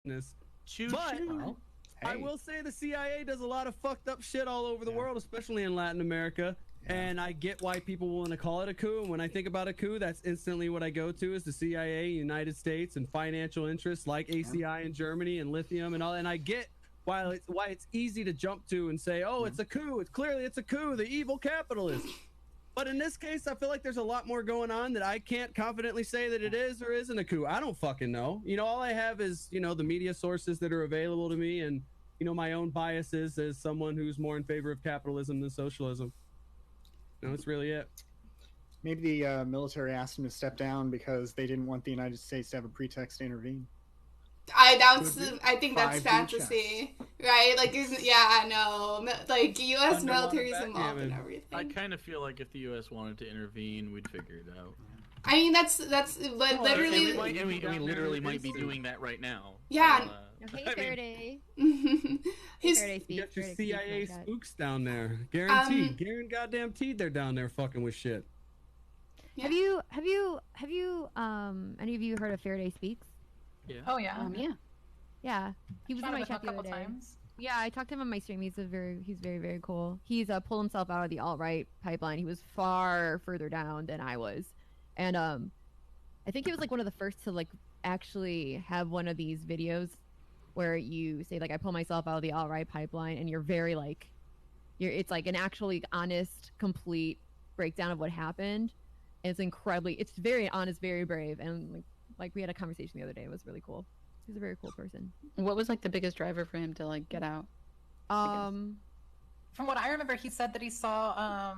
But Well, I hey. will say the CIA does a lot of fucked up shit all over the world, especially in Latin America. Yeah. And I get why people want to call it a coup. And when I think about a coup, that's instantly what I go to is the CIA, United States, and financial interests like ACI in Germany and lithium and all. And I get why it's easy to jump to and say, oh, it's a coup. It's a coup. The evil capitalists. But in this case, I feel like there's a lot more going on that I can't confidently say that it is or isn't a coup. I don't fucking know. All I have is, the media sources that are available to me and, my own biases as someone who's more in favor of capitalism than socialism. That's really it. Maybe the military asked him to step down because they didn't want the United States to have a pretext to intervene. I think that's 5D fantasy, right? Like, yeah, no, like U.S. military's involved in everything. I kind of feel like if the U.S. wanted to intervene, we'd figure it out. I mean, that's literally. And we literally might be doing that right now. Yeah. Hey, Faraday. His, You got your CIA spooks down there, guaranteed. Guaranteed they're down there fucking with shit. Yeah. Have you any of you heard of Faraday Speaks? Yeah. Oh yeah. Yeah. He was in my chat the other day. Times. Yeah, I talked to him on my stream. He's very, very cool. He's pulled himself out of the alt-right pipeline. He was far further down than I was, and I think he was like one of the first to like actually have one of these videos where you say like I pull myself out of the alt-right pipeline, and you're very like, it's like an actually honest, complete breakdown of what happened. And it's very honest, very brave, and like we had a conversation the other day. It was really cool. He's a very cool person. What was like the biggest driver for him to like get out? From what I remember, he said that he saw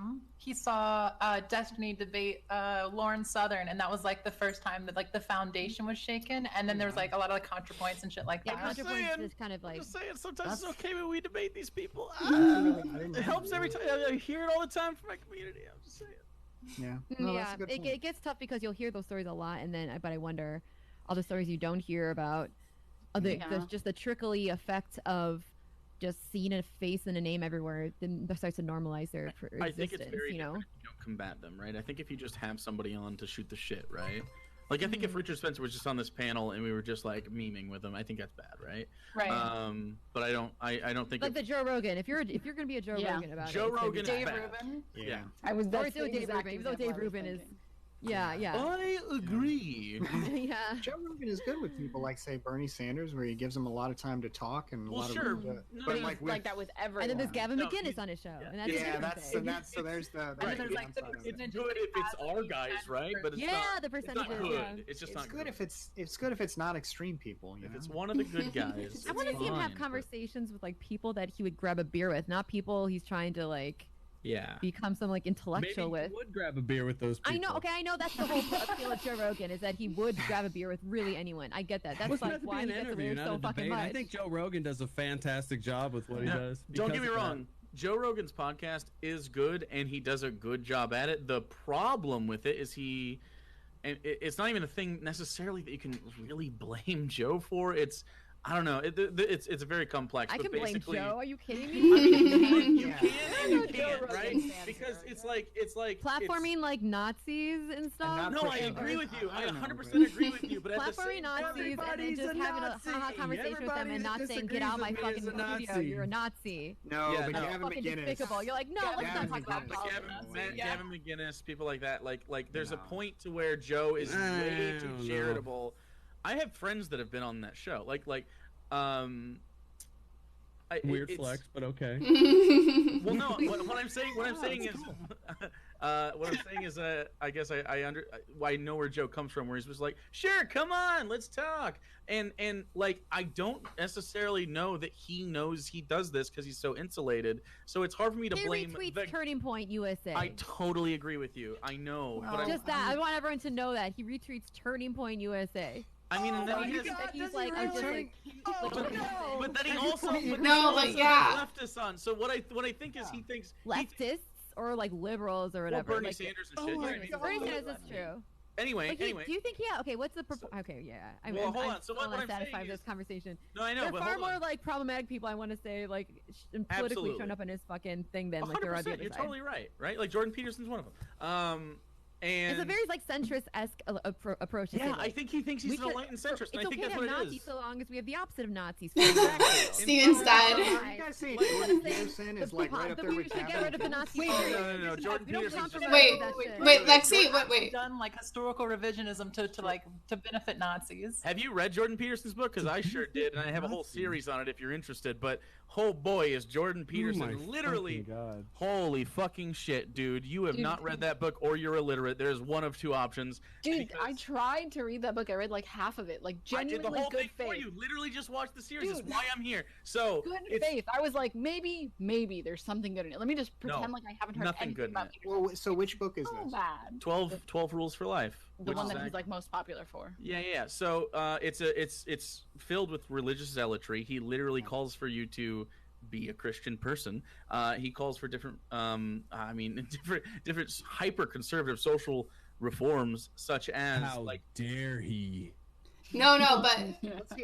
Destiny debate Lauren Southern, and that was like the first time that like the foundation was shaken, and then there was like a lot of like ContraPoints and shit like that. ContraPoints is kind of like. I'm just saying, sometimes it's okay when we debate these people. It helps every time. I hear it all the time from my community. I'm just saying. Yeah. Yeah, it gets tough because you'll hear those stories a lot, and then but I wonder all the stories you don't hear about, just the trickly effect of just seeing a face and a name everywhere, then that starts to normalize their existence. I think it's very different if you don't combat them, right? I think if you just have somebody on to shoot the shit, right? Like I think if Richard Spencer was just on this panel and we were just like memeing with him, I think that's bad, right? Right. But I don't think like the Joe Rogan. If you're gonna be a Joe Rogan about Joe Rogan is Dave bad. Rubin. Yeah. I was Or Dave Rubin, even though Dave Rubin is. Yeah. I agree. Yeah. Joe Rogan is good with people like, say, Bernie Sanders, where he gives them a lot of time to talk and a lot of room to, but like that with everyone. And then there's Gavin McInnes on his show, and that's so there's the Right. There's like the It's good if it's our guys, right? But it's not. the percentages. It's not good. Yeah. It's just it's not good if it's good if it's not extreme people. If it's one of the good guys. I want to see him have conversations with like people that he would grab a beer with, not people he's trying to like. Yeah. Become some like intellectual Maybe with. He would grab a beer with those people. I know. Okay, I know that's the whole appeal of Joe Rogan is that he would grab a beer with really anyone. I get that. That's like why he gets away with so fucking much. I think Joe Rogan does a fantastic job with what he does. Don't get me wrong. Joe Rogan's podcast is good, and he does a good job at it. The problem with it is and it's not even a thing necessarily that you can really blame Joe for. I don't know. It's very complex. I but can blame basically, Joe. Are you kidding me? you can and you can't, right? Because it's like platforming like Nazis and stuff. No, I agree with you. I 100% agree with you. But at the same platforming Nazis and then just having a haha conversation with them and not saying get out my fucking studio. You're a Nazi. No, but That's Gavin fucking McInnes. despicable. You're like, no, let's not talk about Gavin McInnes, people like that. Like there's a point to where Joe is way too charitable. I have friends that have been on that show. Weird flex, but okay. Well, no. What I'm saying is, I guess I know where Joe comes from, where he's just like, sure, come on, let's talk, and like I don't necessarily know that he knows he does this because he's so insulated. So it's hard for me to blame. Retweets Turning Point USA. I totally agree with you. I know, but I want everyone to know that he retweets Turning Point USA. I mean, and then he's like, but then he also left us on. So what I think is he thinks leftists or like liberals or whatever. Or Bernie Sanders and shit. Bernie Sanders is true. Anyway, do you think okay? What's the okay? Yeah, I'm hold on. So what I'm satisfied saying with this conversation. No, I know. There are but far more like problematic people. I want to say like politically shown up in his fucking thing than like there are the other side. You're totally right. Like Jordan Peterson's one of them. And it's a very like centrist-esque approach. To yeah, say, I think he thinks he's an enlightened centrist. It's I think okay that's to what have it Nazis is. so long as we have the opposite of Nazis. Steven's dead. Are you guys saying Jordan Peterson is like right up there with We should get rid of the Nazi. No. Jordan Peterson's just... Wait, Lexi, wait. Done like historical revisionism to benefit Nazis. Have you read Jordan Peterson's book? Because I sure did, and I have a whole series on it if you're interested. But oh boy, is Jordan Peterson literally... God. Holy fucking shit, dude. You have not read that book or you're illiterate. There's one of two options. Dude, I tried to read that book. I read like half of it. Like genuinely I did the whole good thing faith. for you. Literally just watched the series. Dude. That's why I'm here. So Good faith. I was like, maybe there's something good in it. Let me just pretend like I haven't heard nothing anything good in about it. it. Well, so which book is So this? bad. 12 Rules for Life. The one that he's like most popular for. Yeah. So it's filled with religious zealotry. He literally calls for you to be a Christian person. He calls for different different hyper conservative social reforms, such as How dare he? No, but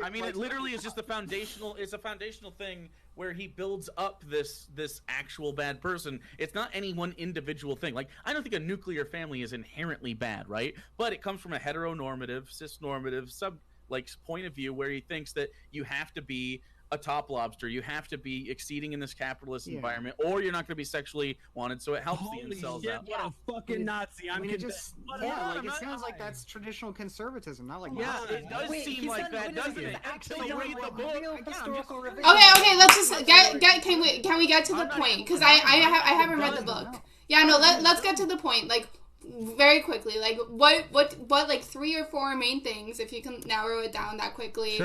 I mean, it literally is just a foundational. It's a foundational thing where he builds up this actual bad person. It's not any one individual thing. Like, I don't think a nuclear family is inherently bad, right? But it comes from a heteronormative, cisnormative point of view where he thinks that you have to be a top lobster, you have to be exceeding in this capitalist environment, or you're not going to be sexually wanted. So it helps the incels out. What a fucking Nazi! I mean, it just it sounds like that's traditional conservatism, not like it does seem like that, doesn't it? Until you read the book. okay, let's just can we get to the point? Because I haven't read the book. Yeah, no, let's get to the point. Like, very quickly, like what like 3 or 4 main things, if you can narrow it down that quickly,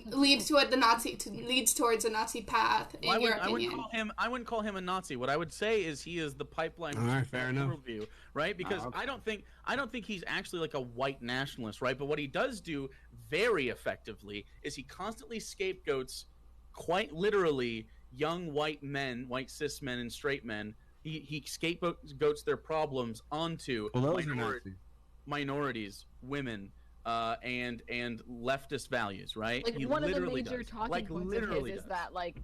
leads towards the Nazi path in your opinion? I wouldn't call him a Nazi. What I would say is he is the pipeline worldview, right? Because I don't think he's actually like a white nationalist, right? But what he does do very effectively is he constantly scapegoats, quite literally, young white men, white cis men and straight men. He scapegoats their problems onto minorities, women, and leftist values, right? Like, one of the major talking points of his is that, like,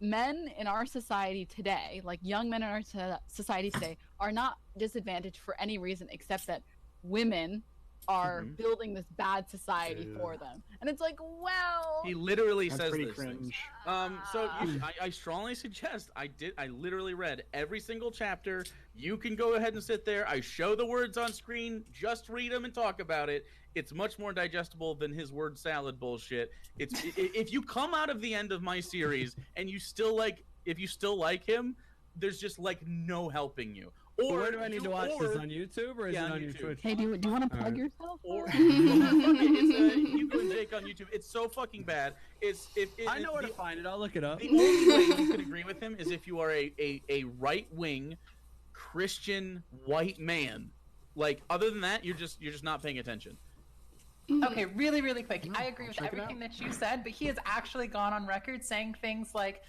men in our society today, like young men in our society today, are not disadvantaged for any reason except that women are building this bad society for them. And it's like, well, he literally says pretty this. Cringe. So I strongly suggest, I literally read every single chapter. You can go ahead and sit there. I show the words on screen. Just read them and talk about it. It's much more digestible than his word salad bullshit. If you come out of the end of my series and you still like him, there's just like no helping you. Or where do I need to watch this, on YouTube or is it on your Twitch? Hey, do you want to plug yourself? Or it's Hugo and Jake on YouTube. It's so fucking bad. I know where to find it. I'll look it up. The only way you can agree with him is if you are a right wing Christian white man. Like, other than that, you're just not paying attention. Okay, really, really quick. I agree with everything that you said, but he has actually gone on record saying things like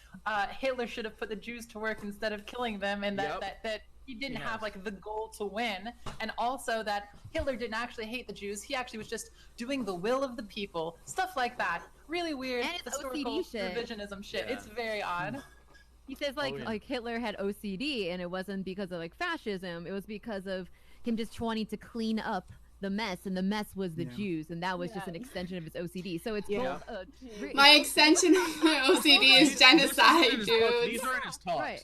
Hitler should have put the Jews to work instead of killing them, and that he didn't have like the goal to win, and also that Hitler didn't actually hate the Jews. He actually was just doing the will of the people. Stuff like that. Really weird historical revisionism shit. Yeah. It's very odd. He says like Hitler had OCD, and it wasn't because of like fascism. It was because of him just wanting to clean up the mess, and the mess was the Jews, and that was just an extension of his OCD. So it's both. My extension of my OCD is genocide, dude. These are in his talks. Right.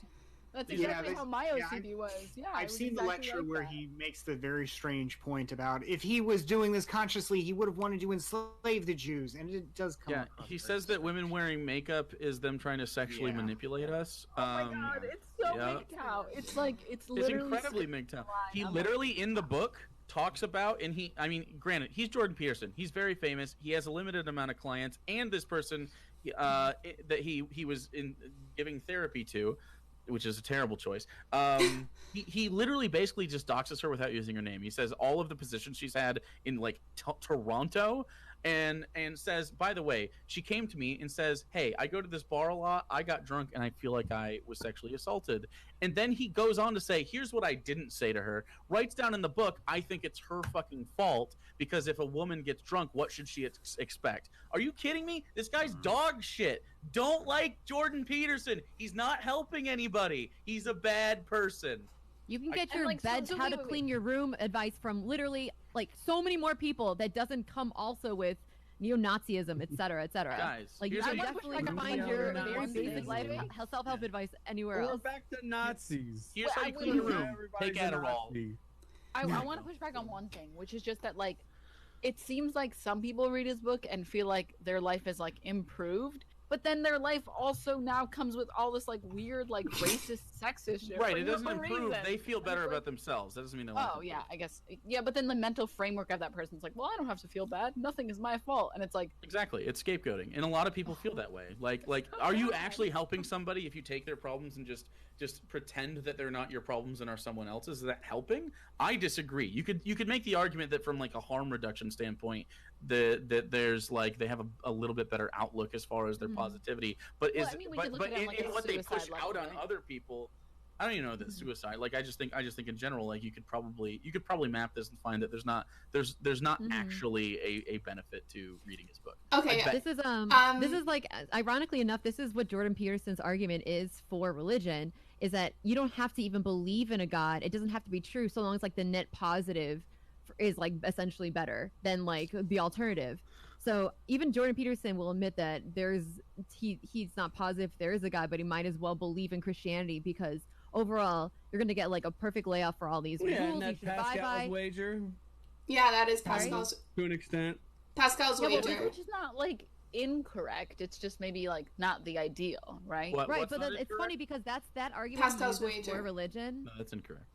That's exactly how my OCD was. Yeah, I've seen the lecture where he makes the very strange point about if he was doing this consciously, he would have wanted to enslave the Jews, and it does come. Yeah, he says that women wearing makeup is them trying to sexually manipulate us. Oh my god, it's so MGTOW. It's like it's incredibly MGTOW. He literally in the book talks about, and granted, he's Jordan Peterson. He's very famous. He has a limited amount of clients, and this person that he was giving therapy to, which is a terrible choice. He literally basically just doxes her without using her name. He says all of the positions she's had in like Toronto, and says, by the way, she came to me and says, hey, I go to this bar a lot. I got drunk and I feel like I was sexually assaulted. And then he goes on to say, here's what I didn't say to her. Writes down in the book, I think it's her fucking fault because if a woman gets drunk, what should she expect? Are you kidding me? This guy's dog shit. Don't like Jordan Peterson. He's not helping anybody. He's a bad person. You can get your how to clean your room advice from literally like so many more people that doesn't come also with neo-Nazism, etc., etc. Guys, like you can definitely find your very basic life self-help advice anywhere else. We're back to Nazis. Here's how you clean your room. Take Adderall. I want to push back on one thing, which is just that like it seems like some people read his book and feel like their life is like improved, but then their life also now comes with all this like weird like racist sexist shit. Right, it doesn't improve. They feel better about themselves. That doesn't mean they want to. Yeah, I guess. Yeah, but then the mental framework of that person's like, well, I don't have to feel bad. Nothing is my fault. And it's like exactly, it's scapegoating, and a lot of people feel that way. Like, are you actually helping somebody if you take their problems and just pretend that they're not your problems and are someone else's? Is that helping? I disagree. You could make the argument that from like a harm reduction standpoint, that there's like they have a little bit better outlook as far as their positivity, but in what they push out on other people, I don't even know that suicide. Like I just think in general, like you could probably map this and find that there's not actually a benefit to reading his book. Okay, this is like ironically enough, this is what Jordan Peterson's argument is for religion, is that you don't have to even believe in a god. It doesn't have to be true so long as like the net positive is like essentially better than like the alternative. So even Jordan Peterson will admit that he's not positive there is a God, but he might as well believe in Christianity because overall you're gonna get like a perfect layout for all these rules. And that Pascal's wager. Yeah, that is Pascal's to an extent. Pascal's wager, which is not like incorrect. It's just maybe like not the ideal, right? Right, but it's funny because that argument Pascal's wager for religion. No, that's incorrect.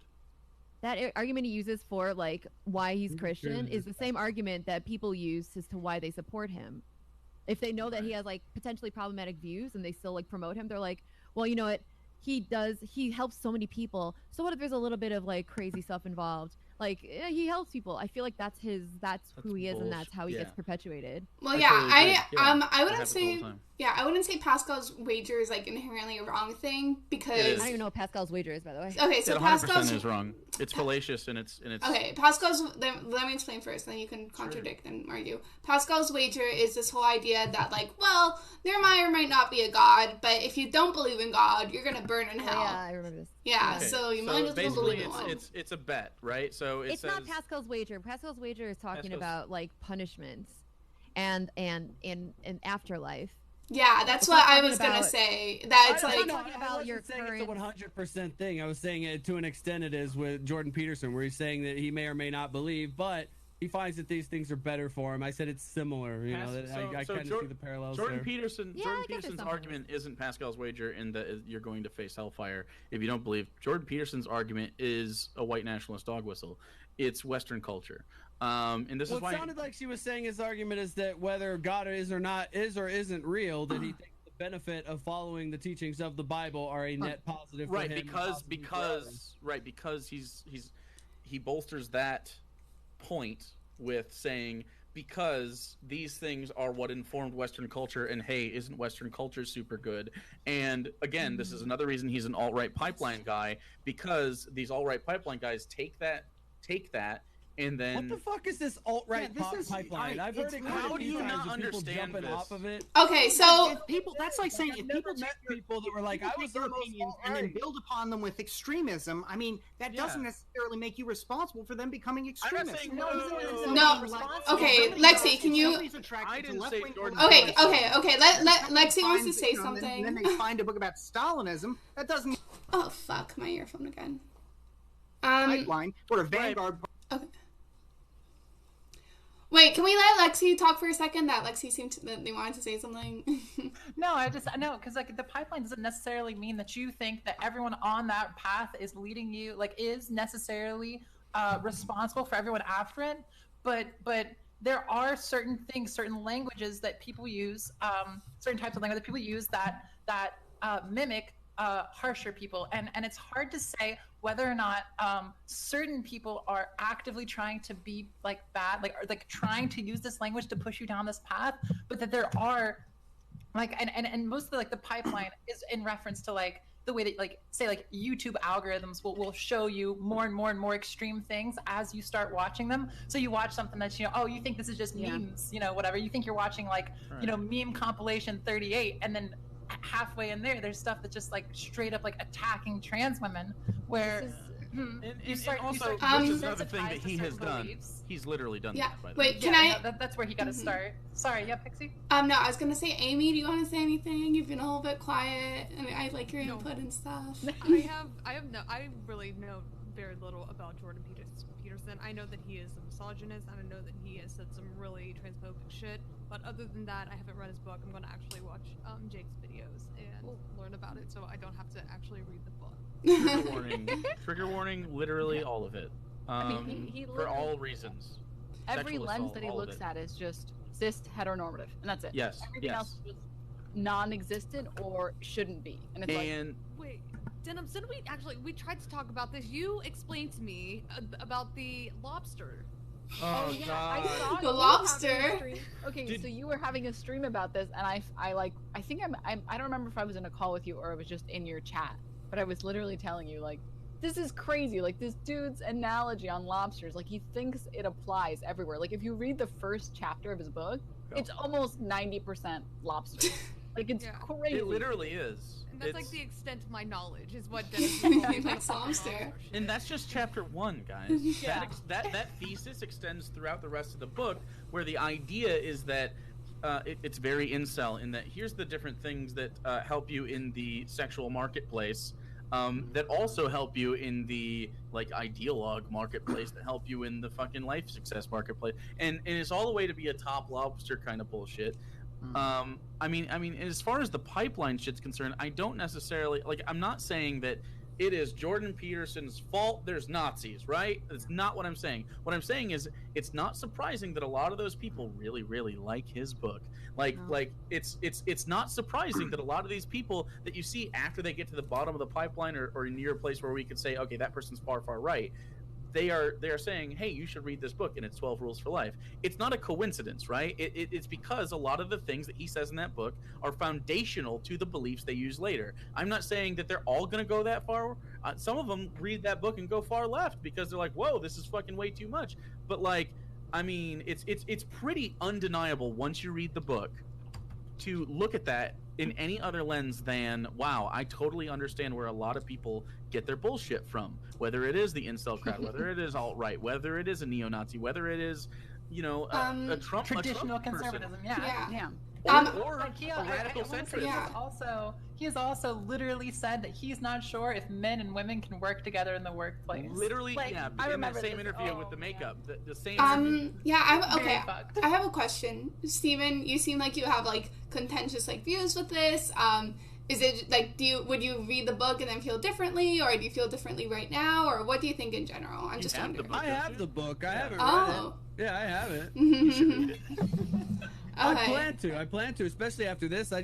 That argument he uses for like why he's Christian is the same argument that people use as to why they support him. If they know that he has like potentially problematic views and they still like promote him, they're like, well, you know what, he helps so many people. So what if there's a little bit of like crazy stuff involved? Like he helps people. I feel like that's who he is, and that's how he gets perpetuated. Well, yeah, I wouldn't say I wouldn't say Pascal's wager is like inherently a wrong thing because I don't even know what Pascal's wager is, by the way. Okay, so 100% is wrong. It's fallacious and it's okay. Pascal's. Let me explain first, then you can contradict and argue. Pascal's wager is this whole idea that like, well, there might or might not be a god, but if you don't believe in God, you're gonna burn in hell. Yeah, I remember this. Yeah, okay. So you might as well believe in one. It's a bet, right? So it's not Pascal's wager. Pascal's wager is talking about like punishments and afterlife. Yeah, that's what I was gonna say. That's like talking about your current. It's a 100% thing. I was saying it to an extent. It is with Jordan Peterson, where he's saying that he may or may not believe, but he finds that these things are better for him. I said it's similar. You know, I kind of see the parallels. Jordan there. Peterson's argument isn't Pascal's wager in that you're going to face hellfire if you don't believe. Jordan Peterson's argument is a white nationalist dog whistle. It's Western culture. And this is why it sounded like she was saying his argument is that whether God is or isn't real, that he thinks the benefit of following the teachings of the Bible are a net positive for him. Because he bolsters that point with saying because these things are what informed Western culture, and hey, isn't Western culture super good? And again, this is another reason he's an alt-right pipeline guy, because these alt-right pipeline guys take that and then what the fuck is this alt-right pipeline? I've heard it. How do you not understand this? Off of it. Okay, so if people, that's like saying if people met people that were like, I was their opinions and then build upon them with extremism. I mean, that doesn't necessarily make you responsible for them becoming extremists. No. Okay, Lexi, can you? I didn't say Jordan. Okay. Let Lexi wants to say something. And then they find a book about Stalinism. That doesn't. Oh fuck, my earphone again. Pipeline or a Vanguard. Okay. Wait, can we let Lexi talk for a second? That Lexi seemed that they wanted to say something. No, because like the pipeline doesn't necessarily mean that you think that everyone on that path is leading you, like is necessarily responsible for everyone after it. But there are certain things, certain languages that people use, certain types of language that people use that mimic harsher people, and it's hard to say whether or not certain people are actively trying to be like bad, like trying to use this language to push you down this path, but that there are like and most of the, like the pipeline is in reference to like the way that like say like YouTube algorithms will show you more and more extreme things as you start watching them. So you watch something that's, you know, oh, you think this is just memes, you know, whatever, you think you're watching like you know, meme compilation 38, and then halfway in there's stuff that's just like straight up like attacking trans women, where And also, this is another thing that he has done. He's literally done that, by the way. Wait, can I? No, that's where he got to start. Sorry, yeah, Pixie? No, I was gonna say, Amy, do you want to say anything? You've been a little bit quiet. I mean, I like your input and stuff. I really know very little about Jordan Peterson. I know that he is a misogynist, and I know that he has said some really transphobic shit. But other than that, I haven't read his book. I'm gonna actually watch Jake's videos and learn about it, so I don't have to actually read the book. Trigger warning. Trigger warning. Literally all of it. I mean, he for all reasons. Every Sexual lens assault, that he all of looks it. at is just cis heteronormative, and that's it. Yes. Everything else is just non-existent or shouldn't be, and it's wait, Denim, didn't we tried to talk about this? You explained to me about the lobster. Oh yeah, I saw the lobster. Okay, so you were having a stream about this, and I think I don't remember if I was in a call with you or it was just in your chat, but I was literally telling you like, this is crazy. Like this dude's analogy on lobsters, like he thinks it applies everywhere. Like if you read the first chapter of his book, it's almost 90% lobster. Like it's crazy. It literally is. And that's like the extent of my knowledge is what Dennis told me about lobster. And that's just chapter 1, guys. Yeah. That thesis extends throughout the rest of the book, where the idea is that it's very incel in that here's the different things that help you in the sexual marketplace, that also help you in the like ideologue marketplace, that help you in the fucking life success marketplace, and it's all the way to be a top lobster kind of bullshit. I mean, as far as the pipeline shit's concerned, I don't necessarily like. I'm not saying that it is Jordan Peterson's fault there's Nazis, right? That's not what I'm saying. What I'm saying is it's not surprising that a lot of those people really, really like his book. Like it's not surprising that a lot of these people that you see after they get to the bottom of the pipeline or near a place where we could say, okay, that person's far, far right. They are saying, hey, you should read this book, and it's 12 Rules for Life. It's not a coincidence, right? It's because a lot of the things that he says in that book are foundational to the beliefs they use later. I'm not saying that they're all going to go that far. Some of them read that book and go far left because they're like, whoa, this is fucking way too much. But like, I mean, it's pretty undeniable once you read the book to look at that in any other lens than, wow, I totally understand where a lot of people get their bullshit from, whether it is the incel crowd, whether it is alt-right, whether it is a neo-Nazi, whether it is, you know, a Trump traditional conservatism. Or a radical centrist. He has also literally said that he's not sure if men and women can work together in the workplace. Literally, like, in that same interview with the makeup, the same. I have a question, Steven. You seem like you have like contentious like views with this. Is it like would you read the book and then feel differently, or do you feel differently right now, or what do you think in general? I'm just wondering. I have the book. I haven't read it. Yeah, I have it. You should read it. Okay. I plan to, especially after this. I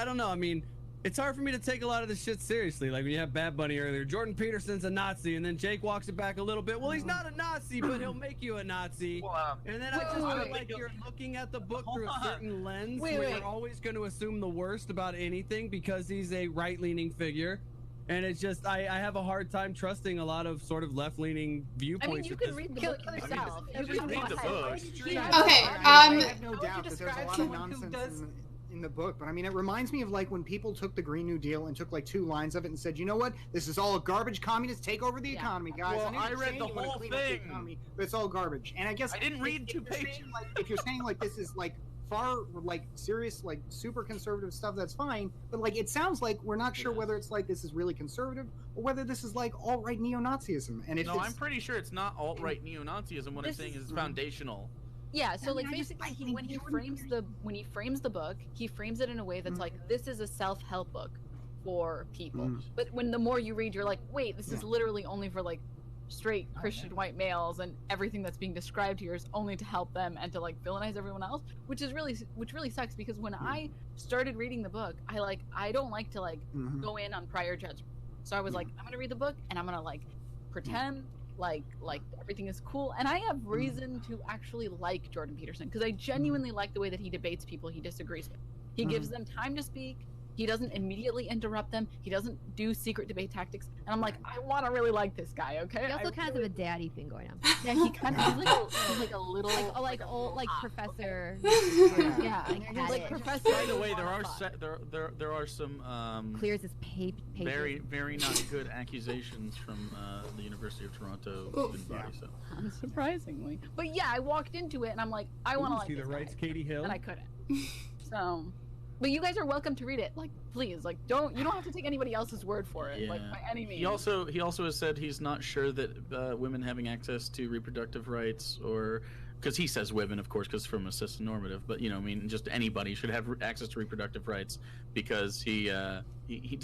don't know. I mean, it's hard for me to take a lot of this shit seriously. Like when you have Bad Bunny earlier, Jordan Peterson's a Nazi, and then Jake walks it back a little bit. Well, he's not a Nazi, but he'll make you a Nazi. And then I just feel like you're looking at the book through a certain lens where you're always going to assume the worst about anything because he's a right-leaning figure. And it's just, I have a hard time trusting a lot of sort of left-leaning viewpoints. I mean, you can read the book yourself. You can read the book. Okay. I have no doubt that there's a lot of nonsense in the book, but I mean, it reminds me of like when people took the Green New Deal and took like 2 lines of it and said, you know what, this is all garbage. Communists take over the economy, guys. Well, I read the whole thing. But it's all garbage. And I guess I didn't read 2 pages. If you're saying like this is like far like serious like super conservative stuff, that's fine, but like it sounds like we're not sure whether it's like this is really conservative or whether this is like alt-right neo-Nazism. And if I'm pretty sure it's not alt-right neo-Nazism. What I'm saying is foundational. Yeah, so like basically when he frames the book, he frames it in a way that's like, this is a self-help book for people. But when the more you read, you're like, wait, this is literally only for like straight Christian white males, and everything that's being described here is only to help them and to like villainize everyone else, which really sucks, because when I started reading the book, I don't like to like go in on prior judgment. So I was like, I'm gonna read the book and I'm gonna like pretend like everything is cool, and I have reason to actually like Jordan Peterson because I genuinely like the way that he debates people he disagrees with. He gives them time to speak. He doesn't immediately interrupt them. He doesn't do secret debate tactics. And I'm like, I want to really like this guy, okay? He also kind of a daddy thing going on. Yeah, he kind of he's like a little like old like professor. Yeah, like professor. By the way, there are some clears his pages. very not good accusations from the University of Toronto student body. So unsurprisingly, but yeah, I walked into it and I'm like, I want to like see the rights, Katie Hill, and I couldn't. So. But you guys are welcome to read it. Like, please, like, you don't have to take anybody else's word for it, like, by any means. He also has said he's not sure that women having access to reproductive rights, or because he says women, of course, because from a cis-normative, but I mean, just anybody should have access to reproductive rights, because he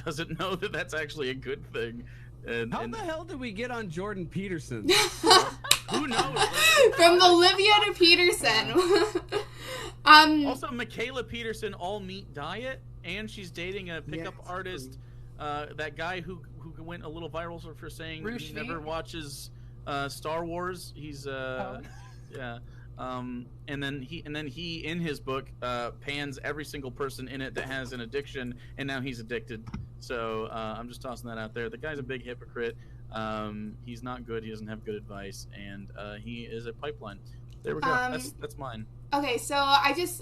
doesn't know that that's actually a good thing. How the hell did we get on Jordan Peterson? Who knows? From Olivia to Peterson. Also, Michaela Peterson all meat diet, and she's dating a pickup artist. That guy who went a little viral for saying he never watches Star Wars. He's yeah. And then he in his book pans every single person in it that has an addiction, and now he's addicted. So I'm just tossing that out there. The guy's a big hypocrite. He's not good. He doesn't have good advice, and he is a pipeline. There we go. That's mine. Okay, so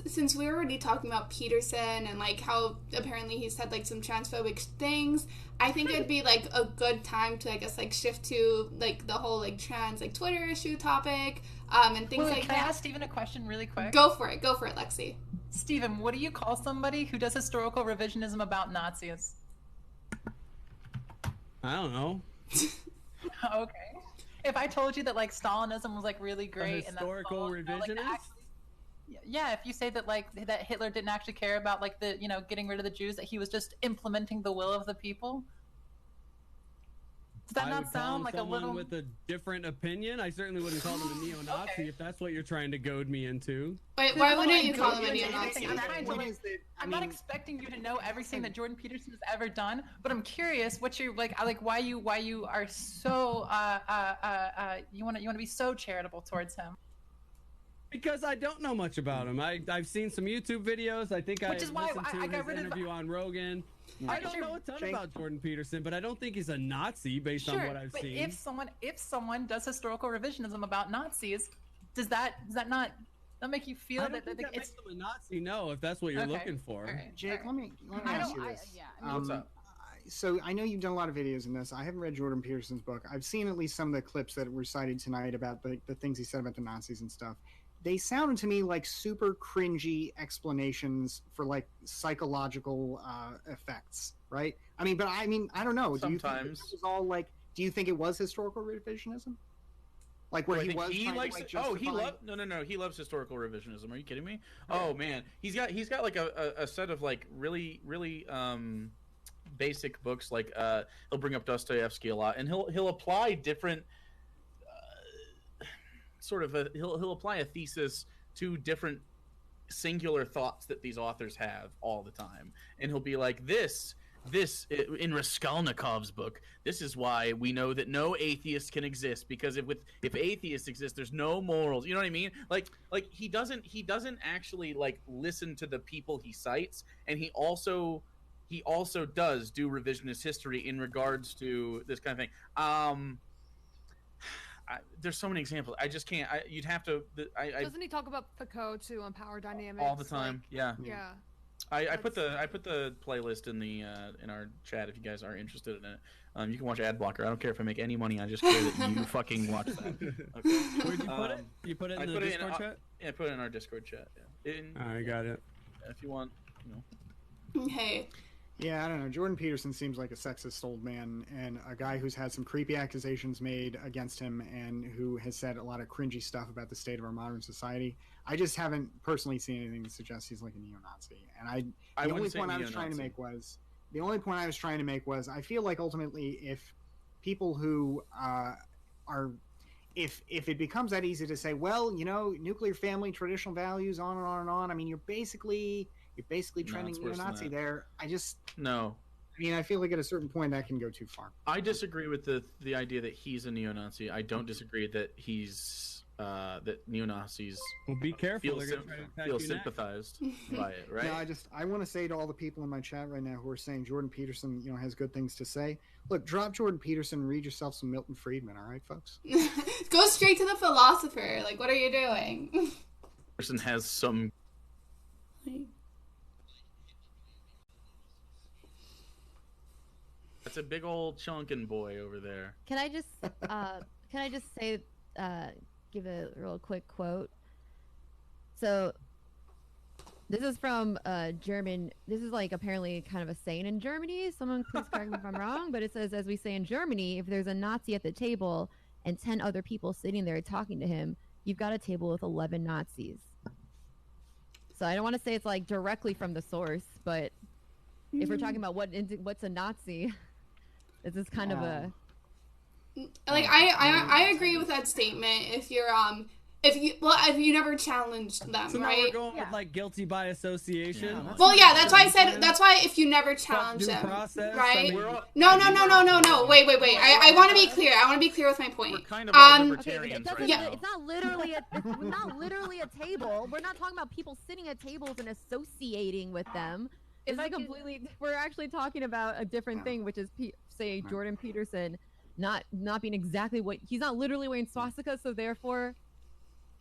since we were already talking about Peterson and like how apparently he said like some transphobic things, I think it'd be like a good time to, I guess, like shift to like the whole like trans like Twitter issue topic and things like that. Can I ask Steven a question really quick? Go for it, Lexi. Steven, what do you call somebody who does historical revisionism about Nazis? I don't know. Okay. If I told you that like Stalinism was like really great, a historical and revisionist. Yeah, if you say that like that Hitler didn't actually care about like the getting rid of the Jews, that he was just implementing the will of the people. Does that not sound like a little with a different opinion? I certainly wouldn't call them a neo-Nazi if that's what you're trying to goad me into. Wait, why wouldn't you call them a neo-Nazi? I'm not expecting you to know everything that Jordan Peterson has ever done, but I'm curious what you're like why you are so you want to be so charitable towards him. Because I don't know much about him. I've seen some YouTube videos. I think I listened to his interview on Rogan. I don't know a ton about Jordan Peterson, but I don't think he's a Nazi based on what I've seen. If someone does historical revisionism about Nazis, does that not make you feel that makes him a Nazi? No, if that's what you're looking for. Right. Jake, let me ask you this. What's up? So I know you've done a lot of videos in this. I haven't read Jordan Peterson's book. I've seen at least some of the clips that were cited tonight about the things he said about the Nazis and stuff. They sounded to me like super cringy explanations for like psychological effects, right? I mean, I don't know. Sometimes. Do you think it was all like? Do you think it was historical revisionism? Like where he was trying to like justify... No. He loves historical revisionism. Are you kidding me? Oh man, he's got like a set of like really basic books. Like he'll bring up Dostoevsky a lot, and he'll apply different. He'll apply a thesis to different singular thoughts that these authors have all the time, and he'll be like, this in Raskolnikov's book, this is why we know that no atheist can exist, because if atheists exist, there's no morals. You know what I mean? Like he doesn't actually like listen to the people he cites, and he also does do revisionist history in regards to this kind of thing. There's so many examples. I just can't. You'd have to. Doesn't he talk about Foucault too on power dynamics all the time? Like, yeah. I put the playlist in the in our chat if you guys are interested in it. You can watch Ad Blocker. I don't care if I make any money. I just care that you fucking watch that. Okay. Where'd you put it? You put it in the Discord chat? Yeah, I put it in our Discord chat. Yeah. I got it. If you want, you know. Hey. Yeah, I don't know. Jordan Peterson seems like a sexist old man and a guy who's had some creepy accusations made against him and who has said a lot of cringy stuff about the state of our modern society. I just haven't personally seen anything that suggests he's like a neo-Nazi. And the only point I was trying to make was I feel like ultimately if people who if it becomes that easy to say, well, you know, nuclear family, traditional values, on and on and on, I mean, you're basically trending neo-Nazi there. I mean, I feel like at a certain point that can go too far. I disagree with the idea that he's a neo-Nazi. I don't disagree that he's that neo-Nazis well, be careful. feel sympathized by it, right? No, I want to say to all the people in my chat right now who are saying Jordan Peterson, has good things to say. Look, drop Jordan Peterson and read yourself some Milton Friedman, all right, folks? Go straight to the philosopher. Like, what are you doing? Person has some. That's a big old chunkin' boy over there. Can I just say, give a real quick quote? So, this is from German. This is like apparently kind of a saying in Germany. Someone please correct me if I'm wrong, but it says, as we say in Germany, if there's a Nazi at the table and 10 other people sitting there talking to him, you've got a table with 11 Nazis. So I don't want to say it's like directly from the source, but if we're talking about what's a Nazi, this is kind of a like I agree with that statement. If you never challenged them, so right? Now we're going with like guilty by association. Yeah, well, yeah, that's why I said. That's why if you never challenge them, right? No. Wait. I want to be clear. I want to be clear with my point. We're kind of all libertarians right now. It's not literally a table. We're not talking about people sitting at tables and associating with them. We're actually talking about a different thing, which is say Jordan Peterson not being exactly what he's not literally wearing swastika, so therefore.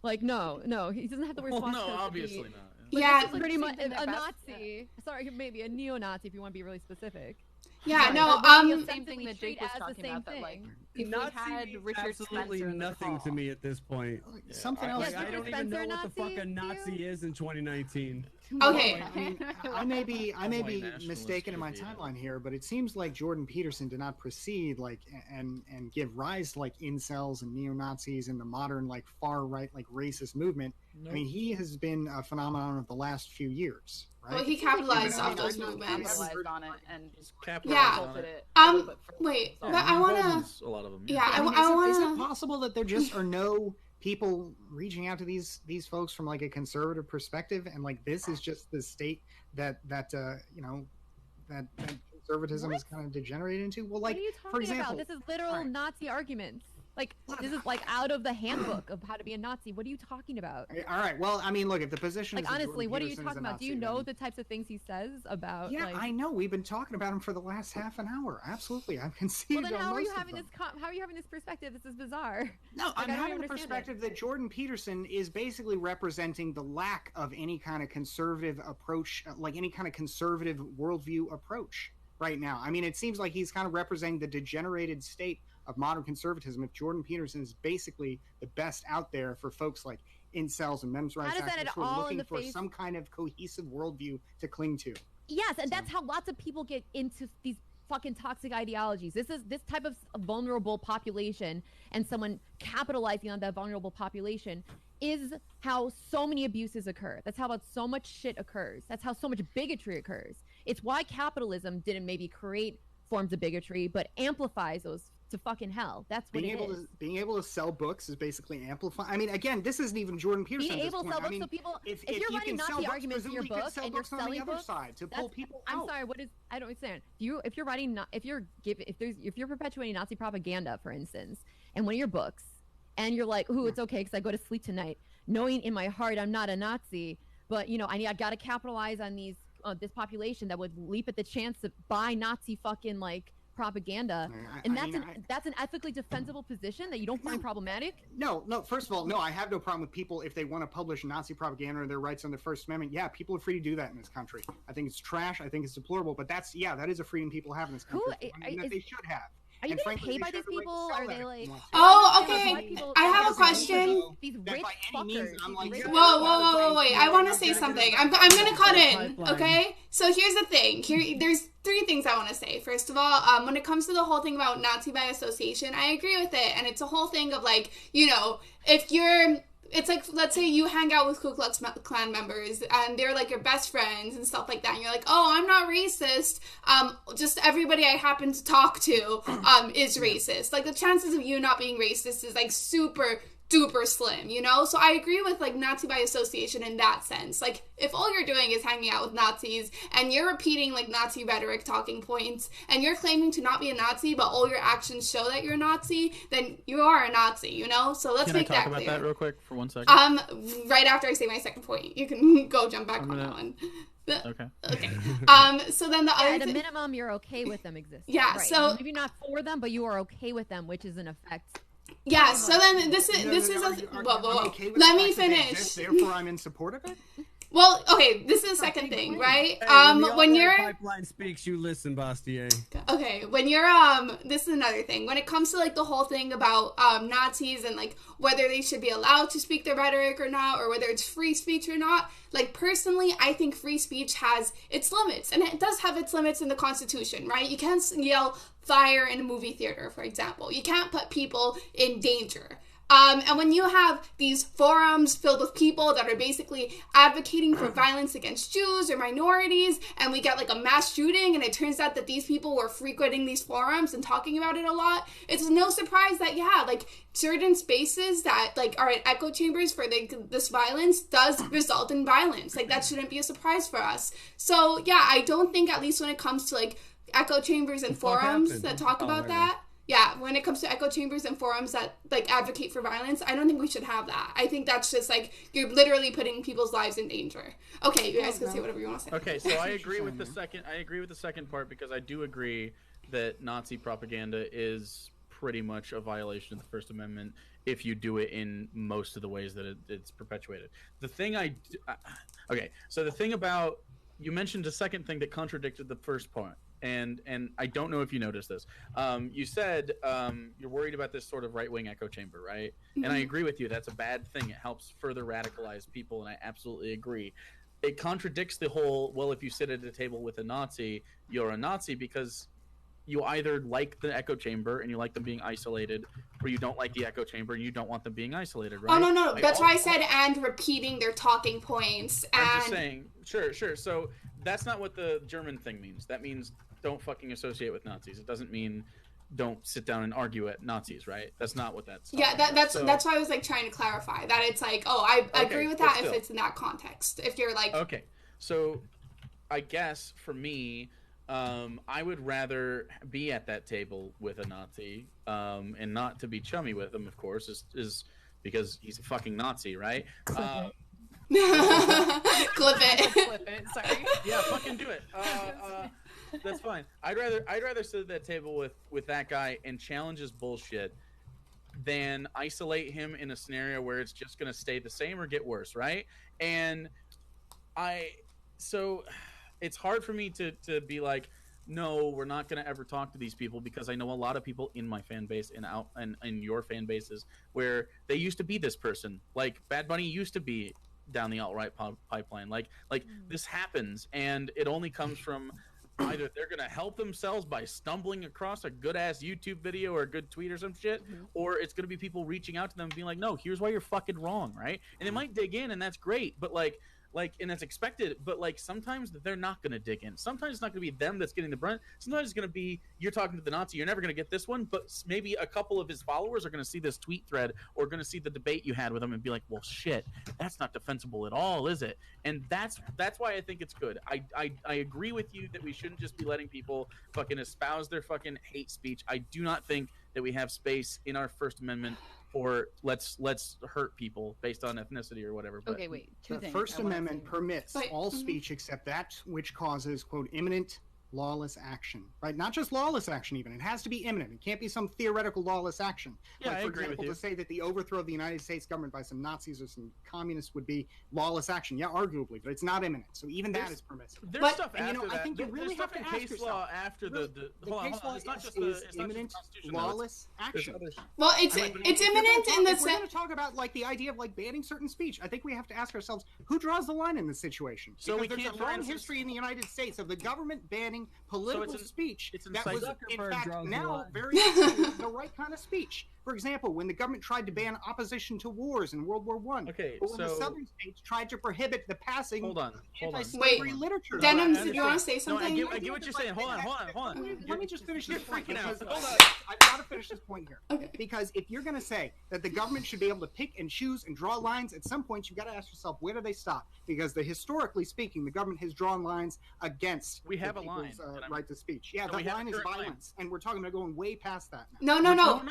Like, no, he doesn't have to wear swastika. No, obviously not. Yeah, like pretty much a Nazi. Sorry, maybe a neo-Nazi if you want to be really specific. Yeah, no, the same thing that Jake was talking about. That like, if Nazi we had Richard absolutely Spencer nothing to me at this point. Yeah. Something else. I don't even know what the fuck a Nazi is in 2019. Okay. I may be mistaken in my timeline here, but it seems like Jordan Peterson did not proceed and give rise to like incels and neo-Nazis and the modern like far right like racist movement. Nope. I mean, he has been a phenomenon of the last few years. Right? Well, he capitalized off those movements. Capitalized on it and wait, but I wanna. A lot of them. Yeah, I wanna. Is it possible that there just are no people reaching out to these folks from like a conservative perspective, and like this is just the state that conservatism is kind of degenerated into? Well, like, what are you talking for example, about? This is literal Nazi arguments. Like, this is like out of the handbook of how to be a Nazi. What are you talking about? All right. Well, I mean, look, if the position like is honestly, what are you Peterson talking about? Nazi, Do you know the types of things he says about? Yeah, like... I know. We've been talking about him for the last half an hour. Absolutely, I've conceded. Well, then how are you having this? How are you having this perspective? This is bizarre. No, like, I'm having the perspective that Jordan Peterson is basically representing the lack of any kind of conservative approach, like any kind of conservative worldview approach right now. I mean, it seems like he's kind of representing the degenerated state of modern conservatism. If Jordan Peterson is basically the best out there for folks like incels and men's rights activists who are looking for some kind of cohesive worldview to cling to. Yes, and that's how lots of people get into these fucking toxic ideologies. This type of vulnerable population and someone capitalizing on that vulnerable population is how so many abuses occur. That's how so much shit occurs. That's how so much bigotry occurs. It's why capitalism didn't maybe create forms of bigotry, but amplifies those to fucking hell. That's what being able to sell books is basically amplifying. I mean, again, this isn't even Jordan Peterson. Being able to sell books, I mean, so people, if you you're writing Nazi arguments in your book and you're selling books, to pull people out. I'm sorry, I don't understand. If you're perpetuating Nazi propaganda, for instance, in one of your books, and you're like, ooh, it's okay because I go to sleep tonight, knowing in my heart I'm not a Nazi, but I got to capitalize on this population that would leap at the chance to buy Nazi fucking like propaganda, and that's an ethically defensible position that you don't find problematic? No. First of all, no, I have no problem with people if they want to publish Nazi propaganda or their rights on the First Amendment. Yeah, people are free to do that in this country. I think it's trash. I think it's deplorable. But that is a freedom people have in this country. That they should have. Are you getting paid by these people? Are they like? Oh, okay. I have a question. These rich fuckers. Whoa! Wait! I want to say something. I'm gonna cut in. Okay. So here's the thing. There's 3 things I want to say. First of all, when it comes to the whole thing about Nazi by association, I agree with it, and it's a whole thing of like, it's like, let's say you hang out with Ku Klux Klan members and they're like your best friends and stuff like that. And you're like, oh, I'm not racist. Just everybody I happen to talk to is racist. Like the chances of you not being racist is like super super slim, you know? So I agree with like Nazi by association in that sense. Like if all you're doing is hanging out with Nazis and you're repeating like Nazi rhetoric talking points and you're claiming to not be a Nazi but all your actions show that you're a Nazi, then you are a Nazi, you know? So let's make that clear. Can I talk about that real quick for 1 second? Right after I say my second point. You can go jump back on that one. Okay. So then the other at a minimum, you're okay with them existing. Yeah, right. so maybe not for them, but you are okay with them, which is an effect. Yeah, so then this is let me finish. Therefore, I'm in support of it. Well, okay, this is the second thing, right? Hey, when you're pipeline speaks, you listen, Bastier. Okay, when you're this is another thing. When it comes to like the whole thing about Nazis and like whether they should be allowed to speak their rhetoric or not, or whether it's free speech or not, like personally, I think free speech has its limits, and it does have its limits in the Constitution, right? You can't yell fire in a movie theater, for example. You can't put people in danger. And when you have these forums filled with people that are basically advocating for violence against Jews or minorities, and we get like a mass shooting, and it turns out that these people were frequenting these forums and talking about it a lot, it's no surprise that, yeah, like certain spaces that like are echo chambers for this violence does result in violence. Like that shouldn't be a surprise for us. So yeah, I don't think, at least when it comes to like echo chambers and forums that talk about that. Yeah, when it comes to echo chambers and forums that like advocate for violence, I don't think we should have that. I think that's just like you're literally putting people's lives in danger. Okay, you guys can say whatever you want to say. Okay, so I agree with the second. I agree with the second part because I do agree that Nazi propaganda is pretty much a violation of the First Amendment if you do it in most of the ways that it's perpetuated. The thing okay, so the thing about, you mentioned a second thing that contradicted the first point. And I don't know if you noticed this. You said you're worried about this sort of right-wing echo chamber, right? Mm-hmm. And I agree with you. That's a bad thing. It helps further radicalize people, and I absolutely agree. It contradicts the whole, well, if you sit at a table with a Nazi, you're a Nazi, because you either like the echo chamber and you like them being isolated, or you don't like the echo chamber and you don't want them being isolated, right? Oh, no. That's why I said and repeating their talking points. And... I'm just saying, sure. So that's not what the German thing means. That means don't fucking associate with Nazis. It doesn't mean don't sit down and argue at Nazis, right? That's not what that's. Yeah, that's why I was like trying to clarify that it's like, oh, I agree with that if it's in that context. If you're like, okay, so I guess for me, I would rather be at that table with a Nazi, and not to be chummy with him, of course, is because he's a fucking Nazi, right? Clip it. Sorry. Yeah, fucking do it. That's fine. I'd rather sit at that table with that guy and challenge his bullshit than isolate him in a scenario where it's just gonna stay the same or get worse, right? And so it's hard for me to be like, no, we're not gonna ever talk to these people, because I know a lot of people in my fan base and out and in your fan bases where they used to be this person. Like Bad Bunny used to be down the alt-right pipeline. Like this happens, and it only comes from either they're going to help themselves by stumbling across a good-ass YouTube video or a good tweet or some shit, or it's going to be people reaching out to them and being like, no, here's why you're fucking wrong, right? And they might dig in, and that's great, but like, and that's expected, but like sometimes they're not going to dig in. Sometimes it's not going to be them that's getting the brunt. Sometimes it's going to be you're talking to the Nazi. You're never going to get this one, but maybe a couple of his followers are going to see this tweet thread or going to see the debate you had with him and be like, well, shit, that's not defensible at all, is it? And that's why I think it's good. I agree with you that we shouldn't just be letting people fucking espouse their fucking hate speech. I do not think that we have space in our First Amendment or let's hurt people based on ethnicity or whatever. But okay, wait. Two things. The First Amendment permits all speech except that which causes, quote, imminent lawless action, right? Not just lawless action, even. It has to be imminent. It can't be some theoretical lawless action. Yeah, like, for example, to say that the overthrow of the United States government by some Nazis or some communists would be lawless action. Yeah, arguably, but it's not imminent. So even that is permissive. There's stuff after that. I think you there's really have to in ask case yourself. Law after the case law it's not just is it's imminent lawless action. Well, it's imminent in the sense. We're going to talk about like the idea of like banning certain speech. I think we have to ask ourselves who draws the line in this situation. So because we there's can't a long history in the United States of the government banning political speech that was in fact now very the right kind of speech. For example, when the government tried to ban opposition to wars in World War One, okay, or when the southern states tried to prohibit the passing of anti-slavery literature. Denim, do you want to say something? No, I get what you're saying. Hold on. Let me just finish this point. Freaking out. Hold on. I've got to finish this point here. Okay. Because if you're going to say that the government should be able to pick and choose and draw lines, at some point you've got to ask yourself, where do they stop? Because historically speaking, the government has drawn lines against right to speech. Yeah, that line is violence, and we're talking about going way past that now. No. No.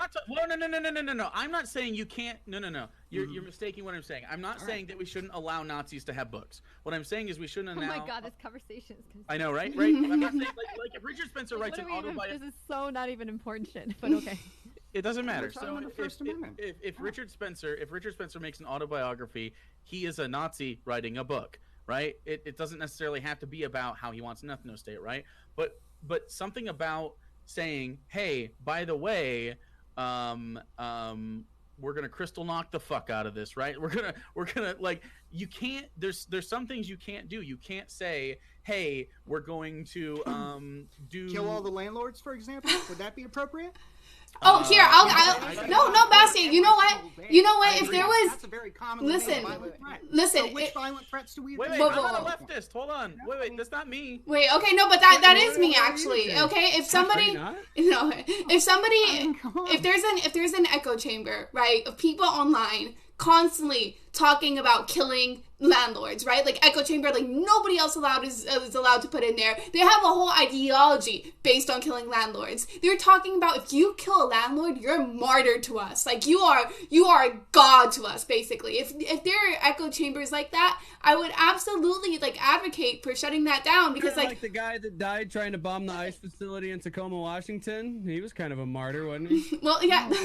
I'm not saying you can't. No. You're mistaking what I'm saying. I'm not saying that we shouldn't allow Nazis to have books. What I'm saying is we shouldn't allow. Oh my god, this conversation is confusing. I know, right? I'm not saying like if Richard Spencer writes an autobiography. This is so not even important shit, but okay. It doesn't matter. So if Richard Spencer makes an autobiography, he is a Nazi writing a book, right? It doesn't necessarily have to be about how he wants an ethno state, right? But something about saying, hey, by the way, we're gonna crystal knock the fuck out of this, right? We're gonna like, you can't. There's some things you can't do. You can't say, hey, we're going to kill all the landlords, for example. Would that be appropriate? Oh, here, no, Basti, you know what? If there was, that's a very common listen, so which violent threats do we? Wait, I'm not a leftist. Hold on. Wait, that's not me. Wait, okay, no, but that is me actually. Okay, if somebody, if there's an echo chamber, right, of people online constantly talking about killing landlords, right? Like echo chamber, like nobody else is allowed to put in there. They have a whole ideology based on killing landlords. They're talking about if you kill a landlord, you're a martyr to us. Like you are a god to us, basically. If there are echo chambers like that, I would absolutely like advocate for shutting that down because like the guy that died trying to bomb the ICE facility in Tacoma, Washington. He was kind of a martyr, wasn't he? Well, yeah. Wait.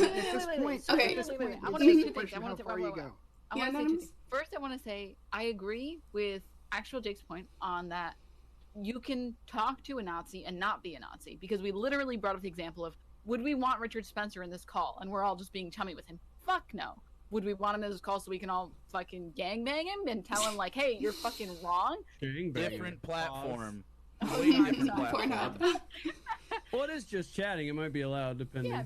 I want to say two things. I want to say two things. First, I want to say I agree with actual Jake's point on that you can talk to a Nazi and not be a Nazi, because we literally brought up the example of, would we want Richard Spencer in this call? And we're all just being chummy with him. Fuck no. Would we want him in this call so we can all fucking gangbang him and tell him, like, hey, you're fucking wrong? Different platform. Well, it is just chatting. It might be allowed, depending. Yeah,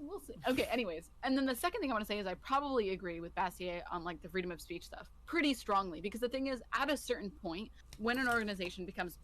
we'll see. Okay, anyways. And then the second thing I want to say is I probably agree with Bastier on, like, the freedom of speech stuff pretty strongly. Because the thing is, at a certain point, when an organization becomes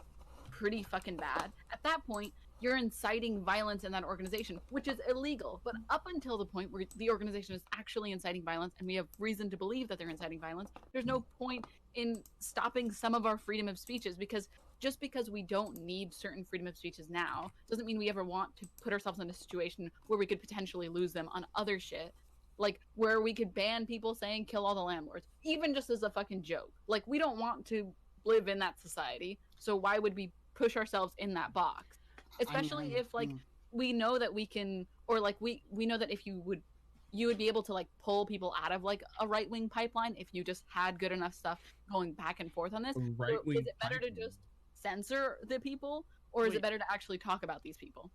pretty fucking bad, at that point, you're inciting violence in that organization, which is illegal. But up until the point where the organization is actually inciting violence, and we have reason to believe that they're inciting violence, there's no point in stopping some of our freedom of speeches, because just because we don't need certain freedom of speeches now doesn't mean we ever want to put ourselves in a situation where we could potentially lose them on other shit. Like, where we could ban people saying kill all the landlords, even just as a fucking joke. Like, we don't want to live in that society, so why would we push ourselves in that box? Especially if, like, we know that we can, or, like, we know that if you would be able to, like, pull people out of, like, a right-wing pipeline if you just had good enough stuff going back and forth on this. Is it better to just censor the people, or is it better to actually talk about these people?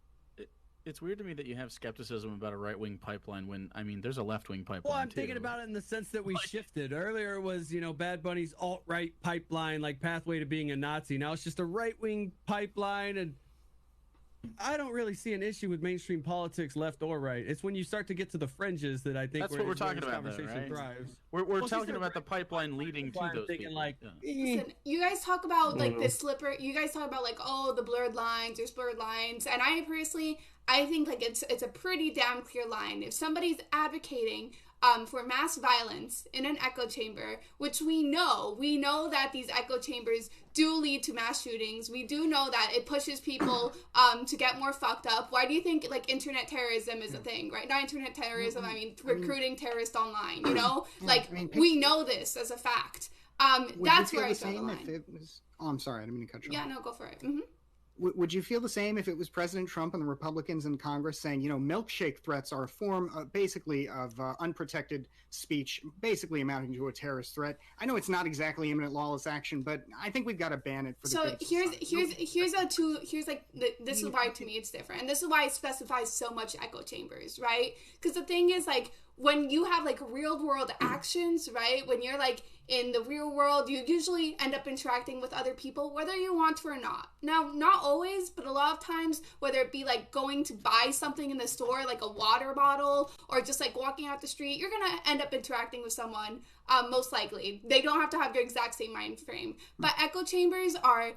It's weird to me that you have skepticism about a right-wing pipeline when, I mean, there's a left-wing pipeline. Well, I'm thinking about it in the sense that we shifted. Earlier was, Bad Bunny's alt-right pipeline, like pathway to being a Nazi. Now it's just a right-wing pipeline, and I don't really see an issue with mainstream politics, left or right. It's when you start to get to the fringes that I think that's what we're talking about. Conversation thrives. We're talking about the pipeline leading to those people. Like, listen, you guys talk about like the slipper. You guys talk about like, oh, the blurred lines. There's blurred lines, and I think like it's a pretty damn clear line. If somebody's advocating for mass violence in an echo chamber, which we know that these echo chambers do lead to mass shootings. We do know that it pushes people to get more fucked up. Why do you think like internet terrorism is a thing, right? Not internet terrorism, I mean recruiting terrorists online, we know this as a fact. That's where I draw the line. I'm sorry, I didn't mean to cut you off. Yeah, no, go for it. Mm-hmm. Would you feel the same if it was President Trump and the Republicans in Congress saying, milkshake threats are a form basically of unprotected speech, basically amounting to a terrorist threat? I know it's not exactly imminent lawless action, but I think we've got to ban it for the good this is why to me it's different, and this is why it specifies so much echo chambers, right? Because the thing is, like, when you have like real world actions, right? When you're like in the real world, you usually end up interacting with other people, whether you want to or not. Now, not always, but a lot of times, whether it be like going to buy something in the store, like a water bottle, or just like walking out the street, you're gonna end up interacting with someone, most likely. They don't have to have your exact same mind frame. But echo chambers are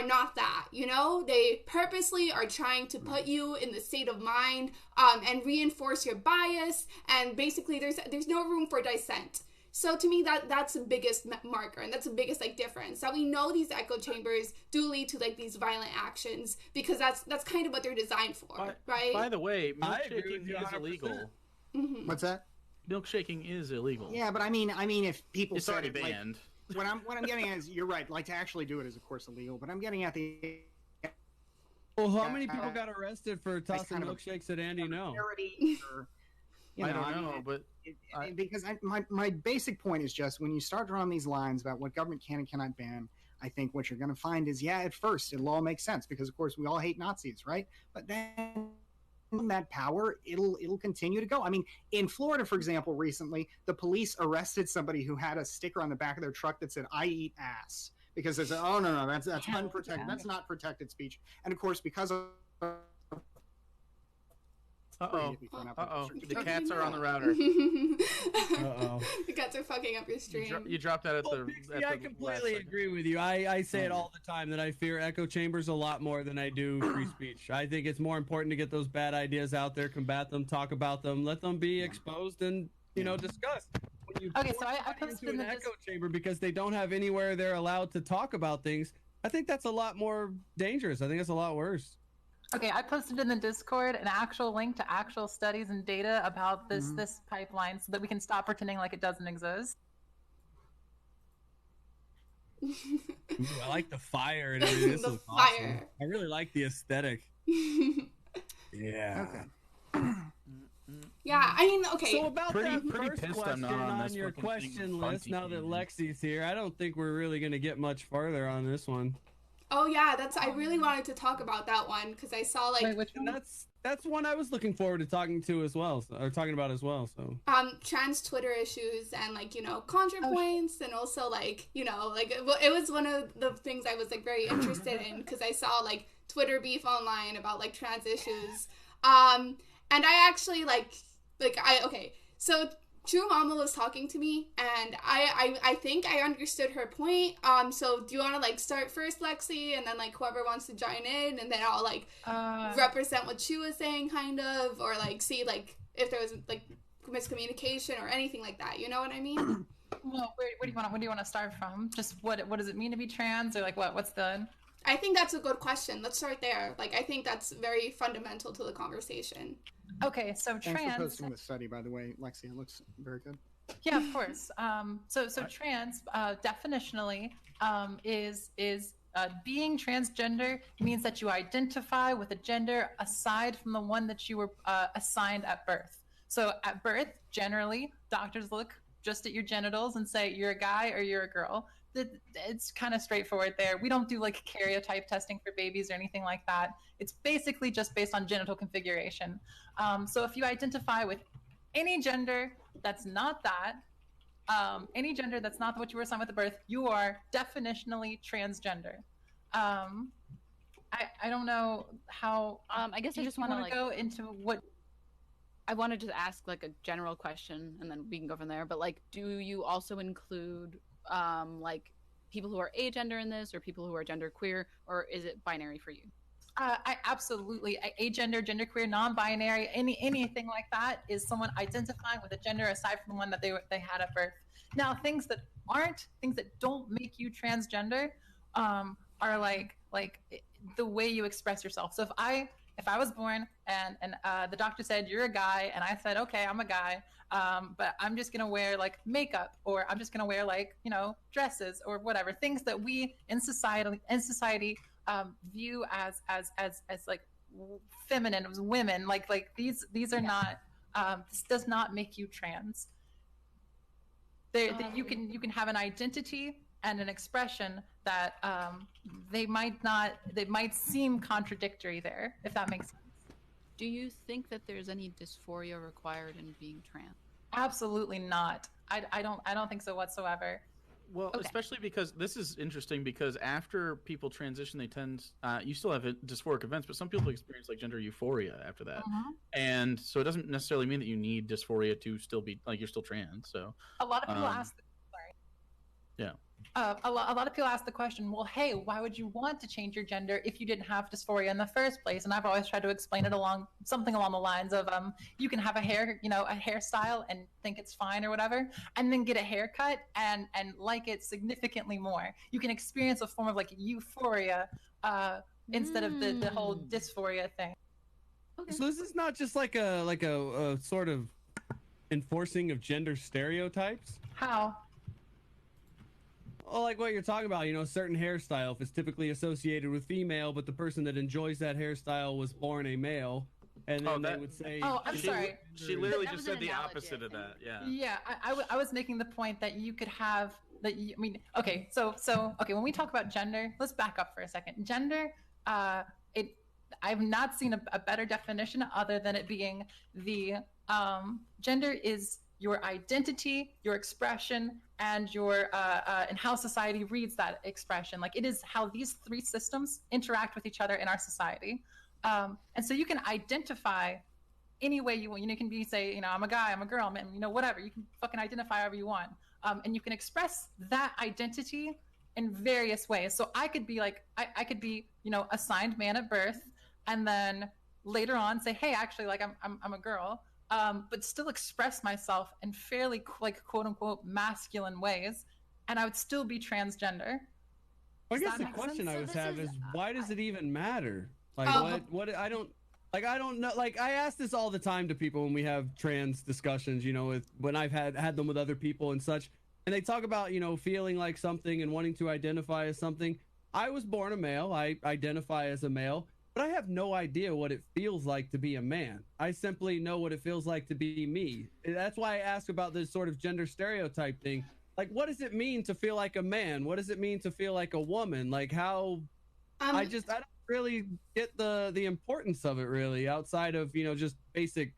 not that, you know? They purposely are trying to put you in the state of mind and reinforce your bias, and basically there's no room for dissent. So to me, that's the biggest marker, and that's the biggest like difference, that we know these echo chambers do lead to like these violent actions, because that's kind of what they're designed for, right? By the way, milkshaking is illegal. Mm-hmm. What's that? Milkshaking is illegal. Yeah, but I mean, if people it's said already it, banned. What I'm getting at is, you're right. Like, to actually do it is, of course, illegal. But I'm getting at the. Well, how many people got arrested for tossing milkshakes at Andy? No. I don't know, but because my basic point is just, when you start drawing these lines about what government can and cannot ban, I think what you're going to find is, at first it'll all make sense, because of course we all hate Nazis, right? But then that power, it'll continue to go. I mean, in Florida, for example, recently the police arrested somebody who had a sticker on the back of their truck that said "I eat ass," because they said, "Oh no, that's unprotected. That's not protected speech." And of course, because of the cats are on the router. The cats are fucking up your stream. You dropped that at the. I completely agree with you. I say it all the time that I fear echo chambers a lot more than I do free speech. I think it's more important to get those bad ideas out there, combat them, talk about them, let them be exposed and discussed. Okay, so I posted into an echo chamber because they don't have anywhere they're allowed to talk about things. I think that's a lot more dangerous. I think it's a lot worse. Okay, I posted in the Discord an actual link to actual studies and data about this pipeline, so that we can stop pretending like it doesn't exist. Ooh, I like the fire and everything. This is awesome. I really like the aesthetic. Yeah. Okay. Yeah, I mean, okay. So about that first question on your question list, now that Lexi's here, I don't think we're really going to get much farther on this one. Oh yeah, I really wanted to talk about that one, because I saw like. Wait, that's one I was looking forward to talking about as well. So. Trans Twitter issues and like ContraPoints and also like it was one of the things I was like very interested in, because I saw like Twitter beef online about like trans issues. And I actually so True Mama was talking to me, and I think I understood her point. So do you want to like start first, Lexi, and then like whoever wants to join in, and then I'll like represent what she was saying, kind of, or like see like if there was like miscommunication or anything like that. You know what I mean? Well, where do you want to start from? Just what does it mean to be trans, or like what's the? I think that's a good question. Let's start there. Like, I think that's very fundamental to the conversation. Okay, so trans. Thanks for posting the study, by the way, Lexi. It looks very good. Yeah, of course. So trans definitionally is being transgender means that you identify with a gender aside from the one that you were assigned at birth. So at birth, generally, doctors look just at your genitals and say you're a guy or you're a girl. It's kind of straightforward there. We don't do like karyotype testing for babies or anything like that. It's basically just based on genital configuration. So if you identify with any gender that's not that, any gender that's not what you were assigned with at birth, you are definitionally transgender. I don't know how. I guess I just want to go into what. I wanted to ask like a general question, and then we can go from there. But like, do you also include like people who are agender in this, or people who are genderqueer, or is it binary for you? I absolutely agender, genderqueer, non-binary, anything like that is someone identifying with a gender aside from the one that they had at birth. Now, things that don't make you transgender are like the way you express yourself. So if I was born and the doctor said you're a guy, and I said okay, I'm a guy, but I'm just gonna wear like makeup, or I'm just gonna wear like dresses or whatever, things that we in society view as like feminine, as women, like these are not. This does not make you trans. You can have an identity and an expression that they might seem contradictory there, if that makes sense. Do you think that there's any dysphoria required in being trans? Absolutely not. I don't think so whatsoever. Well, especially because this is interesting because after people transition, they tend you still have dysphoric events, but some people experience like gender euphoria after that, and so it doesn't necessarily mean that you need dysphoria to still be like you're still trans. So a lot of people ask. Yeah. A lot of people ask the question, well, hey, why would you want to change your gender if you didn't have dysphoria in the first place? And I've always tried to explain it something along the lines of, you can have a hairstyle and think it's fine or whatever, and then get a haircut and like it significantly more. You can experience a form of like euphoria instead of the whole dysphoria thing. Okay. So this is not just like a sort of enforcing of gender stereotypes? How? Well, like what you're talking about, a certain hairstyle, if it's typically associated with female, but the person that enjoys that hairstyle was born a male, and then they would say... Oh, I'm sorry. She literally just said the opposite of that, yeah. Yeah, I was making the point that you could have... okay, so when we talk about gender, let's back up for a second. Gender, I've not seen a better definition other than it being the... gender is your identity, your expression, and your and how society reads that expression. Like, it is how these three systems interact with each other in our society. And so you can identify any way you want. You can say, I'm a guy, I'm a girl, man, whatever. You can fucking identify however you want. And you can express that identity in various ways. So I could be like, I could be, assigned man at birth, and then later on say, hey, actually, like I'm a girl. But still express myself in fairly like quote unquote masculine ways, and I would still be transgender. I guess the question I would have is why does it even matter? Like what I don't know. Like I ask this all the time to people when we have trans discussions, when I've had them with other people and such, and they talk about, feeling like something and wanting to identify as something. I was born a male. I identify as a male. But I have no idea what it feels like to be a man. I simply know what it feels like to be me. That's why I ask about this sort of gender stereotype thing. Like, what does it mean to feel like a man? What does it mean to feel like a woman? Like, how... I don't really get the importance of it, really, outside of, just basic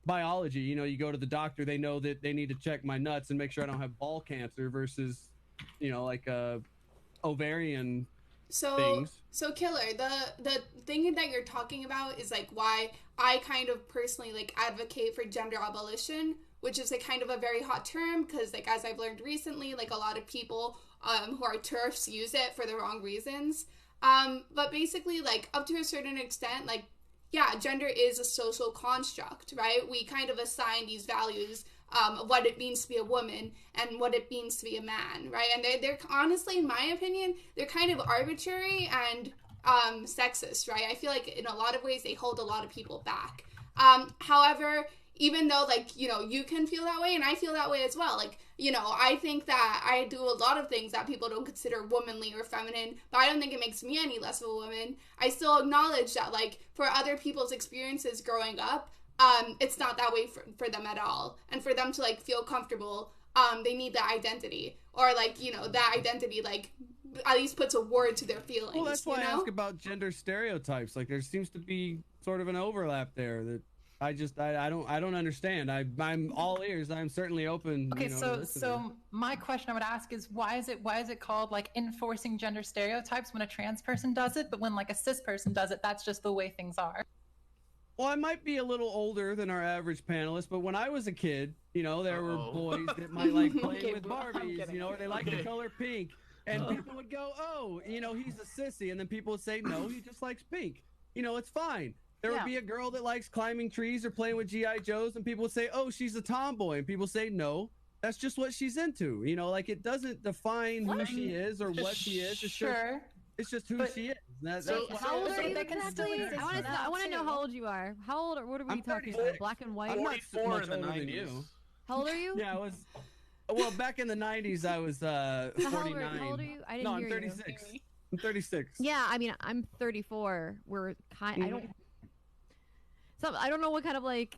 biology. You go to the doctor, they know that they need to check my nuts and make sure I don't have ball cancer versus, like ovarian... So Killer, the thing that you're talking about is like why I kind of personally like advocate for gender abolition, which is like kind of a very hot term because like as I've learned recently, like a lot of people who are TERFs use it for the wrong reasons. But basically like up to a certain extent, like yeah, gender is a social construct, right? We kind of assign these values of what it means to be a woman and what it means to be a man, right? And they're honestly, in my opinion, they're kind of arbitrary and sexist, right? I feel like in a lot of ways they hold a lot of people back. However, even though like, you can feel that way and I feel that way as well. Like, I think that I do a lot of things that people don't consider womanly or feminine, but I don't think it makes me any less of a woman. I still acknowledge that like for other people's experiences growing up, it's not that way for them at all. And for them to like feel comfortable, they need that identity, or like, that identity like at least puts a word to their feelings. Well, that's why I ask about gender stereotypes. Like there seems to be sort of an overlap there that I don't understand. I'm all ears. I'm certainly open. Okay, so my question I would ask is why is it called like enforcing gender stereotypes when a trans person does it, but when like a cis person does it, that's just the way things are? Well, I might be a little older than our average panelist, but when I was a kid, there were boys that might like playing with Barbies, or they like the color pink. And people would go, oh, he's a sissy. And then people would say, no, he just likes pink. It's fine. There would be a girl that likes climbing trees or playing with G.I. Joes. And people would say, oh, she's a tomboy. And people say, no, that's just what she's into. Like it doesn't define who she is or what she is. It's just who she is. How old are you exactly? I want to know how old you are. How old? What are we talking about? Black and white? I'm not so much older than you. How old are you? Yeah, I was. Well, back in the 90s, I was 49. How old are you? I didn't hear 36. I'm 36. Yeah, I mean, I'm 34. I don't know what kind of like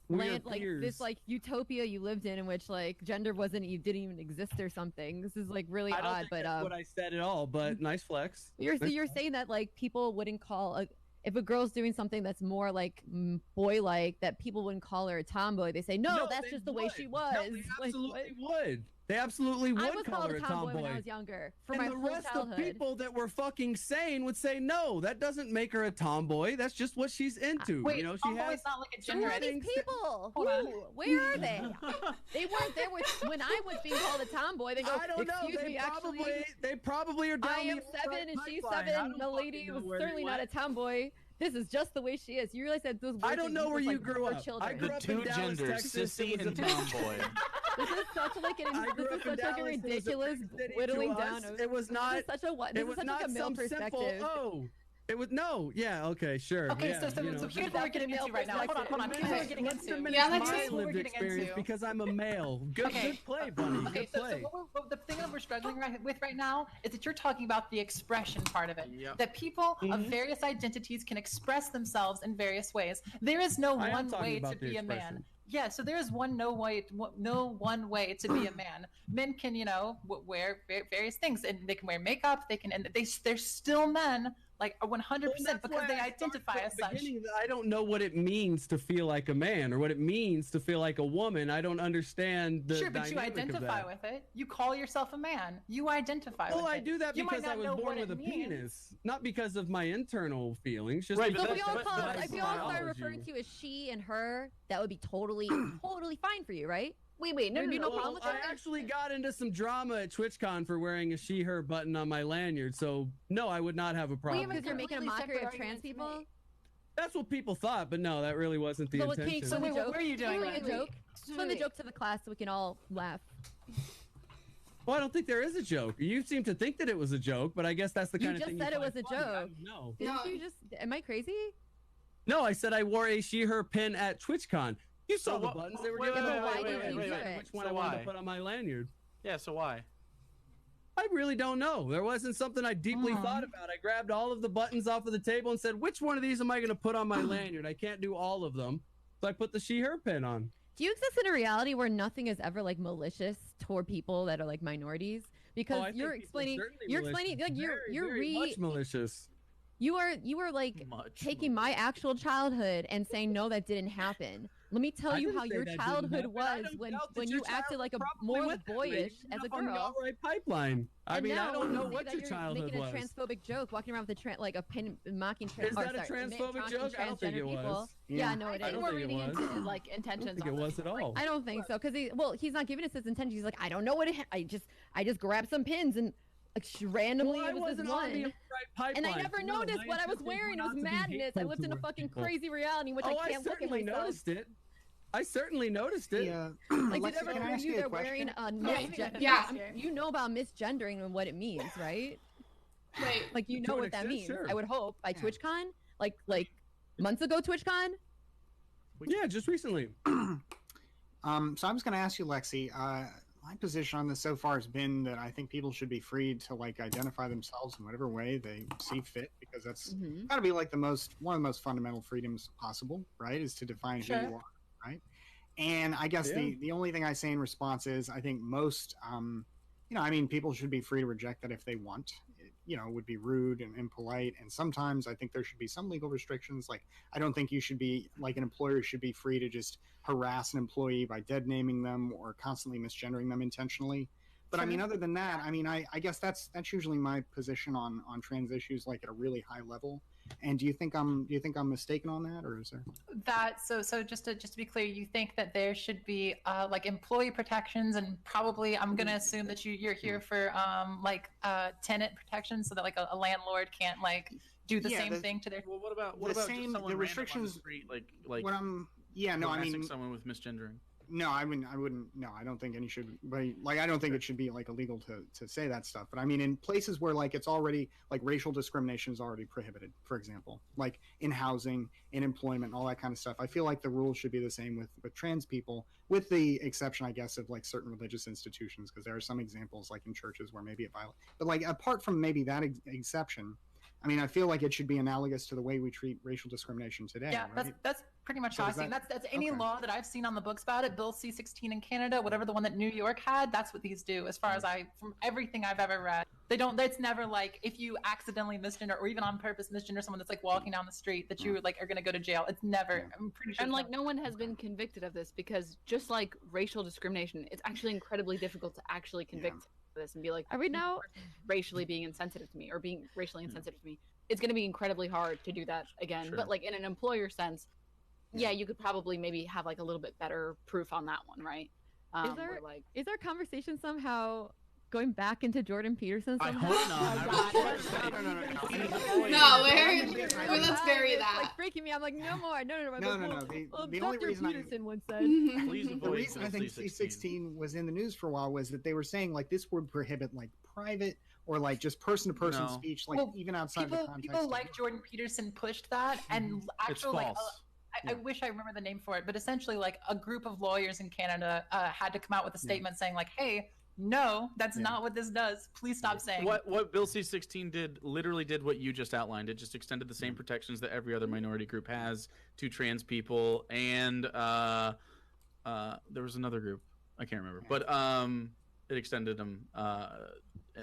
land, like this like utopia you lived in which like gender didn't even exist or something. This is like really odd, but that's what I said at all. But nice flex. You're saying that like people wouldn't call if a girl's doing something that's more like boy-like, that people wouldn't call her a tomboy, they say, no, that's just the way she was. No, they absolutely would. They absolutely would. I was call called her a tomboy when I was younger. For my the whole rest childhood. of people that were fucking sane would say, no, that doesn't make her a tomboy. That's just what she's into. Wait, you know, she tomboy has is not like a gender. Who are these people? Who? Where are they? They weren't there when I was being called a tomboy. They go, I don't know. Excuse me, They probably are down I am 7 and she's 7. The lady was certainly not a tomboy. This is just the way she is. You realize that those words I don't know where you grew up. Children. I grew The up two in Dallas, genders, Texas. sissy and tomboy. This is such like a ridiculous whittling down. It was not. This is such a It was not male some perspective. simple. It was no. Yeah. Okay. Sure. Okay, yeah, so here's what we're getting into right now. Hold on. Here's what we're getting into. My lived experience because I'm a male. Good play, buddy. Okay, good play. So the thing that we're struggling with right now is that you're talking about the expression part of it. Yep. That people of various identities can express themselves in various ways. There is no one way to be a man. Yeah, so there is no one way to be a man. Men can, wear various things, and they can wear makeup. They're still men, like 100%, because they identify as such. I don't know what it means to feel like a man or what it means to feel like a woman. I don't understand the Sure, but you identify with it. You call yourself a man. You identify with it. Well, I do that because I was born with a penis, not because of my internal feelings. Just right, if we all start referring to you as she and her, that would be totally fine for you, right? Wait, no problem with that? I actually got into some drama at TwitchCon for wearing a she/her button on my lanyard, so no, I would not have a problem. Because you're making a mockery of trans people? That's what people thought, but no, that really wasn't the intention. So what were you doing? A joke? Explain the joke to the class so we can all laugh. Well, I don't think there is a joke. You seem to think that it was a joke, but I guess that's the kind of thing you just said it was a joke. No. Didn't you just... Am I crazy? No, I said I wore a she/her pin at TwitchCon. You saw the buttons. They were giving which one I wanted to put on my lanyard. Yeah, so why? I really don't know. There wasn't something I deeply thought about. I grabbed all of the buttons off of the table and said, which one of these am I going to put on my lanyard? I can't do all of them. So I put the she/her pin on. Do you exist in a reality where nothing is ever like malicious toward people that are like minorities? Because you're explaining like you're much malicious. You are like taking my actual childhood and saying no, that didn't happen. Let me tell you how your childhood was when you acted like a more boyish as a girl. Right pipeline. I mean, I don't know what your childhood was. Making a transphobic joke, walking around with a pin, mocking trans. Is that a transphobic joke? I don't think it was. Yeah, no, it is. I think we're reading into his like intentions. I don't think it was at all. I don't think so, because he's not giving us his intentions. He's like, I don't know what I just grabbed some pins and. Randomly, it was this one, and I never noticed what I was wearing. It was madness. I lived in a fucking crazy reality in which I can't look at myself. I certainly noticed it. Yeah. Like, did ever occur to you they're wearing a misgender? Yeah. You know about misgendering and what it means, right? Right. Like, you know what that means. Sure. I would hope by TwitchCon, like months ago, TwitchCon. Yeah, just recently. So I was going to ask you, Lexi. My position on this so far has been that I think people should be free to like identify themselves in whatever way they see fit, because that's got to be like one of the most fundamental freedoms possible, right? Is to define who you are, right? And I guess the only thing I say in response is I think most, people should be free to reject that if they want. It would be rude and impolite, and sometimes I think there should be some legal restrictions. Like, I don't think you should be like an employer should be free to just harass an employee by dead naming them or constantly misgendering them intentionally. But I mean, other than that, I guess that's usually my position on trans issues, like at a really high level. And do you think I'm mistaken on that, or is there that? So just to be clear, you think that there should be like employee protections, and probably I'm going to assume that you're here for tenant protections, so that like a landlord can't like do the same thing to their. Well, what about the restrictions? On the street, like someone with misgendering. No, I wouldn't. No, I don't think any should. But like, I don't think it should be like illegal to say that stuff. But I mean, in places where like it's already like racial discrimination is already prohibited, for example, like in housing, in employment, all that kind of stuff. I feel like the rules should be the same with trans people, with the exception, I guess, of like certain religious institutions, because there are some examples like in churches where maybe it violates. But like apart from maybe that exception, I mean, I feel like it should be analogous to the way we treat racial discrimination today. Yeah, right? Pretty much how I've seen. That's any law that I've seen on the books about it. Bill C-16 in Canada, whatever the one that New York had, that's what these do. As far as from everything I've ever read, they don't. It's never like if you accidentally misgender or even on purpose misgender someone that's like walking down the street that you like are gonna go to jail. It's never. I'm pretty sure. And like no one has been convicted of this because just like racial discrimination, it's actually incredibly difficult to actually convict this and be like, are we now racially being insensitive to me or being racially insensitive to me? It's going to be incredibly hard to do that again. But like in an employer sense, yeah, you could probably maybe have like a little bit better proof on that one, right? Is there conversation somehow going back into Jordan Peterson somehow? I hope No, not. Let's bury it's that. like breaking me. I'm like, no more. No. No. The only Dr. reason Peterson once said. the reason I think C-16 was in the news for a while was that they were saying like this would prohibit like private or like just person-to-person speech, like even outside the context. People like Jordan Peterson pushed that, and actually, like, I wish I remember the name for it, but essentially, like a group of lawyers in Canada had to come out with a statement saying, like, "Hey, no, that's not what this does. Please stop saying." What Bill C-16 did literally did what you just outlined. It just extended the same protections that every other minority group has to trans people, and there was another group I can't remember, but it extended them. So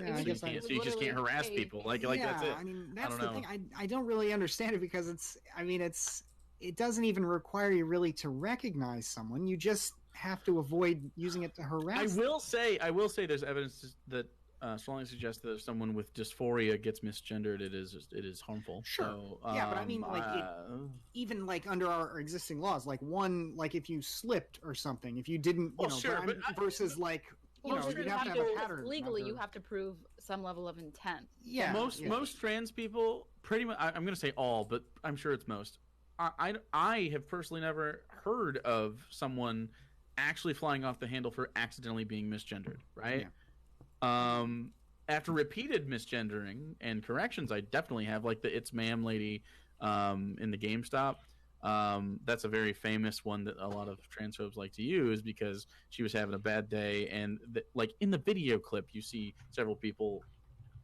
you just can't harass people. Like that's it. I mean, that's the thing. I don't really understand it because it doesn't even require you really to recognize someone. You just have to avoid using it to harass. I will say there's evidence that strongly suggests that if someone with dysphoria gets misgendered, it is harmful. Sure. So, yeah, but I mean, like even like under our existing laws, like if you slipped or something, if you didn't, versus like. You'd have to have a pattern. Legally, you have to prove some level of intent. Yeah. Most trans people, pretty much. I'm going to say all, but I'm sure it's most. I have personally never heard of someone actually flying off the handle for accidentally being misgendered. Right. Yeah. After repeated misgendering and corrections, I definitely have, like the "It's Ma'am" lady in the GameStop. That's a very famous one that a lot of transphobes like to use because she was having a bad day, and like in the video clip you see several people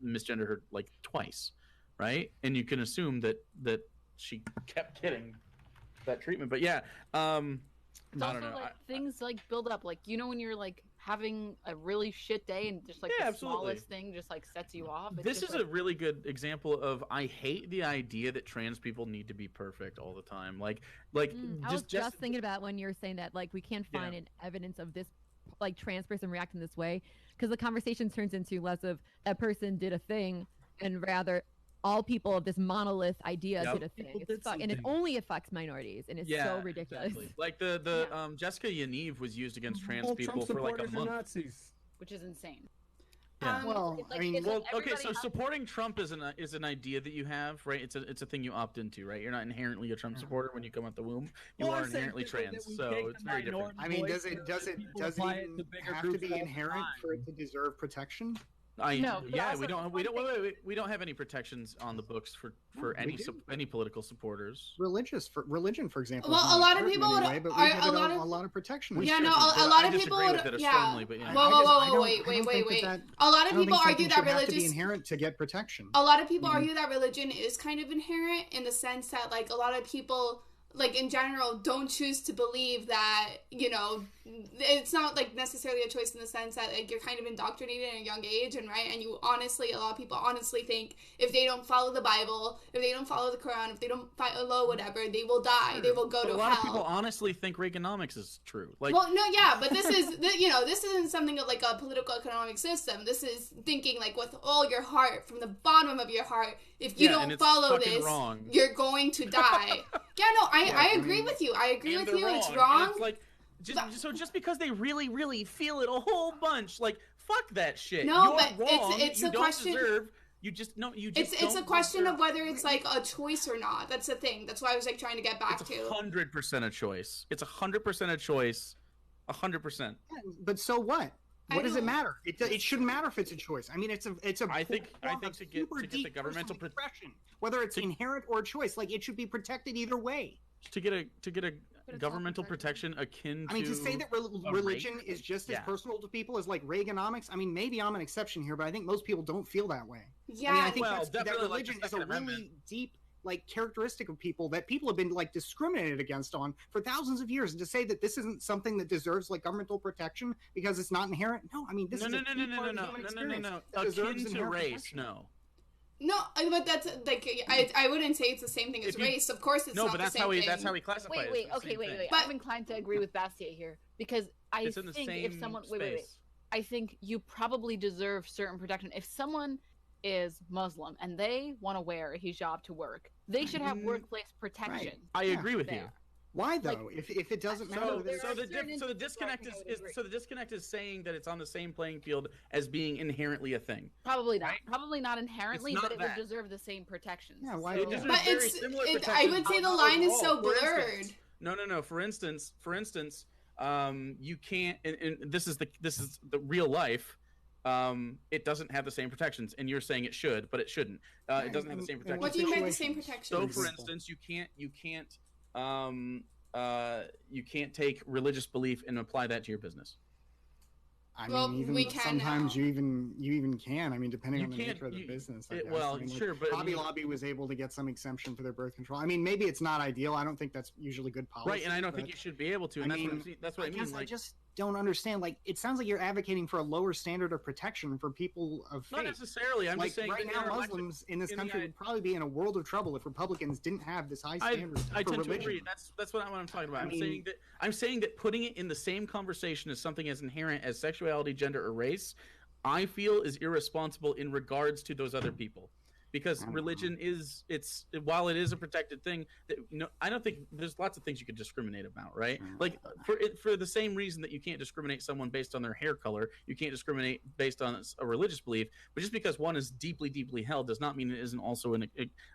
misgender her like twice, right? And you can assume that she kept getting that treatment. But yeah, I don't know. Like, things like build up, like when you're like having a really shit day and just like the smallest thing just like sets you off. This is a really good example of I hate the idea that trans people need to be perfect all the time. I was just thinking about when you're saying that like we can't find an evidence of this like trans person reacting this way because the conversation turns into less of that person did a thing and rather all people of this monolith idea did a thing. And it only affects minorities, and it's so ridiculous. Exactly. Like the Jessica Yaniv was used against trans people for like a month, which is insane. Yeah. Okay. So supporting Trump is an idea that you have, right? It's a thing you opt into, right? You're not inherently a Trump supporter when you come out the womb. You are inherently trans, so it's very different. I mean, does it even have to be inherent for it to deserve protection? We don't have any protections on the books for any political supporters. Religion, for example. Well, a lot of people would a lot of protection. A lot of people would. Whoa, wait. A lot of people argue that religion have to be inherent to get protection. A lot of people argue that religion is kind of inherent in the sense that like a lot of people, like in general, don't choose to believe that, it's not like necessarily a choice in the sense that like you're kind of indoctrinated at a young age, and a lot of people honestly think if they don't follow the Bible, if they don't follow the Quran, if they don't follow whatever, they will die. They will go to hell. A lot of people honestly think Reaganomics is true. But this is this isn't something like a political economic system. This is thinking like with all your heart, from the bottom of your heart. If you don't follow this, you're going to die. I agree with you. It's wrong. It's like, just because they really, really feel it a whole bunch, like fuck that shit. No, but wrong. It's a question. It's a question of whether it's like a choice or not. That's the thing. That's why I was like trying to get back to. 100% a choice. It's 100% a choice. 100%. But so what? What does it matter? It shouldn't matter if it's a choice. I mean, it's a. I think to get the governmental protection, whether it's inherent or a choice, like it should be protected either way. To get a governmental protection akin to. I mean, to say that religion is just as personal to people as like Reaganomics. I mean, maybe I'm an exception here, but I think most people don't feel that way. Yeah, I mean, I think that religion is a really deep like characteristic of people that people have been like discriminated against on for thousands of years, and to say that this isn't something that deserves like governmental protection because it's not inherent. No, I mean this is a human experience that deserves akin to inherent race. protection. No, but that's like I wouldn't say it's the same thing as race. Of course, it's not the same thing. That's how we classify it. Wait. But I'm inclined to agree with Bastier here because I think if someone I think you probably deserve certain protection. If someone is Muslim and they want to wear a hijab to work, they should have workplace protection. Right. I agree with you. Why though? If it doesn't matter, so the disconnect is saying that it's on the same playing field as being inherently a thing. Probably not. Right? Probably not inherently, but it would deserve the same protections. Yeah, why? But I would say the line is so blurred. No. For instance, you can't. And this is the real life. It doesn't have the same protections, and you're saying it should, but it shouldn't. It doesn't have the same protections. What do you mean the same protections? So, for instance, you can't take religious belief and apply that to your business. I mean, even sometimes you even can. I mean, depending on the nature of the business. Sure, but Hobby Lobby was able to get some exemption for their birth control. I mean, maybe it's not ideal. I don't think that's usually good policy. Right, and I don't think you should be able to. And that's what I mean. I just don't understand. Like, it sounds like you're advocating for a lower standard of protection for people of faith. Not necessarily. I'm just saying right now, Muslims in this country would probably be in a world of trouble if Republicans didn't have this high standard for religion. I tend to agree. That's what I'm talking about. I'm saying that putting it in the same conversation as something as inherent as sexuality, gender, or race, I feel is irresponsible in regards to those other people. Because religion while it is a protected thing, I don't think there's lots of things you could discriminate about, right? Like for the same reason that you can't discriminate someone based on their hair color, you can't discriminate based on a religious belief. But just because one is deeply, deeply held does not mean it isn't also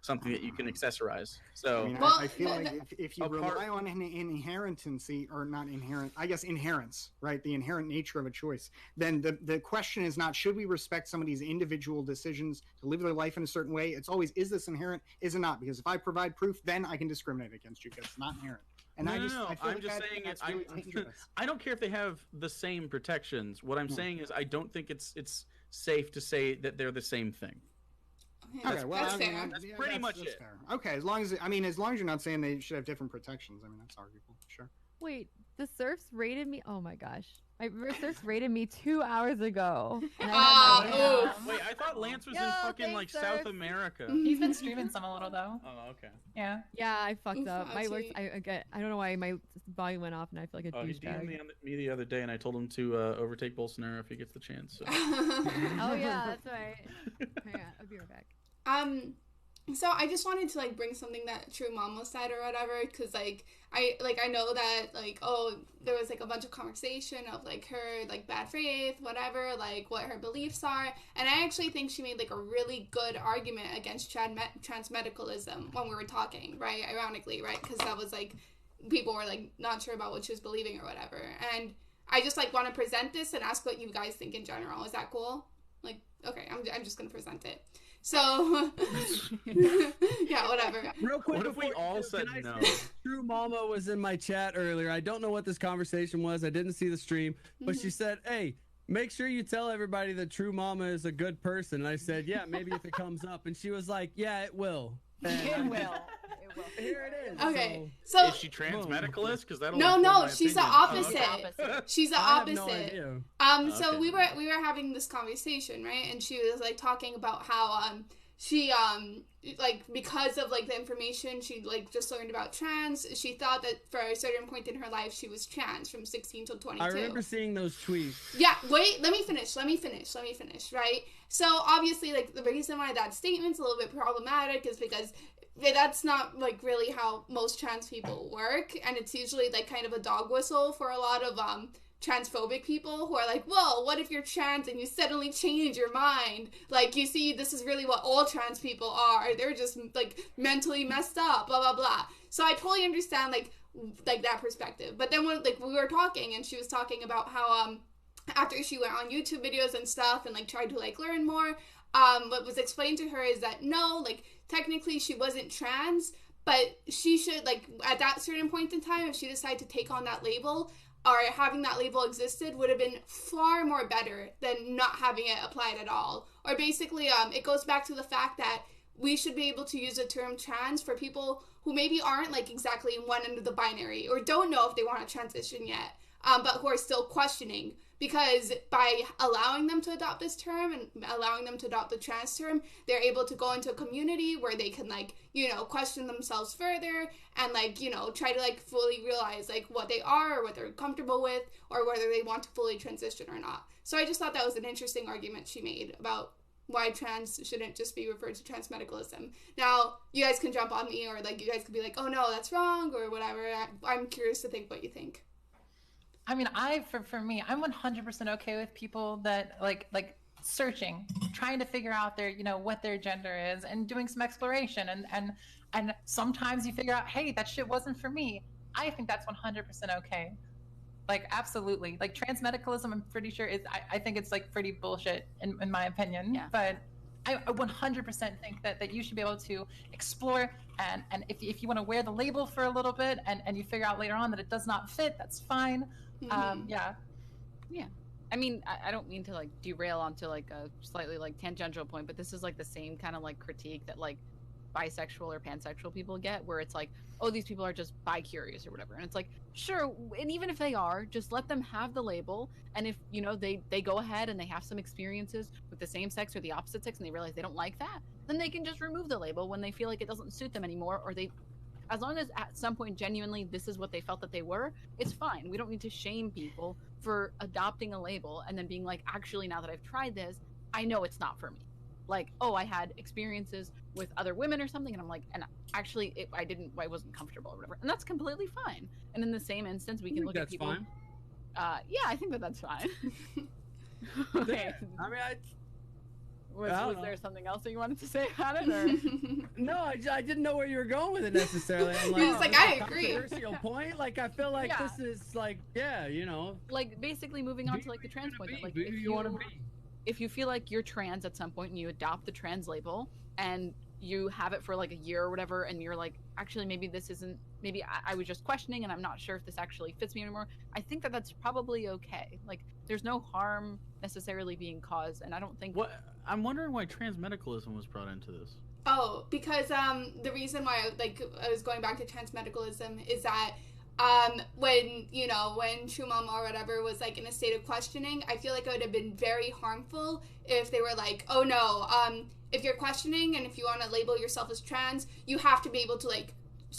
something that you can accessorize. So I feel like if you rely on an inherency, or not inherent, I guess inherence, right? The inherent nature of a choice. Then the question is not, should we respect somebody's individual decisions to live their life in a certain way? It's always, is this inherent? Is it not? Because if I provide proof, then I can discriminate against you because it's not inherent. And I don't care if they have the same protections. What I'm saying is I don't think it's safe to say that they're the same thing. Okay, well, that's fair. That's pretty much it. Fair. Okay, as long as you're not saying they should have different protections, I mean, that's arguable. Sure. Wait, the Surfs rated me. Oh my gosh. My Surfs rated me 2 hours ago. Wait, I thought Lance was in fucking South America. He's been streaming some a little though. Oh, okay. Yeah. Yeah, I fucked up. I don't know why my volume went off and I feel like a douchebag. He DM'd me the other day and I told him to overtake Bolsonaro if he gets the chance. So. Oh yeah, that's right. Hang on, I'll be right back. So I just wanted to bring something that True Mama said or whatever, because I know that there was a bunch of conversation of her bad faith, whatever, what her beliefs are, and I actually think she made a really good argument against transmedicalism when we were talking, right? Ironically, right? Because that was people were not sure about what she was believing or whatever, and I just want to present this and ask what you guys think in general. Is that cool? Okay, I'm just gonna present it. So, yeah, whatever. Real quick, what if we all said no? True Mama was in my chat earlier. I don't know what this conversation was. I didn't see the stream, but she said, "Hey, make sure you tell everybody that True Mama is a good person." And I said, "Yeah, maybe if it comes up." And she was like, "Yeah, it will." It will. Here it is. Okay, so is she transmedicalist? Because that'll no, she's the opposite. She's the opposite. I have no idea. So we were having this conversation, right? And she was talking about how she because of the information she just learned about trans, she thought that for a certain point in her life she was trans from 16 till 22. I remember seeing those tweets. Yeah, wait, let me finish, right? So obviously the reason why that statement's a little bit problematic is because that's not really how most trans people work, and it's usually kind of a dog whistle for a lot of transphobic people who are whoa, what if you're trans and you suddenly change your mind? You see, this is really what all trans people are. They're just mentally messed up, blah blah blah. So I totally understand that perspective. But then when we were talking and she was talking about how after she went on YouTube videos and stuff and tried to learn more, what was explained to her is that no, technically she wasn't trans, but she should at that certain point in time, if she decided to take on that label, or having that label existed, would have been far more better than not having it applied at all. Or basically, it goes back to the fact that we should be able to use the term trans for people who maybe aren't like exactly in one end of the binary or don't know if they want to transition yet, but who are still questioning. Because by allowing them to adopt this term and allowing them to adopt the trans term, they're able to go into a community where they can, like, you know, question themselves further and, like, you know, try to, like, fully realize, like, what they are or what they're comfortable with or whether they want to fully transition or not. So I just thought that was an interesting argument she made about why trans shouldn't just be referred to transmedicalism. Now, you guys can jump on me or, like, you guys could be like, oh, no, that's wrong or whatever. I'm curious to think what you think. I mean, for me, I'm 100% okay with people that like searching, trying to figure out their, you know, what their gender is and doing some exploration and sometimes you figure out, hey, that shit wasn't for me. I think that's 100% okay. Like, absolutely. Like, transmedicalism, I'm pretty sure I think it's like pretty bullshit in my opinion. Yeah. But I 100% think that you should be able to explore and if you want to wear the label for a little bit and you figure out later on that it does not fit, that's fine. Yeah. I mean, I don't mean to like derail onto like a slightly like tangential point, but this is like the same kind of like critique that like bisexual or pansexual people get, where it's like, oh, these people are just bi-curious or whatever, and it's like, sure, and even if they are, just let them have the label, and if, you know, they go ahead and they have some experiences with the same sex or the opposite sex and they realize they don't like that, then they can just remove the label when they feel like it doesn't suit them anymore, or they, as long as at some point genuinely this is what they felt that they were, it's fine. We don't need to shame people for adopting a label and then being like, actually, now that I've tried this, I know it's not for me. Like, oh, I had experiences with other women or something, and I'm like, and actually I wasn't comfortable or whatever, and that's completely fine. And in the same instance, we can look at people. Fine. Yeah, I think that's fine. Okay. I mean, was there something else that you wanted to say about it, or? No, I didn't know where you were going with it necessarily. I'm like, He was like, I agree. Controversial point. Like, I feel like this is like, yeah, you know. Like, basically moving on to like the trans point. That, like, if you feel like you're trans at some point and you adopt the trans label and you have it for like a year or whatever, and you're like, actually, maybe this isn't, maybe I was just questioning and I'm not sure if this actually fits me anymore, I think that that's probably okay. Like, there's no harm necessarily being caused, and I don't think... I'm wondering why transmedicalism was brought into this. Oh, because the reason why I was going back to transmedicalism is that when Shumam or whatever was like in a state of questioning, I feel like it would have been very harmful if they were like, oh no, if you're questioning and if you want to label yourself as trans, you have to be able to like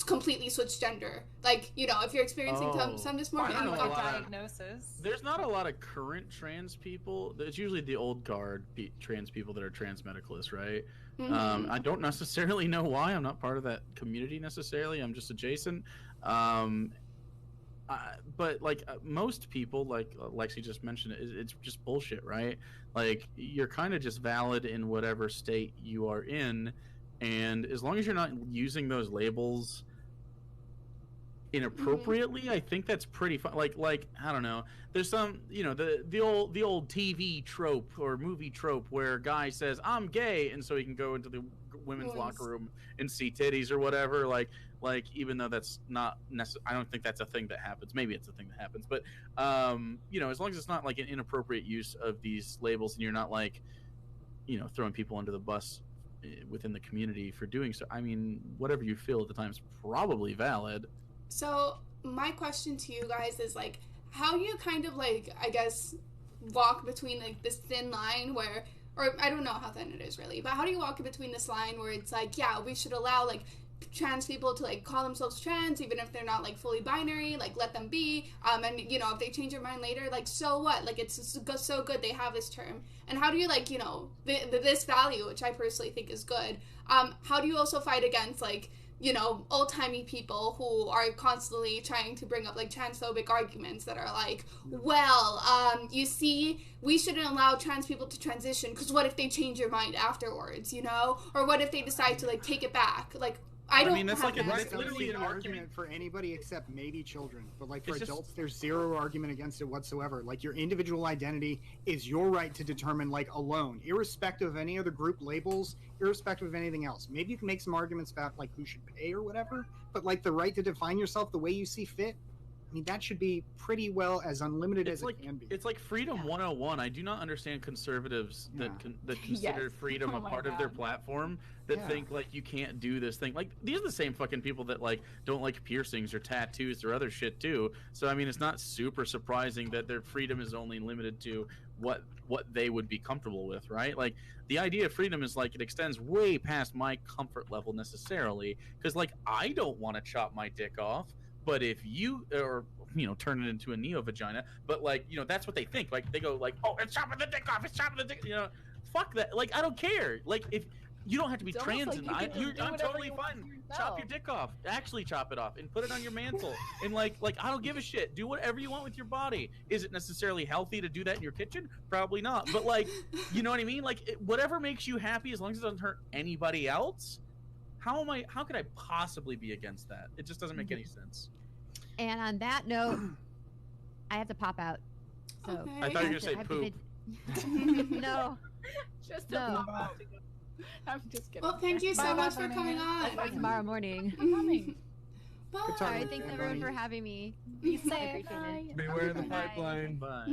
completely switch gender. Like, you know, if you're experiencing some dysmorphia, diagnosis. There's not a lot of current trans people. It's usually the old guard trans people that are transmedicalists, right? Mm-hmm. I don't necessarily know why. I'm not part of that community necessarily. I'm just adjacent. But like most people, like Lexi just mentioned, it's just bullshit, right? Like, you're kind of just valid in whatever state you are in, and as long as you're not using those labels inappropriately, I think that's pretty fun. Like I don't know. There's some, you know, the old TV trope or movie trope where a guy says, "I'm gay," and so he can go into the women's locker room and see titties or whatever. Like even though that's not I don't think that's a thing that happens. Maybe it's a thing that happens, but you know, as long as it's not like an inappropriate use of these labels and you're not like, you know, throwing people under the bus within the community for doing so. I mean, whatever you feel at the time is probably valid. So my question to you guys is like, how do you kind of like, I guess, walk between like this thin line where, or I don't know how thin it is really, but how do you walk between this line where it's like, yeah, we should allow like trans people to like call themselves trans even if they're not like fully binary, like let them be, and you know, if they change their mind later, like so what, like it's so good they have this term. And how do you like, you know, this value, which I personally think is good, how do you also fight against like, you know, old-timey people who are constantly trying to bring up like transphobic arguments that are like, well, you see, we shouldn't allow trans people to transition because what if they change their mind afterwards, you know, or what if they decide to like take it back? Like, I mean, that's like that's literally an argument for anybody except maybe children. But like for adults, there's zero argument against it whatsoever. Like, your individual identity is your right to determine, like, alone, irrespective of any other group labels, irrespective of anything else. Maybe you can make some arguments about like who should pay or whatever, but like the right to define yourself the way you see fit, I mean, that should be pretty well as unlimited as it can be. It's like Freedom 101. I do not understand conservatives that consider freedom a part of their platform, that think like you can't do this thing. Like, these are the same fucking people that like don't like piercings or tattoos or other shit too. So I mean, it's not super surprising that their freedom is only limited to what they would be comfortable with, right? Like, the idea of freedom is like it extends way past my comfort level necessarily, because like I don't want to chop my dick off. But if you, or, you know, turn it into a neo-vagina, but, like, you know, that's what they think. Like, they go, like, oh, it's chopping the dick off, it's chopping the dick, you know, fuck that. Like, I don't care. Like, if you don't have to be trans, like and I'm totally fine. Chop your dick off. Actually chop it off and put it on your mantle. And, like, I don't give a shit. Do whatever you want with your body. Is it necessarily healthy to do that in your kitchen? Probably not. But, like, you know what I mean? Like, whatever makes you happy, as long as it doesn't hurt anybody else. How could I possibly be against that? It just doesn't make any sense. And on that note, I have to pop out. So Okay. I thought you were going to say poop. No. Just no. I'm just kidding. Well, thank you so much for coming on. Tomorrow morning. Bye. Good All right, thanks everyone for having me. Be safe. I appreciate it. Beware the pipeline. Bye.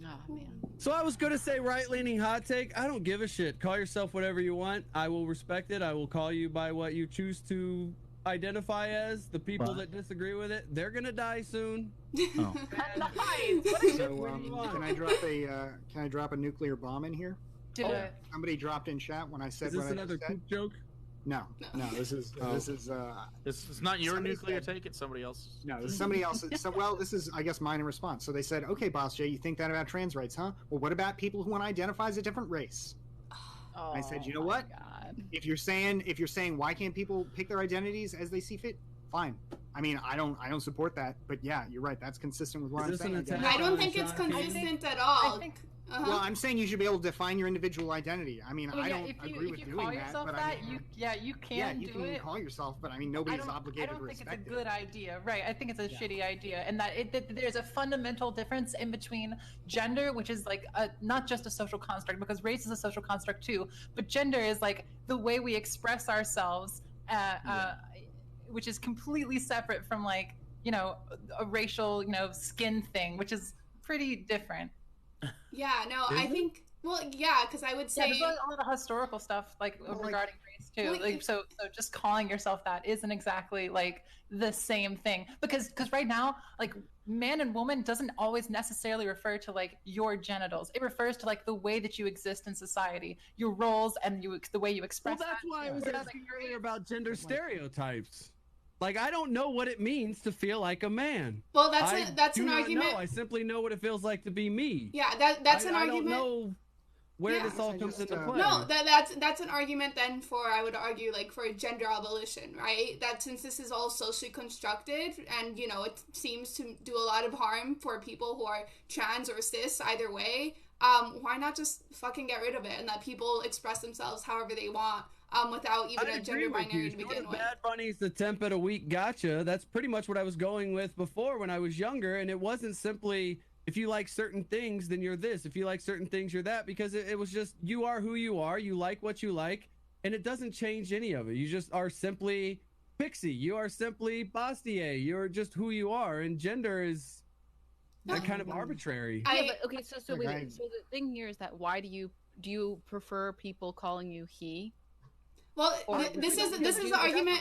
Oh man. So I was gonna say right-leaning hot take. I don't give a shit. Call yourself whatever you want. I will respect it. I will call you by what you choose to identify as. The people that disagree with it, they're gonna die soon. Oh. So, can I drop a nuclear bomb in here? Do it. Somebody dropped in chat when I said Is this what I another just said. poop joke? No, this is It's not your Somebody nuclear said- take, it's somebody else's. no, this is somebody else's. So, well, this is, I guess, mine in response. So they said, okay, Boss J, you think that about trans rights, huh? Well, what about people who want to identify as a different race? Oh, I said, you know what? God. If you're saying why can't people pick their identities as they see fit, fine. I mean, I don't support that, but yeah, you're right. That's consistent with what Is I'm this saying. an attack? I don't think it's consistent at all. I think. Well, I'm saying you should be able to define your individual identity. I mean, I don't agree with if you doing call that, yourself but that, I mean, you can yeah, do you can it. call yourself, but I mean, nobody's obligated to I don't think respect it's a good idea, right? I think it's a shitty idea, and that there's a fundamental difference in between gender, which is like not just a social construct, because race is a social construct too, but gender is like the way we express ourselves, which is completely separate from like, you know, a racial, you know, skin thing, which is pretty different. Yeah, no, I think. Well, yeah, because I would say there's a lot of historical stuff like regarding race too. Well, like so just calling yourself that isn't exactly like the same thing, because right now, like, man and woman doesn't always necessarily refer to like your genitals. It refers to like the way that you exist in society, your roles, and the way you express. Well, that's why I was asking earlier about gender stereotypes. Like, I don't know what it means to feel like a man. Well, that's an argument. No, I simply know what it feels like to be me. Yeah, that's an argument. I don't know where this all comes into play. No, that's an argument then for, I would argue, like, for gender abolition, right? That since this is all socially constructed and, you know, it seems to do a lot of harm for people who are trans or cis, either way, why not just fucking get rid of it and let people express themselves however they want, without even a gender binary to begin with. Bad Bunny's the temp at a week gotcha. That's pretty much what I was going with before when I was younger, and it wasn't simply, if you like certain things, then you're this. If you like certain things, you're that. Because it was just, you are who you are. You like what you like. And it doesn't change any of it. You just are simply Pixie. You are simply Bastier. You're just who you are. And gender is kind of arbitrary. Yeah, but okay, so wait. So the thing here is that why do you prefer people calling you he? Well, this is the argument.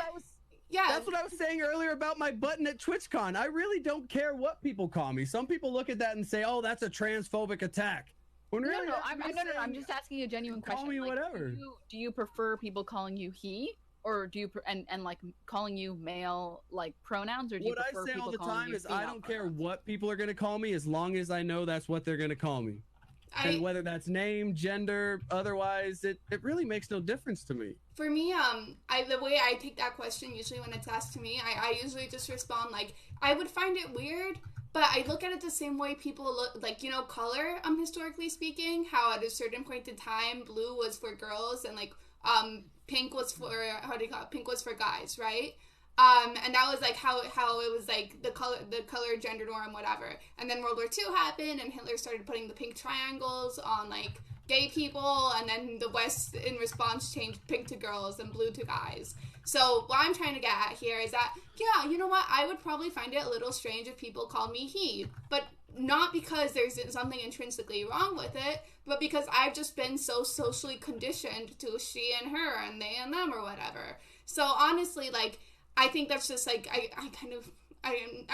Yeah, that's what I was saying earlier about my button at TwitchCon. I really don't care what people call me. Some people look at that and say, "Oh, that's a transphobic attack." When really, I'm just asking you a genuine question. Call me like, whatever. Do you prefer people calling you he, or do you and like calling you male like pronouns, or do you prefer what I say people all the calling time you is I don't care pronouns? what people are going to call me as long as I know that's what they're going to call me. And whether that's name, gender, otherwise, it really makes no difference to me. For me, the way I take that question, usually when it's asked to me, I usually just respond like, I would find it weird, but I look at it the same way people look, like, you know, color, historically speaking, how at a certain point in time, blue was for girls and, like, pink was for, pink was for guys, right? And that was like how it was like the color gender norm, whatever. And then World War II happened, and Hitler started putting the pink triangles on like gay people, and then the West in response changed pink to girls and blue to guys. So what I'm trying to get at here is that, yeah, you know what? I would probably find it a little strange if people called me he, but not because there's something intrinsically wrong with it, but because I've just been so socially conditioned to she and her and they and them or whatever. So honestly, like, I think that's just like, I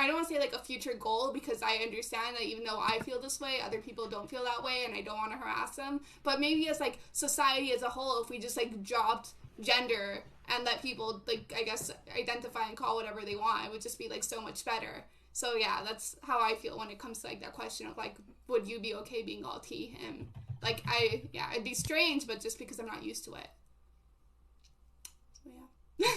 don't want to say like a future goal, because I understand that even though I feel this way, other people don't feel that way, and I don't want to harass them. But maybe as like society as a whole, if we just like dropped gender and let people like, I guess, identify and call whatever they want, it would just be like so much better. So yeah, that's how I feel when it comes to like that question of like, would you be okay being all he, him? Like it'd be strange, but just because I'm not used to it. So yeah.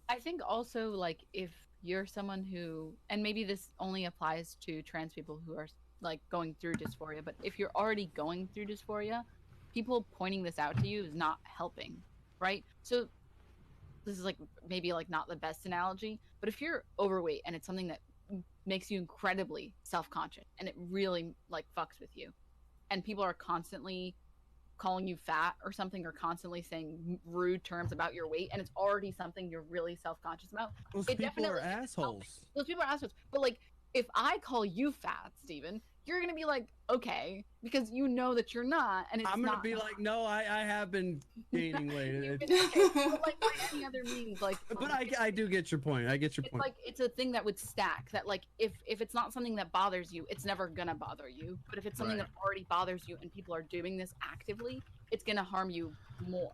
I think also, like, if you're someone who, and maybe this only applies to trans people who are like going through dysphoria, but if you're already going through dysphoria, people pointing this out to you is not helping, right? So this is like maybe like not the best analogy, but if you're overweight and it's something that makes you incredibly self-conscious and it really like fucks with you, and people are constantly calling you fat or something, or constantly saying rude terms about your weight, and it's already something you're really self-conscious about, Those people are assholes. Those people are assholes. But like, if I call you fat, Steven, you're gonna be like, okay, because you know that you're not, and it's I'm gonna not be like, no, I have been gaining weight. You've been okay. But like by any other means, like. But I do get your point. I get your point. Like, it's a thing that would stack. That like, if it's not something that bothers you, it's never gonna bother you. But if it's something that already bothers you, and people are doing this actively, it's gonna harm you more.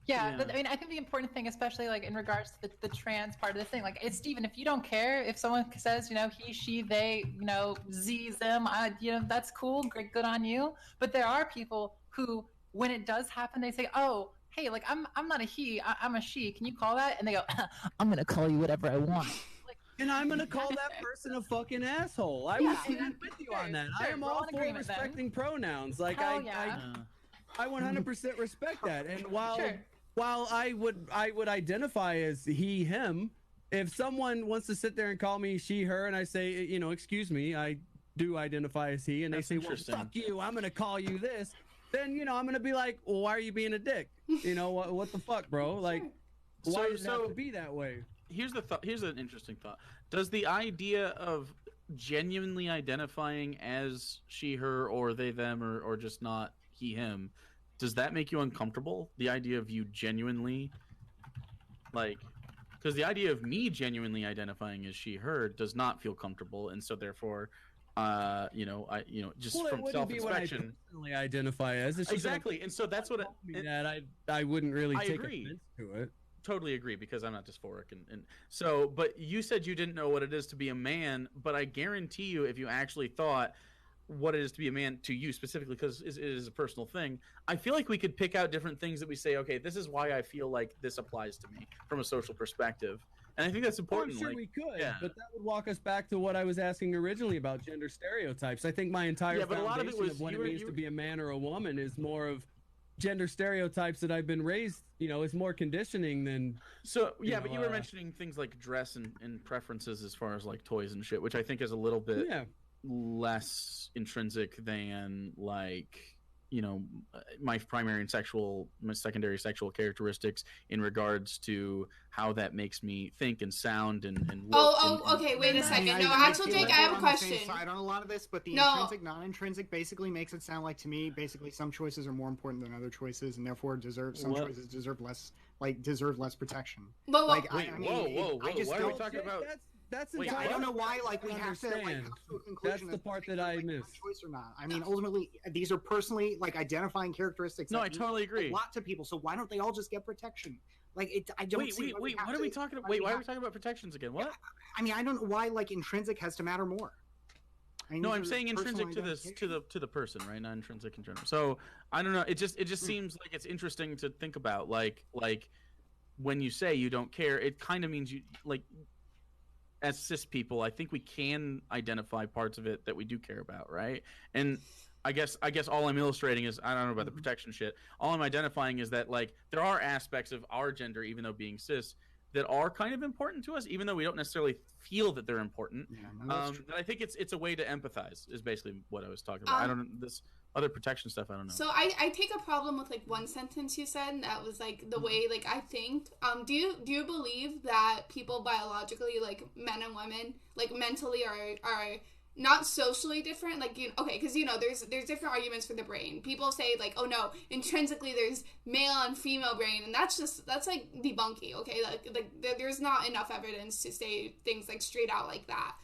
Yeah, but I mean, I think the important thing, especially like in regards to the trans part of the thing, like, it's Steven, if you don't care, if someone says, you know, he, she, they, you know, Z, them, you know, that's cool, great, good on you. But there are people who, when it does happen, they say, oh, hey, like, I'm not a he, I'm a she, can you call that? And they go, I'm gonna call you whatever I want. Like, and I'm gonna call that person a fucking asshole. I would stand with you on that. I am all for respecting pronouns. Like, I 100% respect that. And while I would identify as he, him, if someone wants to sit there and call me she, her, and I say, you know, excuse me, I do identify as he, and they say, well, fuck you, I'm gonna call you this, then, you know, I'm gonna be like, well, why are you being a dick? You know, what the fuck, bro? Like, why does it have to be that way? Here's an interesting thought. Does the idea of genuinely identifying as she, her, or they, them, or just not he, him, does that make you uncomfortable? The idea of you genuinely, like, because the idea of me genuinely identifying as she, her does not feel comfortable, and so therefore, just from self-inspection, I personally identify as. It's exactly, and so that's what I wouldn't really take agree. Offense to it. Totally agree, because I'm not dysphoric, and so, but you said you didn't know what it is to be a man, but I guarantee you, if you actually thought what it is to be a man to you specifically, because it is a personal thing, I feel like we could pick out different things that we say, okay, this is why I feel like this applies to me from a social perspective. And I think that's important. I'm sure we could, but that would walk us back to what I was asking originally about gender stereotypes. I think my entire foundation a lot of what it means to be a man or a woman is more of gender stereotypes that I've been raised, you know, is more conditioning than. So yeah, but you were mentioning things like dress and preferences as far as like toys and shit, which I think is a little bit less intrinsic than, like, you know, my primary and my secondary sexual characteristics in regards to how that makes me think and sound and look. Okay, wait a second. No, actually, Jake, I have a question. Side on a lot of this, but the intrinsic, non-intrinsic basically makes it sound like, to me, basically some choices are more important than other choices, and therefore some choices deserve less protection. But like, whoa, why are we talking about? I don't know why, like, we have to, like, come to a conclusion. That's the part that I missed. Choice or not. I mean, ultimately, these are personally, like, identifying characteristics. No, I totally agree. A lot to people, so why don't they all just get protection? Like, I don't see. Wait, what are we talking about? Wait, why are we talking about protections again? What? I mean, I don't know why, like, intrinsic has to matter more. No, I'm saying intrinsic to the person, right? Not intrinsic in general. So I don't know. It just seems like it's interesting to think about. Like when you say you don't care, it kind of means you, like, as cis people, I think we can identify parts of it that we do care about, right? And I guess all I'm illustrating is, I don't know about the protection shit. All I'm identifying is that, like, there are aspects of our gender, even though being cis, that are kind of important to us, even though we don't necessarily feel that they're important. Yeah, no, but I think it's a way to empathize, is basically what I was talking about. I don't know this. other protection stuff, I don't know. So I take a problem with like one sentence you said, and that was like the way like I think. Do you believe that people biologically, like men and women, like mentally are not socially different? Like, okay, because there's different arguments for the brain. People say like, oh no, intrinsically there's male and female brain, and that's like debunky. Okay, like there's not enough evidence to say things like straight out like that.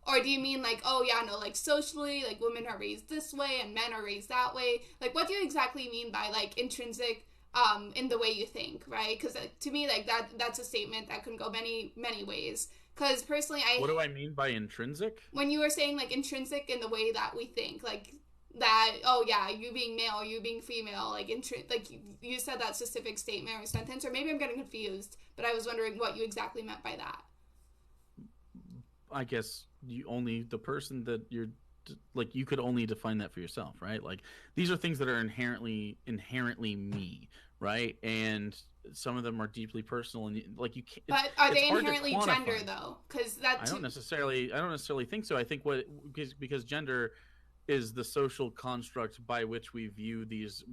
Or do you mean like, oh yeah, no, like socially, like women are raised this way and men are raised that way? Like, what do you exactly mean by like intrinsic, in the way you think, right? Because to me, like that's a statement that can go many, many ways. Because personally, What do I mean by intrinsic? When you were saying like intrinsic in the way that we think, like that, oh yeah, you being male, you being female, like like you said that specific statement or sentence, or maybe I'm getting confused, but I was wondering what you exactly meant by that. I guess the person that you're like, you could only define that for yourself, right? Like, these are things that are inherently me, right? And some of them are deeply personal, and like you can't. But are they inherently gender though? Because that I don't necessarily think so. I think because gender is the social construct by which we view these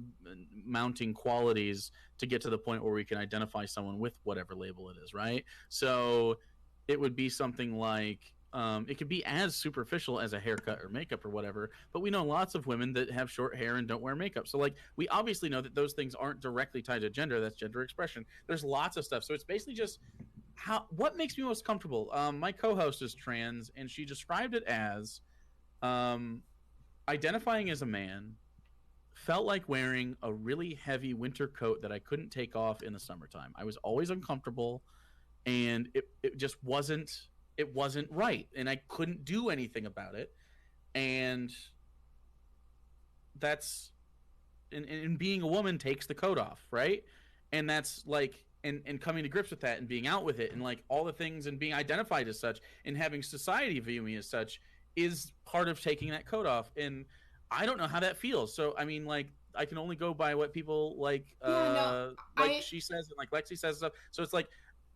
mounting qualities to get to the point where we can identify someone with whatever label it is, right? So it would be something like, it could be as superficial as a haircut or makeup or whatever, but we know lots of women that have short hair and don't wear makeup. So like, we obviously know that those things aren't directly tied to gender. That's gender expression. There's lots of stuff. So it's basically just what makes me most comfortable. My co-host is trans, and she described it as identifying as a man, felt like wearing a really heavy winter coat that I couldn't take off in the summertime. I was always uncomfortable, and it just wasn't right, and I couldn't do anything about it. And that's and being a woman takes the coat off, right? And that's like, and coming to grips with that and being out with it and like all the things and being identified as such and having society view me as such is part of taking that coat off. And I don't know how that feels. So I mean, like, I can only go by what people like she says and like Lexi says stuff. So it's like,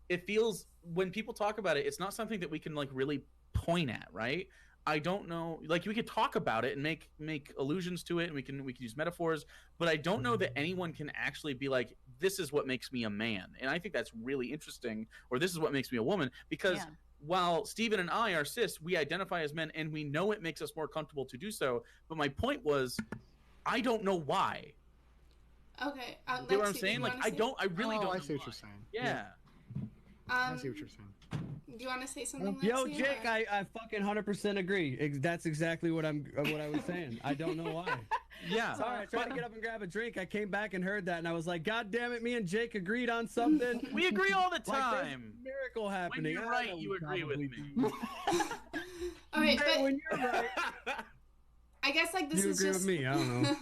it feels, when people talk about it, it's not something that we can like really point at, right? I don't know, like, we could talk about it and make allusions to it, and we can use metaphors, but I don't know that anyone can actually be like, this is what makes me a man. And I think that's really interesting, or this is what makes me a woman, because while Steven and I are cis, we identify as men, and we know it makes us more comfortable to do so. But my point was, I don't know why. Okay. You know what I'm saying? Like, I really don't know. I see what you're saying. Yeah. I see what you're saying. Do you want to say something? Yo, Jake, I fucking 100% agree. That's exactly what I was saying. I don't know why. Yeah. Sorry, I tried to get up and grab a drink. I came back and heard that, and I was like, God damn it, me and Jake agreed on something. We agree all the time. Like, miracle happening. When you're right, you agree with me. All right, but when you're right. I guess like this is just. You agree with me? I don't know.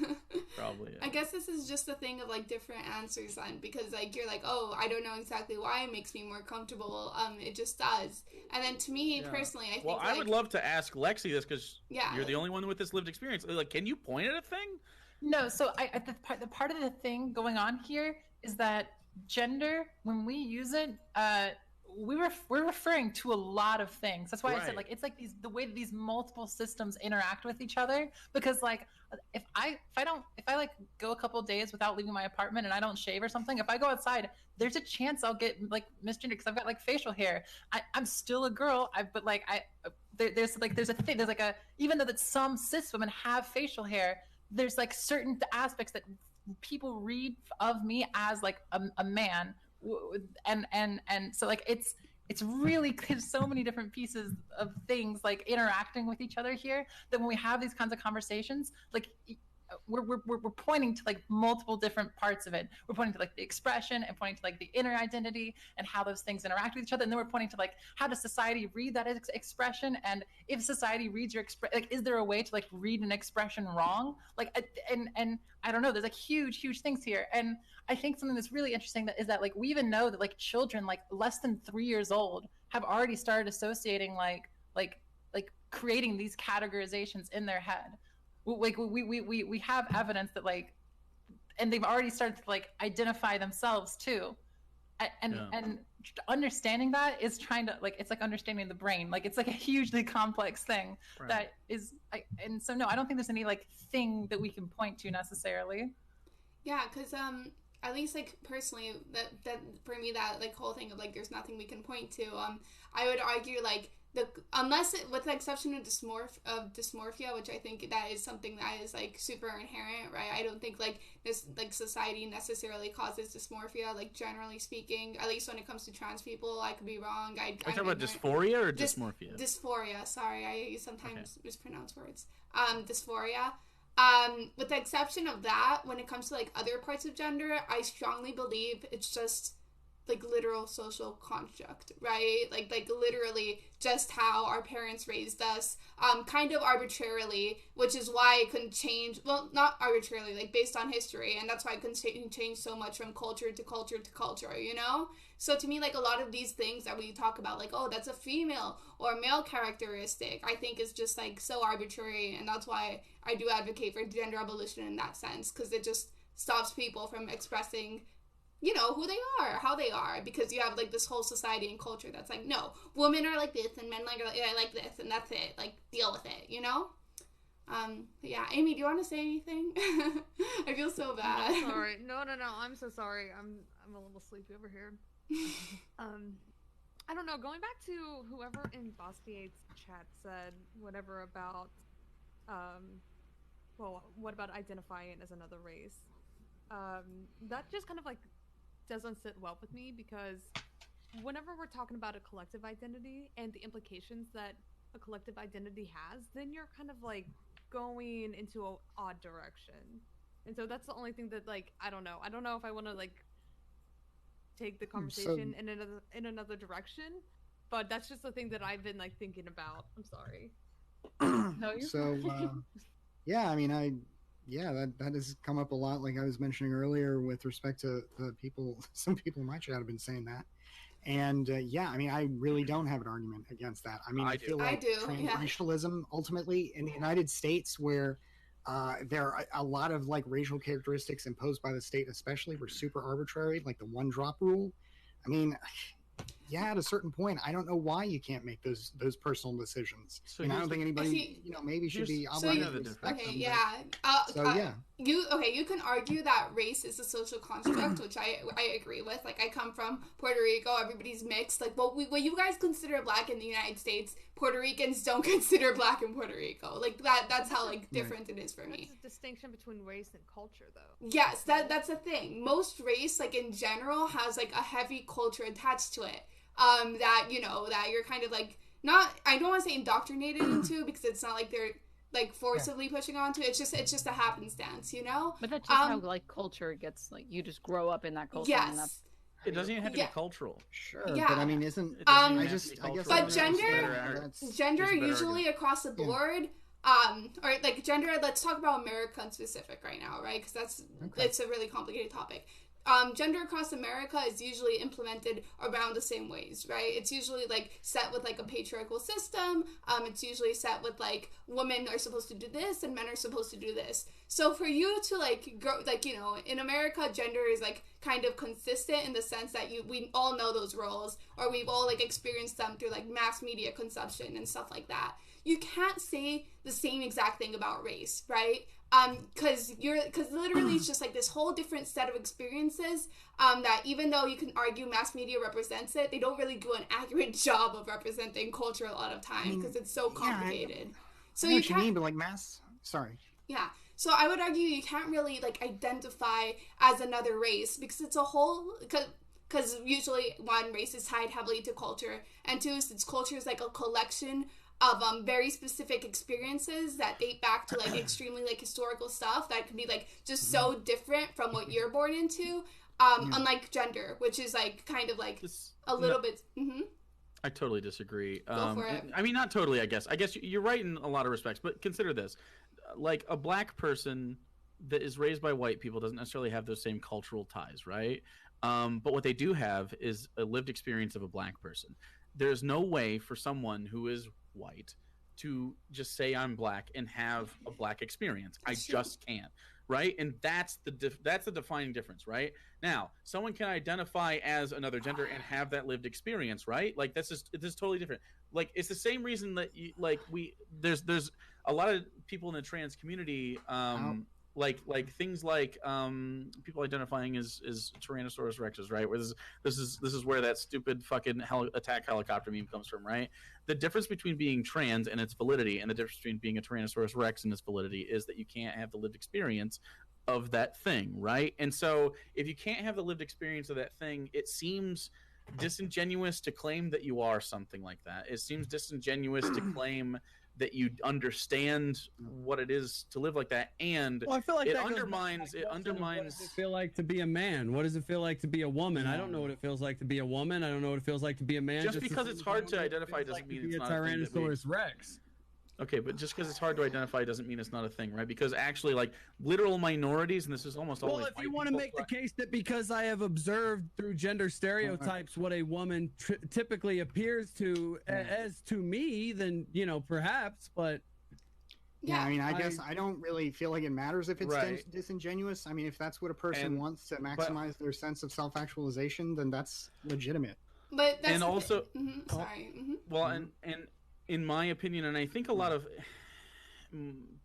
Probably. Yeah. I guess this is just a thing of like different answers then, because like you're like, oh, I don't know exactly why it makes me more comfortable. It just does. And then to me personally, I think. Well, I would love to ask Lexi this, because you're the only one with this lived experience. Like, can you point at a thing? No. So the part of the thing going on here is that gender, when we use it, we're referring to a lot of things. That's why I said, like, it's like the way that these multiple systems interact with each other. Because like, if I like go a couple of days without leaving my apartment and I don't shave or something, if I go outside, there's a chance I'll get like misgendered because I've got like facial hair. I'm still a girl. There's a thing. There's like even though that some cis women have facial hair, there's like certain aspects that people read of me as like a man. And so like it's really, there's so many different pieces of things like interacting with each other here that when we have these kinds of conversations, like we're pointing to like multiple different parts of it. We're pointing to like the expression and pointing to like the inner identity and how those things interact with each other. And then we're pointing to like, how does society read that expression? And if society reads your like, is there a way to like read an expression wrong? Like, and I don't know, there's like huge things here. And I think something that's really interesting is that like, we even know that like children like less than 3 years old have already started associating like creating these categorizations in their head. Like we have evidence that like, and they've already started to like identify themselves too. And understanding that is trying to like, it's like understanding the brain. Like it's like a hugely complex thing that is. And so no, I don't think there's any like thing that we can point to necessarily. Yeah, because at least like personally, that for me, that like whole thing of like there's nothing we can point to. I would argue like with the exception of dysmorphia, which I think that is something that is like super inherent, right? I don't think like this like society necessarily causes dysmorphia, like generally speaking, at least when it comes to trans people. I could be wrong. Are you talking about dysphoria or dysmorphia? Dysphoria. Sorry, I sometimes mispronounce words. Dysphoria. With the exception of that, when it comes to like other parts of gender, I strongly believe it's just like literal social construct, right? Like literally just how our parents raised us, kind of arbitrarily, which is why it couldn't change. Well, not arbitrarily, like based on history, and that's why it couldn't change so much from culture to culture to culture, you know? So to me, like a lot of these things that we talk about, like, oh, that's a female or male characteristic, I think is just like so arbitrary, and that's why I do advocate for gender abolition in that sense, because it just stops people from expressing, you know, who they are, how they are, because you have like this whole society and culture that's like, no, women are like this and men like this, and that's it, like deal with it, you know? But yeah, Amy, do you want to say anything? I feel so bad. No, sorry. No, I'm so sorry. I'm a little sleepy over here. I don't know, going back to whoever in Bastier's chat said whatever about what about identifying as another race? That just kind of like doesn't sit well with me, because whenever we're talking about a collective identity and the implications that a collective identity has, then you're kind of like going into an odd direction. And so that's the only thing that like I don't know if I want to like take the conversation in another direction, but that's just the thing that I've been like thinking about. I'm sorry. No, you're so yeah, I mean, that has come up a lot, like I was mentioning earlier, with respect to some people in my chat have been saying that. And yeah, I mean, I really don't have an argument against that. I mean, I feel like transracialism ultimately in the United States, where there are a lot of like racial characteristics imposed by the state, especially, were super arbitrary, like the one drop rule. I mean, yeah, at a certain point, I don't know why you can't make those personal decisions. So I don't think anybody, maybe should be obligated to respect them. Yeah. You can argue that race is a social construct, which I agree with. Like, I come from Puerto Rico, everybody's mixed. Like, what you guys consider black in the United States, Puerto Ricans don't consider black in Puerto Rico. Like, that's how like different it is for me. That's a distinction between race and culture, though. Yes, that's the thing. Most race, like in general, has like a heavy culture attached to it. That you're kind of like I don't want to say indoctrinated into, because it's not like they're like forcibly pushing onto it. It's just a happenstance, you know. But that's just how like culture gets, like you just grow up in that culture. Yes. And that's it doesn't even have to be cultural. Sure. Yeah. But I mean, but gender usually across the board. Or like gender. Let's talk about America in specific right now, right? Because it's a really complicated topic. Gender across America is usually implemented around the same ways, right? It's usually like set with like a patriarchal system. It's usually set with like women are supposed to do this and men are supposed to do this. So for you to like go, like, in America, gender is like kind of consistent in the sense that we all know those roles, or we've all like experienced them through like mass media consumption and stuff like that. You can't say the same exact thing about race, right? Because literally it's just like this whole different set of experiences that even though you can argue mass media represents it, they don't really do an accurate job of representing culture a lot of times, because it's so complicated. So you mean, but like sorry. Yeah. So I would argue you can't really like identify as another race, because it's a whole, because usually one, race is tied heavily to culture, and two, culture is like a collection of very specific experiences that date back to like extremely like historical stuff that can be like just so different from what you're born into, unlike gender, which is like kind of like a little bit. I totally disagree. Go for it. I mean, not totally, I guess you're right in a lot of respects, but consider this: like a black person that is raised by white people doesn't necessarily have those same cultural ties, right? But what they do have is a lived experience of a black person. There's no way for someone who is white to just say I'm black and have a black experience. I just can't. right? And that's the defining difference, right? Now, someone can identify as another gender and have that lived experience, right? Like this is totally different. Like it's the same reason that there's a lot of people in the trans community like things like people identifying as Tyrannosaurus rexes, right? Where this is where that stupid fucking attack helicopter meme comes from, right? The difference between being trans and its validity and the difference between being a Tyrannosaurus rex and its validity is that you can't have the lived experience of that thing, right? And so if you can't have the lived experience of that thing, it seems disingenuous to claim that you are something like that. It seems disingenuous to claim that you understand what it is to live like that, and well, I feel like it undermines. What does it feel like to be a man? What does it feel like to be a woman? I don't know what it feels like to be a woman. I don't know what it feels like to be a man. Just because it's hard to identify doesn't mean it's not a Tyrannosaurus Rex. Okay, but just because it's hard to identify doesn't mean it's not a thing, right? Because actually, like literal minorities, and this is almost always. Well, if you want to make the case that because I have observed through gender stereotypes what a woman typically appears to as to me, then perhaps. But yeah, I mean, I guess I don't really feel like it matters if it's disingenuous. I mean, if that's what a person wants to maximize their sense of self-actualization, then that's legitimate. But that's sorry. Well, and in my opinion, and I think a lot of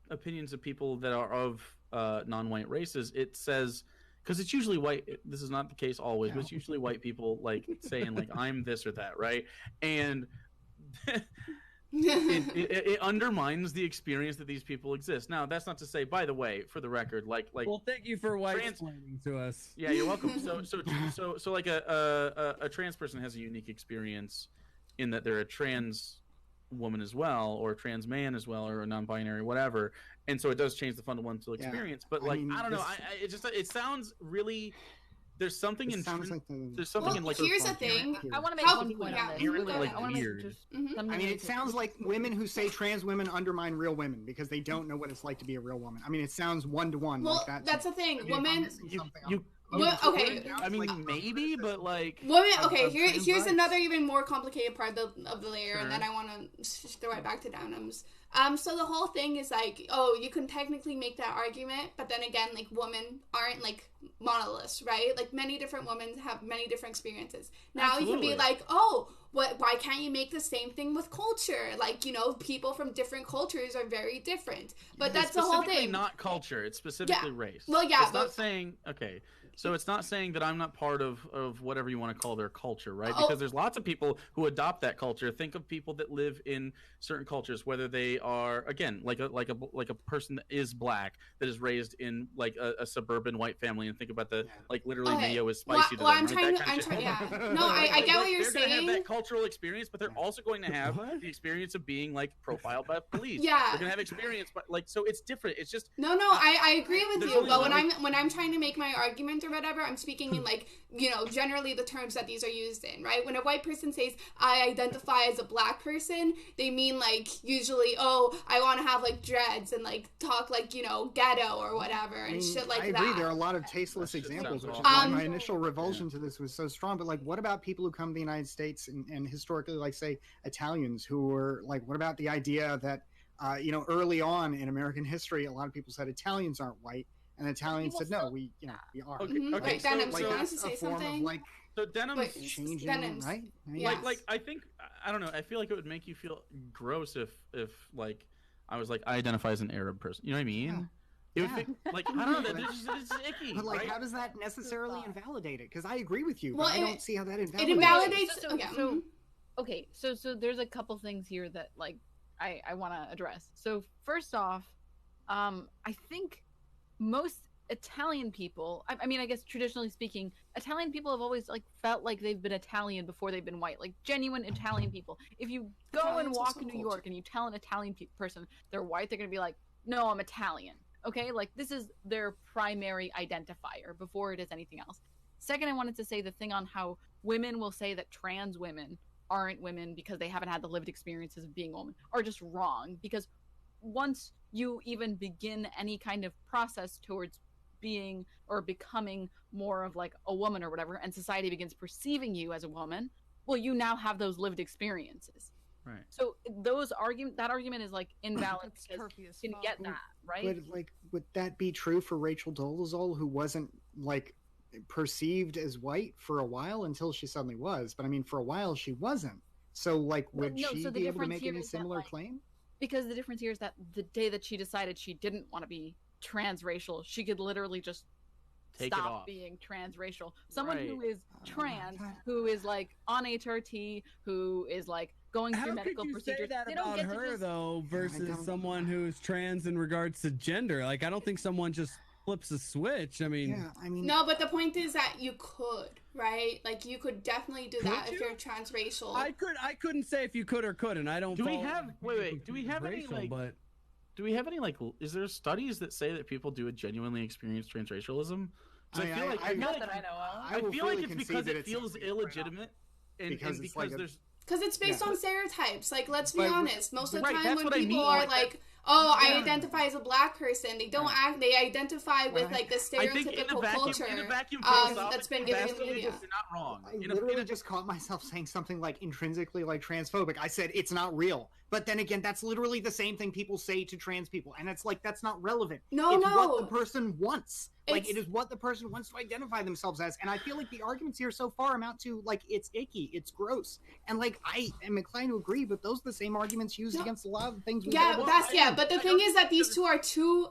opinions of people that are of non-white races, it says, because it's usually white, this is not the case always, but it's usually white people like saying like I'm this or that, right? And it undermines the experience that these people exist. Now, that's not to say, by the way, for the record, like well, thank you for explaining to us. Yeah, you're welcome. So like a trans person has a unique experience in that they're a trans woman as well, or a trans man as well, or a non-binary, whatever, and so it does change the fundamental experience. But like, I don't know, it sounds really. There's something in there's something in like. Here's the thing. I want to make one point on this. Weird. I mean, it sounds like women who say trans women undermine real women because they don't know what it's like to be a real woman. I mean, it sounds one-to-one. Well, like that. That's the thing. Women. Okay. I mean, maybe, but like. Women. Okay. Here's another even more complicated part of the layer, and then I want to throw it back to Downham's. So the whole thing is like, oh, you can technically make that argument, but then again, like, women aren't like monoliths, right? Like, many different women have many different experiences. Now you can be like, oh, why can't you make the same thing with culture? Like, people from different cultures are very different, but that's the whole thing. Not culture; it's specifically race. Well, yeah, it's not saying okay. So it's not saying that I'm not part of whatever you want to call their culture, right? Because there's lots of people who adopt that culture. Think of people that live in certain cultures, whether they are, again, like a person that is black, that is raised in like a suburban white family, and think about like literally mayo is spicy to them. I'm trying. No, I get what you're saying. They're going to have that cultural experience, but they're also going to have the experience of being like profiled by police. Yeah, they're going to have experience, but like, so it's different. It's just I agree with you, but when I'm trying to make my argument or whatever, I'm speaking in like, generally the terms that these are used in, right? When a white person says I identify as a black person, they mean like usually, oh, I want to have like dreads and like talk like, ghetto or whatever and shit like that. I agree. There are a lot of tasteless examples, which is why my initial revulsion to this was so strong. But like, what about people who come to the United States and historically, like, say, Italians who were like, what about the idea that early on in American history, a lot of people said Italians aren't white. And the Italians said, "No, we are." Okay. So Denim, like, wants to say something. Like, so Denim is changing, right? I mean, like I think I don't know. I feel like it would make you feel gross if like I was like I identify as an Arab person. You know what I mean? Yeah. It would feel, like I don't know. It's icky. But like, right? how does that necessarily invalidate it? Because I agree with you, well, but I don't see how that invalidates. It invalidates. Okay, so there's a couple things here that like I want to address. So first off, I think most Italian people, I mean, I guess traditionally speaking, Italian people have always like felt like they've been Italian before they've been white, like genuine Italian people. If you go and walk in New York and you tell an Italian person they're white, they're gonna be like, no, I'm Italian. Okay, like this is their primary identifier before it is anything else. Second, I wanted to say the thing on how women will say that trans women aren't women because they haven't had the lived experiences of being a woman are just wrong, because once you even begin any kind of process towards being or becoming more of like a woman or whatever, and society begins perceiving you as a woman, well, you now have those lived experiences. Right. So that argument is like invalid because you can get that, right? But like, would that be true for Rachel Dolezal, who wasn't like perceived as white for a while until she suddenly was? But I mean, for a while she wasn't. So like, would she be able to make any similar claim? Because the difference here is that the day that she decided she didn't want to be transracial, she could literally just stop being transracial. Someone who is trans, who is like on HRT, who is like going through medical procedures. Say that about her though, versus someone who's trans in regards to gender. Like, I don't think someone just flips a switch. I mean, no, but the point is that you could, right? Like, you could definitely do that if you're transracial. I couldn't say if you could or couldn't. I don't. Do we have Do we have any like? But... Do we have any like? Is there studies that say that people do genuinely experience transracialism? I feel like it's because it feels illegitimate, and because there's. Because it's based on stereotypes. Like, let's be honest. Most of the time when people are like, oh, I identify as a black person, they don't they identify with like the stereotypical culture that's been given in the media. You're not wrong. I literally just caught myself saying something like intrinsically like transphobic. I said it's not real. But then again, that's literally the same thing people say to trans people. And it's like, that's not relevant. It's what the person wants. Like, it is what the person wants to identify themselves as. And I feel like the arguments here so far amount to, like, it's icky, it's gross. And, like, I am inclined to agree, but those are the same arguments used against a lot of the things we but the thing is that these two are two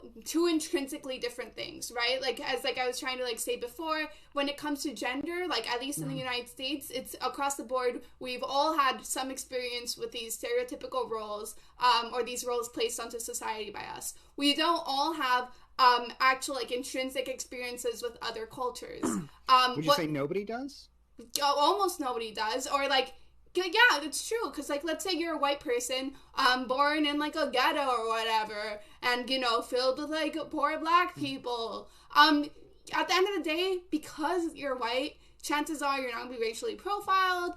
intrinsically different things, right? Like, as like I was trying to like say before, when it comes to gender, like at least in the United States, it's across the board. We've all had some experience with these stereotypical roles, or these roles placed onto society by us. We don't all have actual like intrinsic experiences with other cultures. Would you say nobody does? Almost nobody does, or like. Yeah, it's true. Because, like, let's say you're a white person, born in, like, a ghetto or whatever, and, you know, filled with, like, poor black people. At the end of the day, because you're white, chances are you're not going to be racially profiled.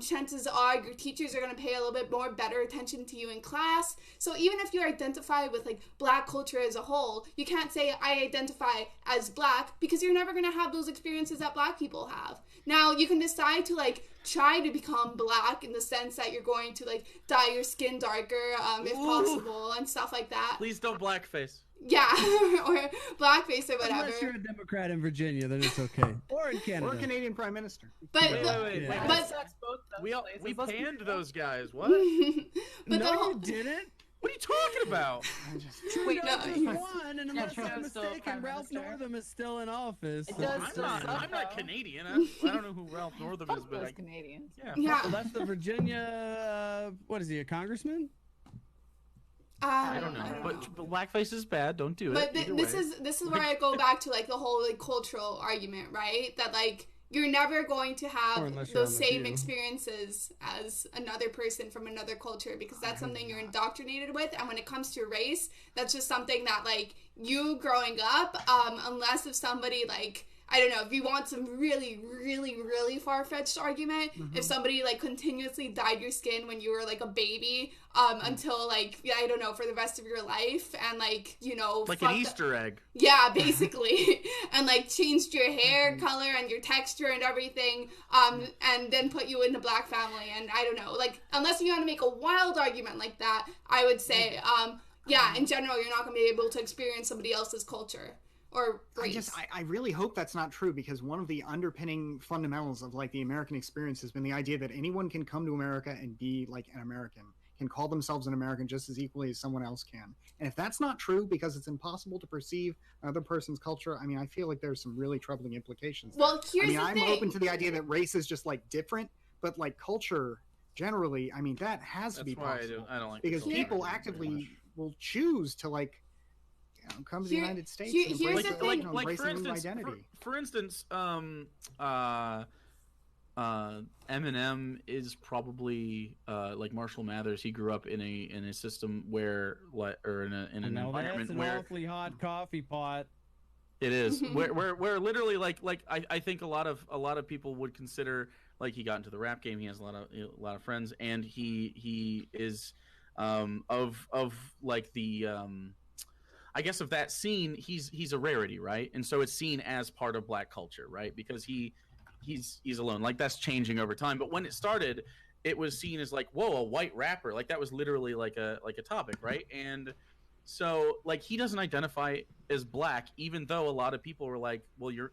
Chances are your teachers are going to pay a little bit more better attention to you in class. So even if you identify with, like, black culture as a whole, you can't say, I identify as black, because you're never going to have those experiences that black people have. Now, you can decide to, like, try to become black in the sense that you're going to, like, dye your skin darker, if possible, and stuff like that. Please don't blackface. Yeah, or blackface or whatever. Unless you're a Democrat in Virginia, then it's okay. Or in Canada. Or a Canadian Prime Minister. But we panned those guys. What? But no, you didn't. What are you talking about? Wait, no. One, and unless I'm mistaken, Ralph Northam is still in office. I'm not Canadian. I don't know who Ralph Northam is, but Canadians. Yeah. Well, that's the Virginia. What is he? A congressman? I don't know, but blackface is bad. Don't do it. But this is where I go back to like the whole like cultural argument, right? That like you're never going to have those same experiences as another person from another culture, because that's something you're indoctrinated with. And when it comes to race, that's just something that like you growing up, unless if somebody like, I don't know, if you want some really, really, really far-fetched argument, if somebody, like, continuously dyed your skin when you were, like, a baby, until, like, I don't know, for the rest of your life, and, like, you know... Like an Easter egg. Yeah, basically. And, like, changed your hair color and your texture and everything, and then put you in the black family, and I don't know. Like, unless you want to make a wild argument like that, I would say, yeah, in general, you're not going to be able to experience somebody else's culture. Or race. I really hope that's not true, because one of the underpinning fundamentals of like the American experience has been the idea that anyone can come to America and be like an American, can call themselves an American just as equally as someone else can. And if that's not true, because it's impossible to perceive another person's culture, I mean, I feel like there's some really troubling implications. Well, here's the thing. I'm open to the idea that race is just like different, but like culture generally, I mean, that has to be possible. I don't like because people actively will choose to like come to the United States and here's the thing. Like for instance, Eminem is probably like Marshall Mathers. He grew up in a system where in an environment where that's an awfully hot coffee pot. It is where literally like I think a lot of people would consider, like, he got into the rap game. He has a lot of friends, and he is of like the I guess of that scene, he's a rarity, right? And so it's seen as part of black culture, right? Because he's alone. Like, that's changing over time. But when it started, it was seen as like, whoa, a white rapper, like that was literally like a topic, right? And so like he doesn't identify as black, even though a lot of people were like, well, you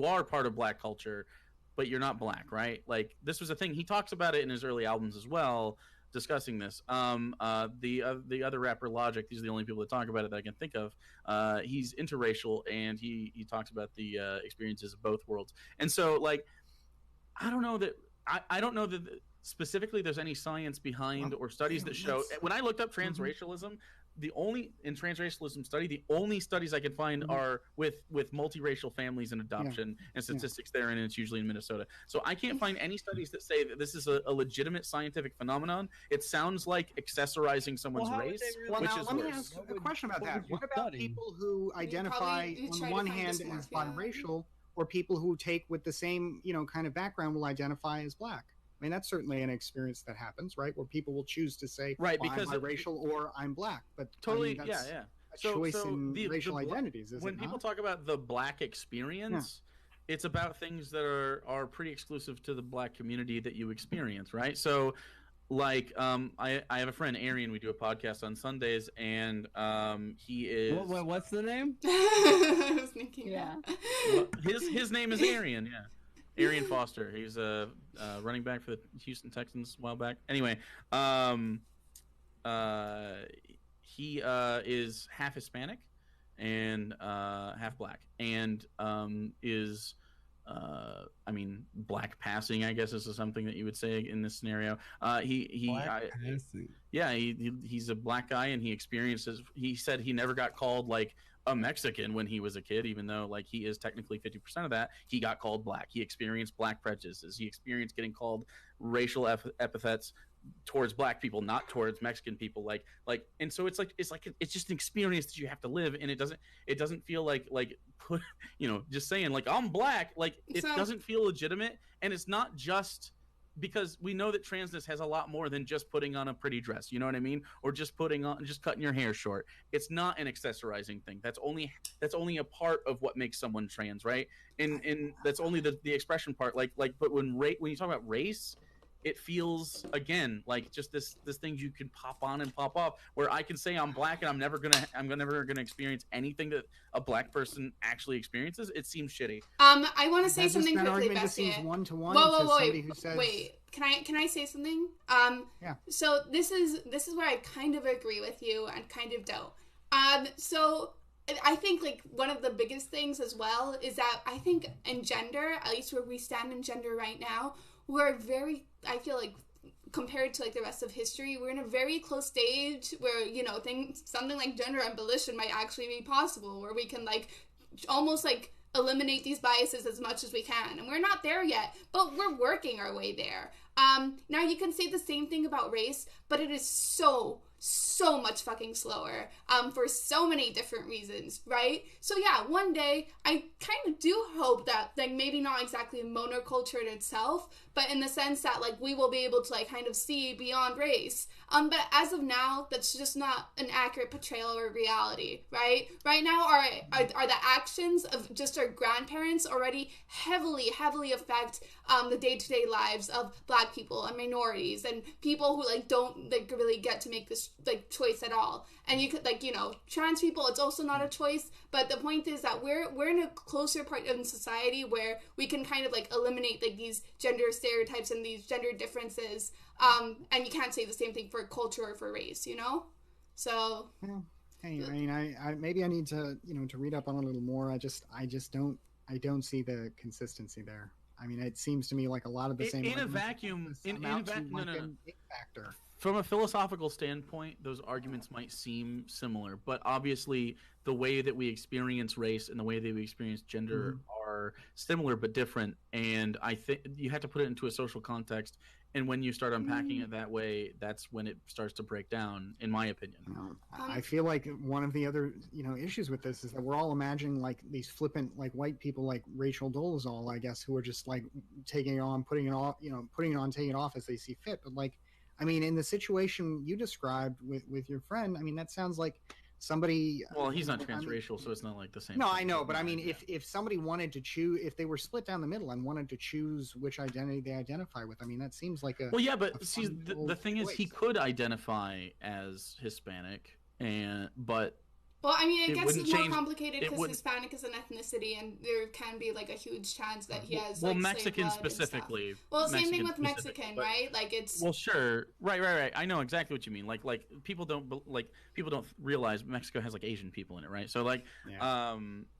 are part of black culture, but you're not black, right? Like this was a thing. He talks about it in his early albums as well, discussing this. The other rapper Logic, these are the only people that talk about it that I can think of. He's interracial, and he talks about the experiences of both worlds. And so like I don't know that specifically there's any science behind or studies that show. When I looked up transracialism, the only studies I could find are with multiracial families and adoption and statistics there, and it's usually in Minnesota. So I can't find any studies that say that this is a legitimate scientific phenomenon. It sounds like accessorizing someone's race, which is let me worse. ask a question about that. What about people who identify on the one hand as biracial, or people who take with the same kind of background will identify as black? I mean, that's certainly an experience that happens, right? Where people will choose to say, because I'm biracial or I'm black. But totally, I mean, that's a choice in racial identities. When people talk about the black experience, it's about things that are pretty exclusive to the black community that you experience, right? So, like, I have a friend, Arian. We do a podcast on Sundays, and he is. What's the name? I was thinking, Well, his name is Arian. Yeah. Arian Foster. He's a running back for the Houston Texans a while back. Anyway, he is half Hispanic and half black, and is black passing, I guess, is something that you would say in this scenario. He's a black guy, and he experiences. He said he never got called like a Mexican when he was a kid, even though like he is technically 50% of that. He got called black. He experienced black prejudices. He experienced getting called racial epithets towards black people, not towards Mexican people. And so it's just an experience that you have to live, and it doesn't feel like just saying like I'm black, like it doesn't feel legitimate. And it's not just because we know that transness has a lot more than just putting on a pretty dress, you know what I mean? Or just cutting your hair short. It's not an accessorizing thing. That's only a part of what makes someone trans, right? And that's only the expression part. But when you talk about race, it feels again like just this thing you can pop on and pop off, where I can say I'm black and I'm never gonna experience anything that a black person actually experiences. It seems shitty. I want to say something quickly, Bessie. One-to-one. Wait. Can I say something? Yeah. So this is where I kind of agree with you and kind of don't. So I think like one of the biggest things as well is that I think in gender, at least where we stand in gender right now, we're I feel like compared to like the rest of history, we're in a very close stage where something like gender abolition might actually be possible, where we can like almost like eliminate these biases as much as we can, and we're not there yet, but we're working our way there. Now you can say the same thing about race, but it is so much fucking slower for so many different reasons, right? So yeah, one day I kind of do hope that like maybe not exactly monoculture in itself, but in the sense that like we will be able to like kind of see beyond race. But as of now, that's just not an accurate portrayal of reality, right? Right now, are the actions of just our grandparents already heavily affect the day-to-day lives of Black people and minorities and people who like don't like really get to make this like choice at all. And you could like trans people, it's also not a choice. But the point is that we're in a closer part of society where we can kind of like eliminate like these gender stereotypes and these gender differences. And you can't say the same thing for culture or for race, So. Yeah. Hey, I mean, I maybe I need to to read up on it a little more. I don't see the consistency there. I mean, it seems to me like a lot of the same. In a vacuum, no. Factor. From a philosophical standpoint, those arguments might seem similar, but obviously the way that we experience race and the way that we experience gender are similar but different. And I think you have to put it into a social context. And when you start unpacking it that way, that's when it starts to break down, in my opinion. I feel like one of the other, issues with this is that we're all imagining like these flippant, like white people, like Rachel Dolezal, I guess, who are just like taking it on, putting it off, putting it on, taking it off as they see fit. But like, I mean, in the situation you described with your friend, I mean, that sounds like somebody. Well, he's not transracial, so it's not like the same. No, I know, but I mean, if somebody wanted to choose, if they were split down the middle and wanted to choose which identity they identify with, I mean, that seems like a. Well, yeah, but see, the thing is, he could identify as Hispanic, but. Well, I mean, it gets more complicated because Hispanic is an ethnicity, and there can be like a huge chance that he has. Well, like, Mexican specifically. Well, same thing with Mexican, right? Like it's. Well, sure, right. I know exactly what you mean. Like people don't realize Mexico has like Asian people in it, right? So like,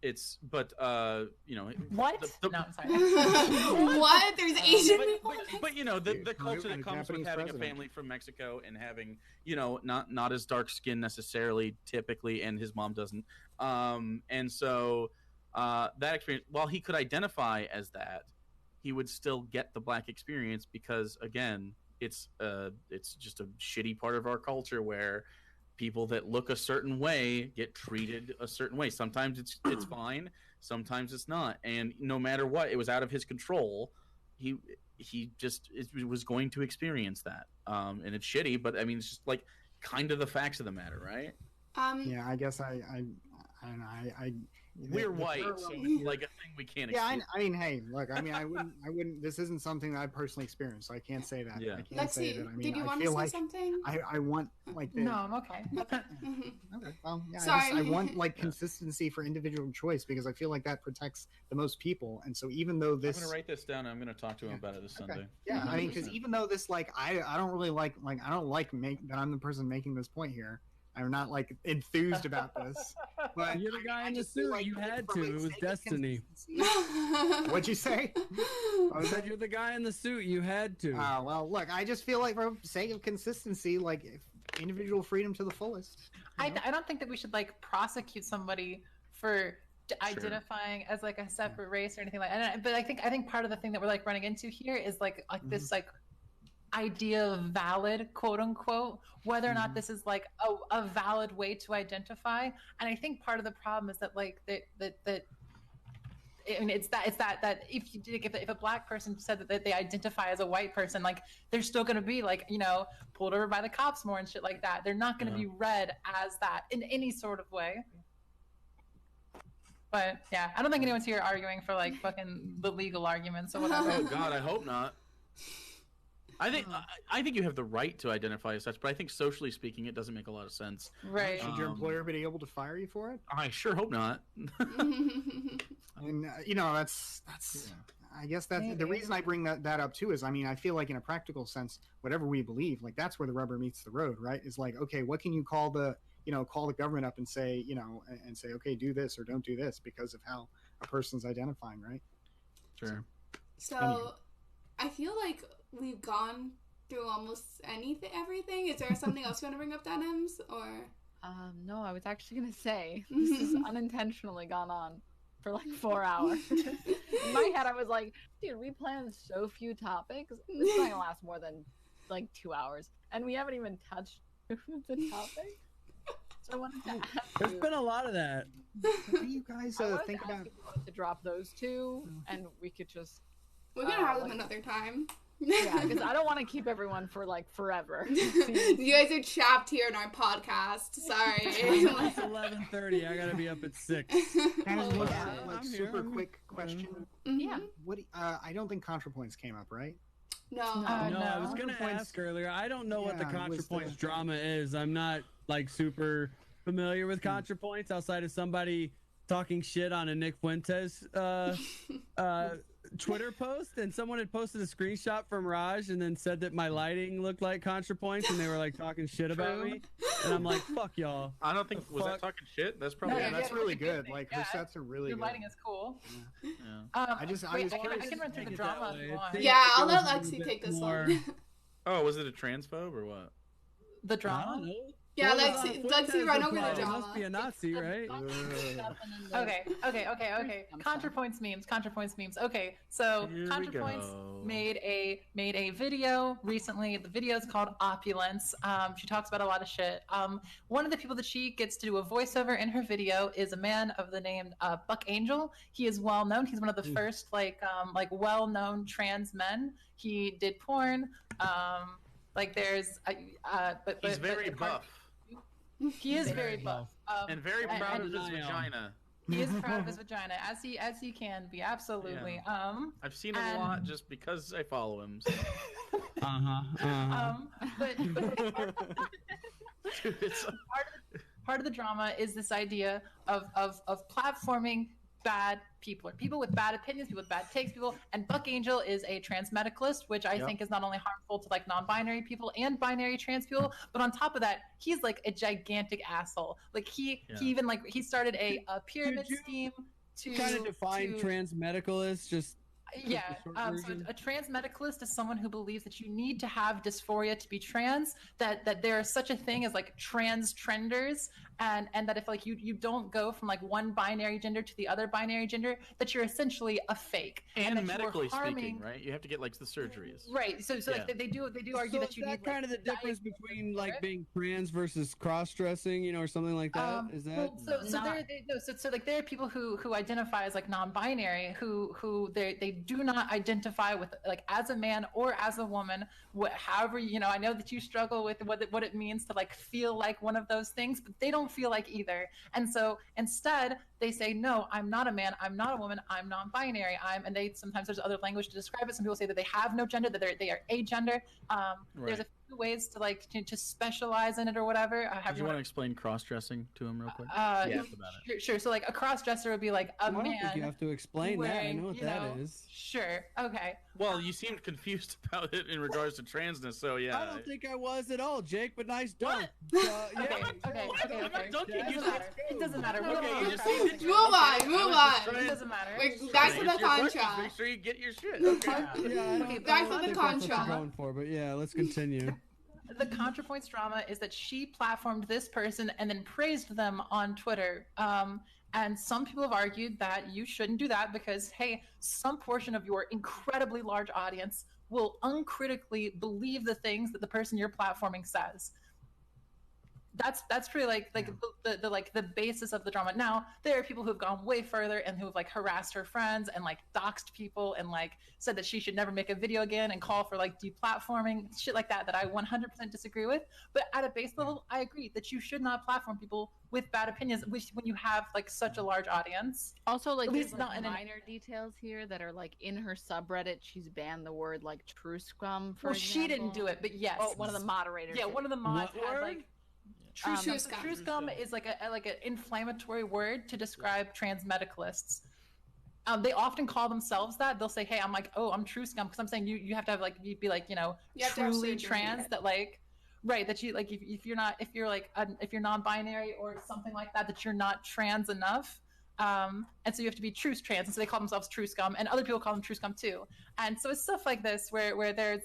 it's you know. What? No, I'm sorry. What? There's Asian people. But you know the culture that comes with having a family from Mexico and having not as dark skin necessarily typically, and his mom doesn't, and so that experience, while he could identify as that, he would still get the black experience because again it's just a shitty part of our culture where people that look a certain way get treated a certain way. Sometimes it's fine, sometimes it's not, and no matter what, it was out of his control. He just was going to experience that, and it's shitty, but I mean it's just like kind of the facts of the matter, right? Yeah, I guess I don't know. We're white, so it's like a thing we can't. Yeah, I mean, hey, look, I mean, I wouldn't. This isn't something that I personally experienced, so I can't say that. Yeah. I can't say that. I mean, did you want to say like something? I want like. No, I'm okay. Okay. Well, yeah, Sorry. I want like consistency for individual choice because I feel like that protects the most people, and so even though this, I'm gonna write this down. And I'm gonna talk to him about it this Sunday. Yeah, I mean, because even though this, like, I don't really like I don't like that I'm the person making this point here. I'm not like enthused about this. But you're the guy in the suit. Like, you had to. It was destiny. What'd you say? I said you're the guy in the suit. You had to. Well, look, I just feel like for sake of consistency, like individual freedom to the fullest. I don't think that we should like prosecute somebody for identifying as like a separate race or anything like that. But I think part of the thing that we're like running into here is like this like idea of valid, quote unquote, whether or not this is like a valid way to identify. And I think part of the problem is that like that I mean, it's that if a black person said that they identify as a white person, like they're still going to be like, pulled over by the cops more and shit like that. They're not going to be read as that in any sort of way. But yeah, I don't think anyone's here arguing for like fucking the legal arguments or whatever. Oh God, I hope not. I think you have the right to identify as such, but I think socially speaking, it doesn't make a lot of sense. Right? Should your employer be able to fire you for it? I sure hope not. And that's. Yeah. I guess that's the reason I bring that up too. Is I mean, I feel like in a practical sense, whatever we believe, like that's where the rubber meets the road, right? Is like, okay, what can you call the government up and say, okay, do this or don't do this because of how a person's identifying, right? Sure. So, anyway. I feel like we've gone through almost everything. Is there something else you want to bring up, Denims, or? No, I was actually gonna say this has unintentionally gone on for like 4 hours. In my head, I was like, dude, we planned so few topics. This is not gonna last more than like 2 hours, and we haven't even touched the topic. So I wanted to ask There's been a lot of that. What do you guys think about? To drop those two, and we could just. We're gonna have them another time. Yeah, because I don't want to keep everyone for like forever. You guys are trapped here in our podcast. Sorry. It's 11:30. I gotta be up at 6. Super quick question. Yeah. What? I don't think ContraPoints came up, right? No. No, I was gonna ask earlier. I don't know what the ContraPoints drama is. I'm not like super familiar with ContraPoints outside of somebody talking shit on a Nick Fuentes Twitter post, and someone had posted a screenshot from Raj and then said that my lighting looked like ContraPoints, and they were like talking shit about me, and I'm like, fuck y'all. I don't think was that talking shit. That's probably that's really good. Like her sets are really good. Your lighting is cool. Yeah. I was curious. I can run through the drama if you want. Yeah, I'll let Lexi take this one. Oh, was it a transphobe or what? The drama? Yeah, Lexi, run over the drama. Must be a Nazi, right? Okay. ContraPoints memes. Okay, so ContraPoints made a video recently. The video is called Opulence. She talks about a lot of shit. One of the people that she gets to do a voiceover in her video is a man of the name Buck Angel. He is well known. He's one of the first well known trans men. He did porn. He's very buff. He is very buff. And very proud of his vagina. He is proud of his vagina, as he can be, absolutely. Yeah. I've seen him a lot just because I follow him. So. But part of the drama is this idea of platforming bad people, or people with bad opinions, people with bad takes, and Buck Angel is a trans medicalist, which I think is not only harmful to like non-binary people and binary trans people, but on top of that, he's like a gigantic asshole. Like he even like he started a pyramid scheme to kind of define trans medicalist, just so a trans medicalist is someone who believes that you need to have dysphoria to be trans, that there is such a thing as like trans trenders, and that if like you don't go from like one binary gender to the other binary gender, that you're essentially a fake. And medically speaking, right? You have to get like the surgeries. Right. So like they do argue that you need kind of the difference between like being trans versus cross-dressing, you know, or something like that. Is that so like there are people who identify as like non-binary who they do not identify with like as a man or as a woman, however, you know, I know that you struggle with what it means to like feel like one of those things, but they don't feel like either. And so instead they say, no, I'm not a man, I'm not a woman, I'm non-binary, and they sometimes there's other language to describe it. Some people say that they have no gender, that they are agender. There's a few ways to like to specialize in it or whatever. Do you want to explain cross-dressing to him real quick? Sure. So like a cross-dresser would be like a man. I don't think you have to explain that. I know what that is. Sure. Okay. Well, you seemed confused about it in regards to transness, so yeah. I don't think I was at all, Jake, but nice dunk. Okay. It doesn't matter. Move on. It doesn't matter. Wait, back to the contra. Make sure you get your shit. Okay. Back to the contra. Going for, but yeah, let's continue. The ContraPoints drama is that she platformed this person and then praised them on Twitter. And some people have argued that you shouldn't do that because, hey, some portion of your incredibly large audience will uncritically believe the things that the person you're platforming says. That's pretty the basis of the drama. Now there are people who've gone way further and who've like harassed her friends and like doxed people and like said that she should never make a video again and call for like deplatforming, shit like that I 100% disagree with. But at a base level, I agree that you should not platform people with bad opinions, which when you have like such a large audience. Also, like there's like minor details here that are like in her subreddit, she's banned the word like true scum. Well, she didn't do it, but yes, one of the moderators. Yeah, one of the mods had like. True scum is like an inflammatory word to describe trans medicalists. They often call themselves that. They'll say, "Hey, I'm like, oh, I'm true scum," because I'm saying you have to have like you'd be like, you know, truly trans. That like, right? That you like if you're non-binary or something like that, that you're not trans enough. And so you have to be true trans, and so they call themselves true scum, and other people call them true scum too. And so it's stuff like this where there's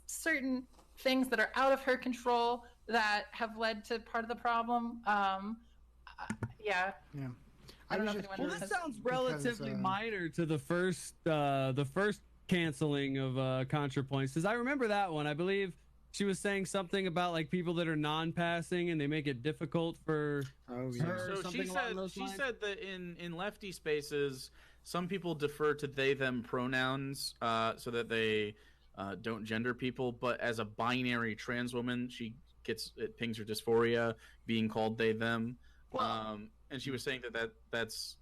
certain things that are out of her control that have led to part of the problem. I don't know if anyone Well, this sounds relatively minor to the first canceling of ContraPoints, because I remember that one. I believe she was saying something about like people that are non-passing and they make it difficult for her. So she said that in lefty spaces, some people defer to they them pronouns so that they don't gender people, but as a binary trans woman, she pings her dysphoria being called they them. And she was saying that's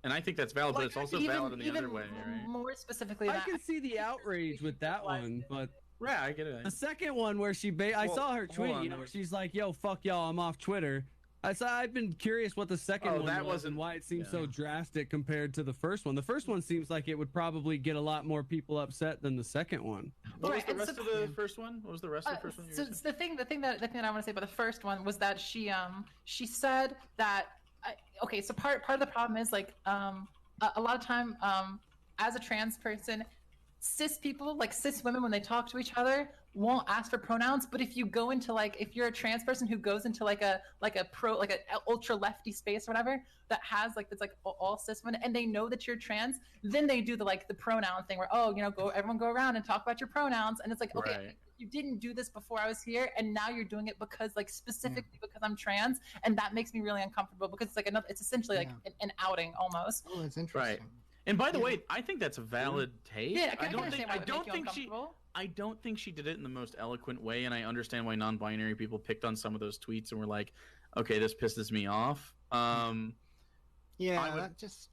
and I think that's valid, but it's also valid in the other way, right? More specifically, I can see the outrage with that one, but yeah, I get it. The second one where I saw her tweet, where she's like, "Yo, fuck y'all, I'm off Twitter." I've been curious what the second one was and why it seems so drastic compared to the first one. The first one seems like it would probably get a lot more people upset than the second one. What was the rest of the first one? What was the rest of the first one? So the thing that I want to say about the first one was that she said that so part of the problem is like a lot of time as a trans person, cis people, like cis women, when they talk to each other, won't ask for pronouns. But if you go into if you're a trans person who goes into like a ultra lefty space or whatever that has it's all cis women and they know that you're trans, then they do the pronoun thing where everyone go around and talk about your pronouns, and it's like, okay, right, you didn't do this before I was here, and now you're doing it because specifically because I'm trans, and that makes me really uncomfortable because it's essentially an outing almost. Oh, it's interesting. Right. And by the way, I think that's a valid take. Yeah, I don't think I don't think she did it in the most eloquent way, and I understand why non-binary people picked on some of those tweets and were like, "Okay, this pisses me off." Yeah, that just.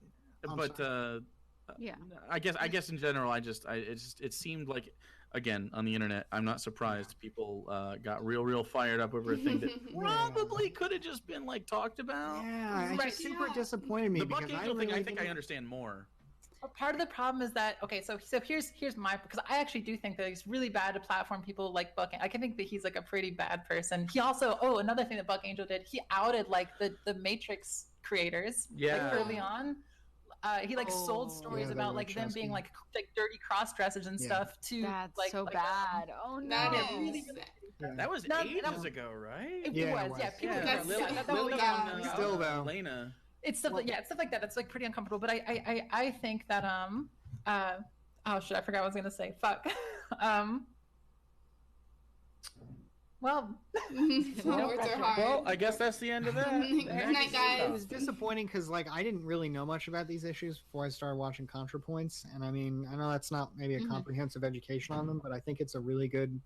Yeah. I guess in general, it seemed like, again, on the internet, I'm not surprised people got real fired up over a thing that probably could have just been like talked about. Yeah, it just super disappointed me. The because Buck Angel really thing, I think I understand more. Part of the problem is that so here's my, because I actually do think that it's really bad to platform people like Buck. I can think that he's like a pretty bad person. He also another thing that Buck Angel did, he outed like the Matrix creators like early on. He like sold stories about like them being like dirty cross dressers and stuff too. That's like, so bad. Oh no, That really, that was ages ago, right? It was. People still though. Lena. It's stuff like stuff like that. That's like pretty uncomfortable. But I think that oh shit, I forgot what I was gonna say. Fuck. Well, words are hard. Well, I guess that's the end of that. Good night, guys. It was disappointing because like I didn't really know much about these issues before I started watching ContraPoints, and I mean I know that's not maybe a comprehensive education on them, but I think it's a really good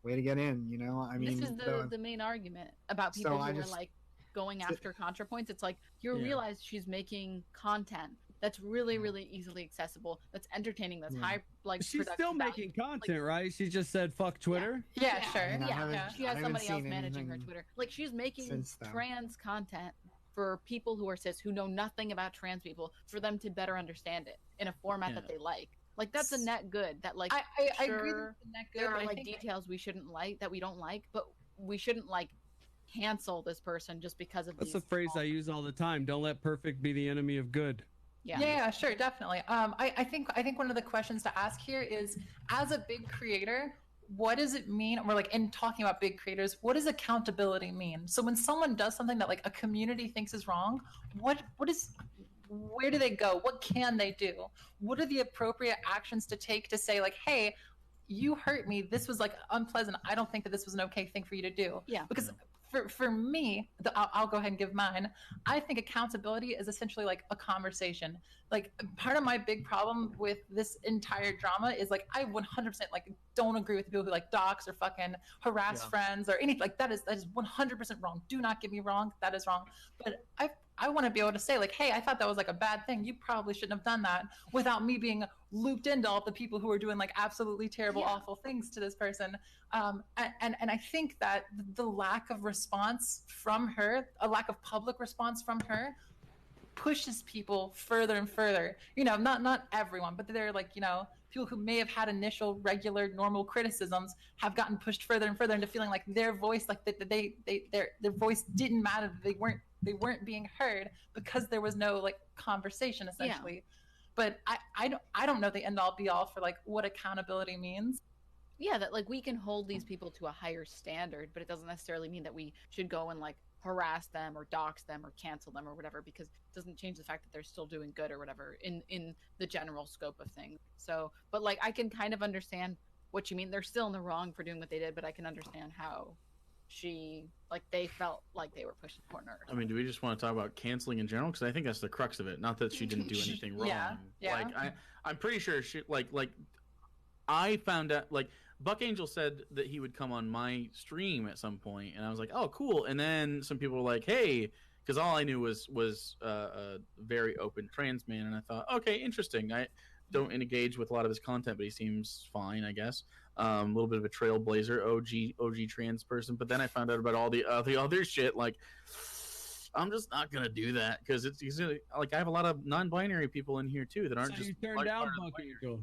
way to get in. You know, I mean, this is the main argument about people who are like going after ContraPoints. It's like you realize she's making content that's really easily accessible, that's entertaining, that's high like she's still making content, right? She just said fuck Twitter. Yeah, sure. She has somebody else managing her Twitter. Like she's making trans content for people who are cis, who know nothing about trans people, for them to better understand it in a format that they like. Like that's a net good. That like I agree with the net good. There are like details we shouldn't like, that we don't like, but we shouldn't like cancel this person just because of that's a phrase I use all the time. Don't let perfect be the enemy of good. Yeah, sure, definitely. I think one of the questions to ask here is, as a big creator, what does it mean? Or like in talking about big creators, what does accountability mean? So when someone does something that like a community thinks is wrong, where do they go? What can they do? What are the appropriate actions to take to say like, hey, you hurt me. This was like unpleasant. I don't think that this was an okay thing for you to do. Yeah. Because for me, I'll go ahead and give mine. I think accountability is essentially like a conversation. Like part of my big problem with this entire drama is like I 100% like don't agree with people who like dox or fucking harass friends or anything like that is 100% wrong. Do not get me wrong, that is wrong. But I want to be able to say like, hey, I thought that was like a bad thing. You probably shouldn't have done that, without me being looped into all the people who are doing like absolutely terrible, awful things to this person. And I think that the lack of response from her, a lack of public response from her, pushes people further and further. You know, not everyone, but they're like, you know, people who may have had initial, regular, normal criticisms have gotten pushed further and further into feeling like their voice, like their voice didn't matter. They weren't being heard because there was no like conversation essentially. Yeah. But I don't know the end all be all for like what accountability means. Yeah, that like we can hold these people to a higher standard, but it doesn't necessarily mean that we should go and like harass them or dox them or cancel them or whatever, because it doesn't change the fact that they're still doing good or whatever in the general scope of things. So, but like I can kind of understand what you mean. They're still in the wrong for doing what they did, but I can understand how they felt like they were pushing the corner. I mean, do we just want to talk about canceling in general? Because I think that's the crux of it. Not that she didn't do anything wrong. Yeah. Like I'm pretty sure she like I found out like Buck Angel said that he would come on my stream at some point, and I was like, oh, cool. And then some people were like, hey, because all I knew was a very open trans man, and I thought, okay, interesting. I don't engage with a lot of his content, but he seems fine, I guess. A little bit of a trailblazer, OG trans person. But then I found out about all the other shit. Like, I'm just not gonna do that because it's like I have a lot of non-binary people in here too that aren't just. You turned down Buck Angel.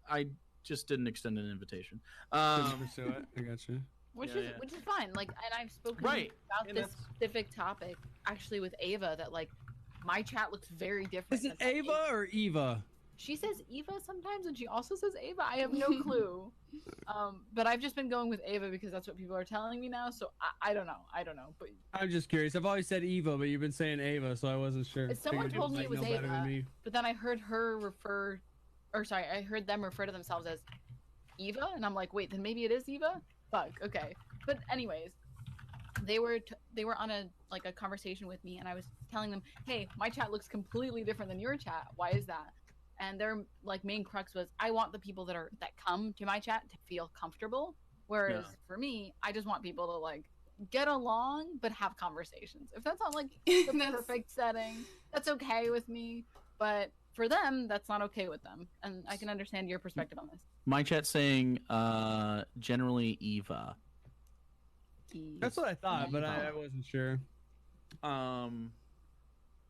I just didn't extend an invitation. Pursue it. I got you. Which is fine. Like, and I've spoken about this specific topic actually with Ava. That like my chat looks very different. Is it Ava or Eva? She says Eva sometimes, and she also says Ava. I have no clue. But I've just been going with Ava because that's what people are telling me now. So I don't know. But I'm just curious. I've always said Eva, but you've been saying Ava, so I wasn't sure. Someone told me it was Ava, but then I heard I heard them refer to themselves as Eva, and I'm like, wait, then maybe it is Eva? Fuck, okay. But anyways, they were on a conversation with me, and I was telling them, hey, my chat looks completely different than your chat. Why is that? and their like main crux was, I want the people that come to my chat to feel comfortable. Whereas for me, I just want people to like get along but have conversations. If that's not like the perfect setting, that's okay with me. But for them, that's not okay with them, and I can understand your perspective on this. My chat's saying generally Eva. That's what I thought, but I wasn't sure.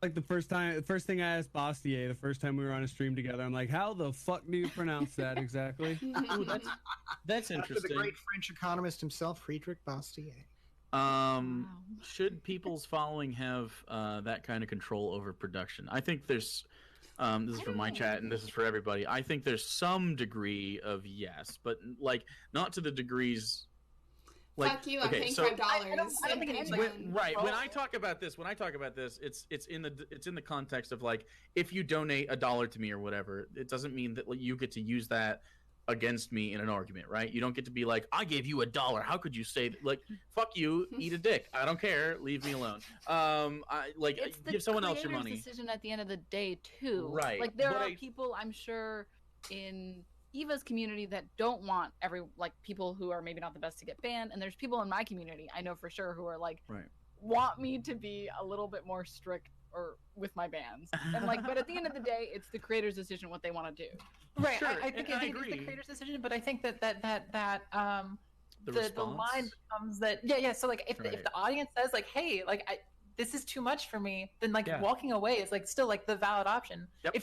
Like the first thing I asked Bastier the first time we were on a stream together, I'm like, how the fuck do you pronounce that exactly? Ooh, that's interesting. After the great French economist himself, Friedrich Bastier. Should people's following have that kind of control over production? I think there's this is for my chat and this is for everybody. I think there's some degree of yes, but like not to the degrees. Like, fuck you! I'm paying $5. I don't think it's right. When I talk about this, it's in the context of like, if you donate $1 to me or whatever, it doesn't mean that you get to use that against me in an argument, right? You don't get to be like, I gave you $1. How could you say that? Like, fuck you, eat a dick. I don't care. Leave me alone. Give someone else your money. It's the decision at the end of the day too. Right. Like there are people, I'm sure, in Eva's community that don't want people who are maybe not the best to get banned, and there's people in my community I know for sure who are like want me to be a little bit more strict or with my bans, and like, but at the end of the day, it's the creator's decision what they want to do. Right. Sure, I think it's the creator's decision, but I think that the line becomes that So like if the audience says like, hey, like this is too much for me, then like walking away is like still like the valid option. Yep.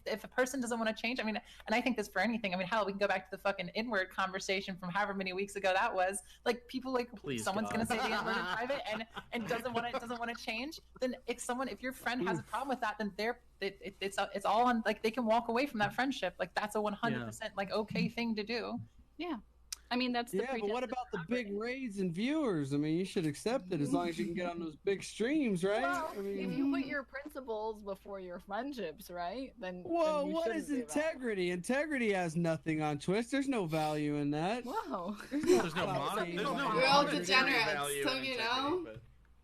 If a person doesn't want to change, I mean, and I think this for anything. I mean, hell, we can go back to the fucking N-word conversation from however many weeks ago that was. Like people like, please, someone's gonna say the N-word in private and doesn't want to change. Then if your friend has a problem with that, then it's all on, like they can walk away from that friendship. Like that's a 100% like okay thing to do. Yeah. I mean, that's the but what about the big raids and viewers? I mean, you should accept it as long as you can get on those big streams, right? Well, I mean, if you put your principles before your friendships, right? Then what is integrity? Integrity has nothing on Twitch. There's no value in that. Whoa. There's no money. We're all degenerates, so you know.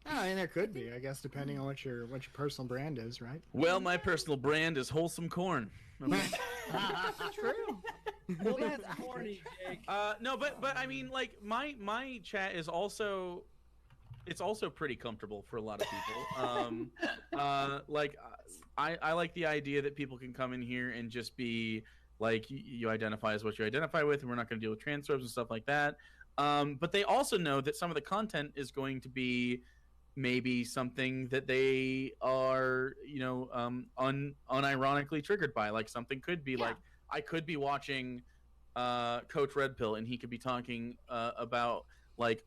I mean, there could be, I guess, depending on what your personal brand is, right? Well, my personal brand is wholesome corn. True. Well, that's corny, Jake. No, but I mean, like my chat is also, it's also pretty comfortable for a lot of people. Like I like the idea that people can come in here and just be like, you identify as what you identify with, and we're not going to deal with transphobes and stuff like that. But they also know that some of the content is going to be maybe something that they are, unironically triggered by. Like something could be like, I could be watching Coach Red Pill, and he could be talking about like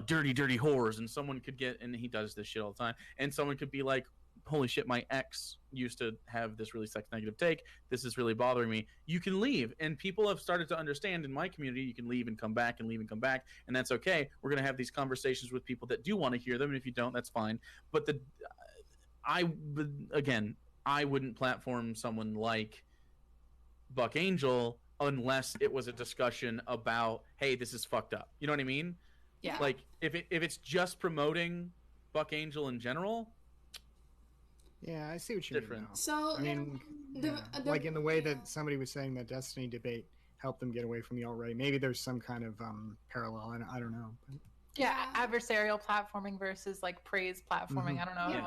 dirty whores, and someone could get, and he does this shit all the time, and someone could be like, holy shit, my ex used to have this really sex negative take, this is really bothering me. You can leave, and people have started to understand in my community, you can leave and come back and leave and come back, and that's okay. We're going to have these conversations with people that do want to hear them, and if you don't, that's fine. But I wouldn't platform someone like Buck Angel unless it was a discussion about, hey, this is fucked up. You know what I mean? Yeah. Like if it's just promoting Buck Angel in general. Yeah, I see what you mean. So I mean, like in the way that somebody was saying that Destiny debate helped them get away from the alt-right. Maybe there's some kind of parallel. I don't know. But... Yeah, adversarial platforming versus like praise platforming. I don't know.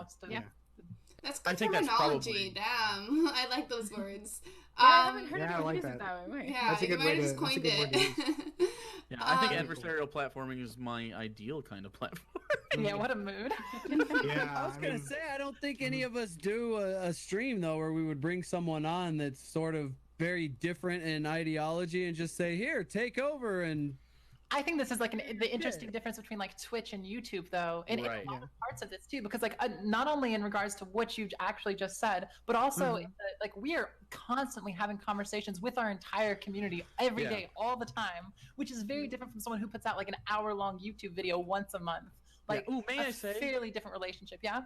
That's good terminology. Damn, I like those words. I haven't heard I like that. Way. Yeah, that's a good way to coined it. Yeah, I think adversarial platforming is my ideal kind of platform. Yeah, what a mood. I was gonna say, I don't think any of us do a stream though where we would bring someone on that's sort of very different in ideology and just say, here, take over. And I think this is like the interesting difference between like Twitch and YouTube, though, and all the parts of this too, because like not only in regards to what you actually just said, but also like we are constantly having conversations with our entire community every day, all the time, which is very different from someone who puts out like an hour-long YouTube video once a month. Like, may I say, fairly different relationship. Yeah.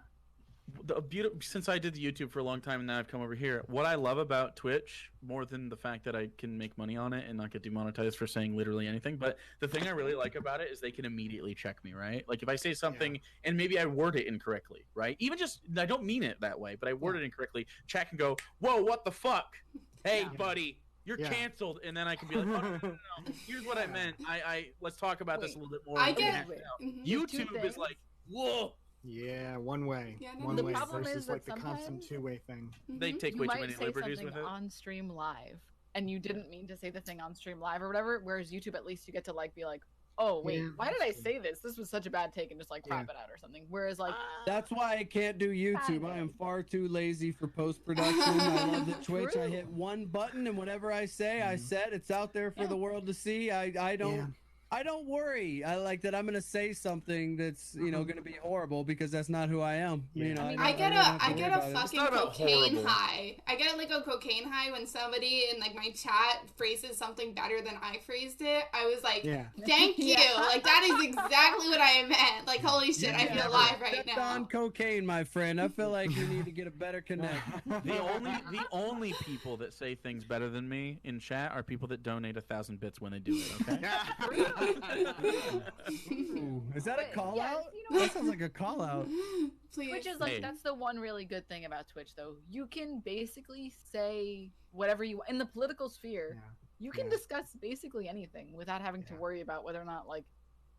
since I did the YouTube for a long time and now I've come over here, what I love about Twitch, more than the fact that I can make money on it and not get demonetized for saying literally anything, but the thing I really like about it is they can immediately check me, right? Like if I say something and maybe I word it incorrectly, right? Even just, I don't mean it that way, but I word it incorrectly, chat can go, whoa, what the fuck? Hey, buddy, you're canceled. And then I can be like, oh, no. Here's what I meant. Let's talk about this a little bit more. YouTube is like, whoa. Yeah, one way. Yeah, one way versus is like the constant two-way thing. They take way too many liberties with it. On stream live, and you didn't mean to say the thing on stream live or whatever. Whereas YouTube, at least you get to like be like, oh wait, why did I say this? This was such a bad take, and just like crap it out or something. Whereas like that's why I can't do YouTube. I am far too lazy for post-production. I love the Twitch. I hit one button, and whatever I say, I said. It's out there for the world to see. I don't worry. I like that I'm gonna say something that's gonna be horrible because that's not who I am. I get a fucking cocaine high. I get like a cocaine high when somebody in like my chat phrases something better than I phrased it. I was like, thank you. Like that is exactly what I meant. Like holy shit, I feel alive right now. On cocaine, my friend. I feel like you need to get a better connect. The only people that say things better than me in chat are people that donate 1,000 bits when they do it. Okay. Ooh, is that a call out? That sounds like a call out. Please. Twitch is like that's the one really good thing about Twitch, though. You can basically say whatever you want in the political sphere. You can discuss basically anything without having to worry about whether or not like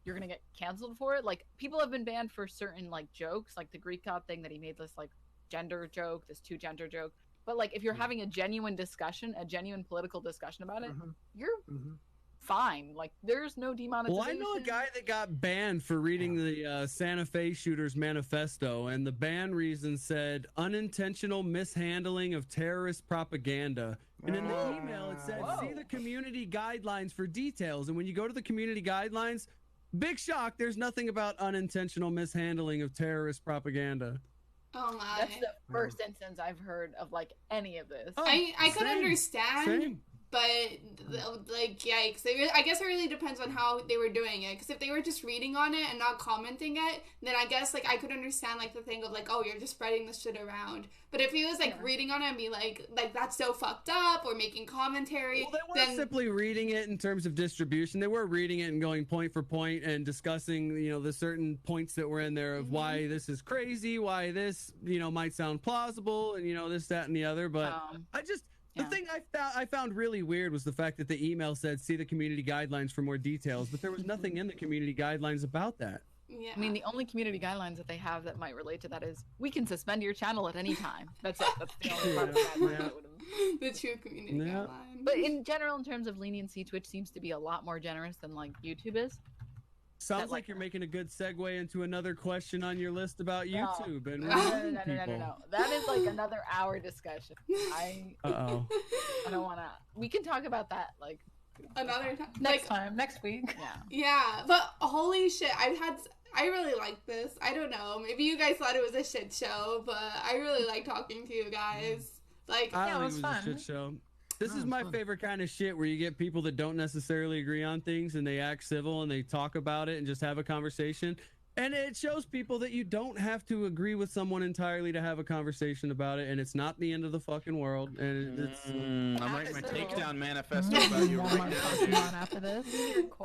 you're gonna get canceled for it. Like people have been banned for certain like jokes, like the Greek god thing that he made this like gender joke, this 2-gender joke. But like if you're having a genuine discussion, a genuine political discussion about it, you're fine. Like there's no demonetization. Well, I know a guy that got banned for reading the Santa Fe shooters manifesto, and the ban reason said unintentional mishandling of terrorist propaganda. And in the email it said see the community guidelines for details. And when you go to the community guidelines, big shock, there's nothing about unintentional mishandling of terrorist propaganda. Oh my. That's the first instance I've heard of like any of this. I could understand. But like yikes, I guess it really depends on how they were doing it, because if they were just reading on it and not commenting it, then I guess like I could understand like the thing of like, oh, you're just spreading this shit around. But if he was like reading on it and be like that's so fucked up, or making commentary, well, they weren't simply reading it in terms of distribution. They were reading it and going point for point and discussing the certain points that were in there of why this is crazy, why this might sound plausible, and this, that, and the other. But the thing I found really weird was the fact that the email said, see the community guidelines for more details, but there was nothing in the community guidelines about that. Yeah. I mean, the only community guidelines that they have that might relate to that is, we can suspend your channel at any time. That's it. That's the only part of that. The true community guidelines. But in general, in terms of leniency, Twitch seems to be a lot more generous than like YouTube is. Sounds like you're making a good segue into another question on your list about YouTube. And no. That is like another hour discussion. I don't want to. We can talk about that like another time. Next week. Yeah, but holy shit, I really like this. I don't know. Maybe you guys thought it was a shit show, but I really like talking to you guys. Like, it was fun. A shit show. This is my favorite kind of shit, where you get people that don't necessarily agree on things and they act civil and they talk about it and just have a conversation. And it shows people that you don't have to agree with someone entirely to have a conversation about it, and it's not the end of the fucking world. And it's I'm writing my takedown manifesto about you right now. After this,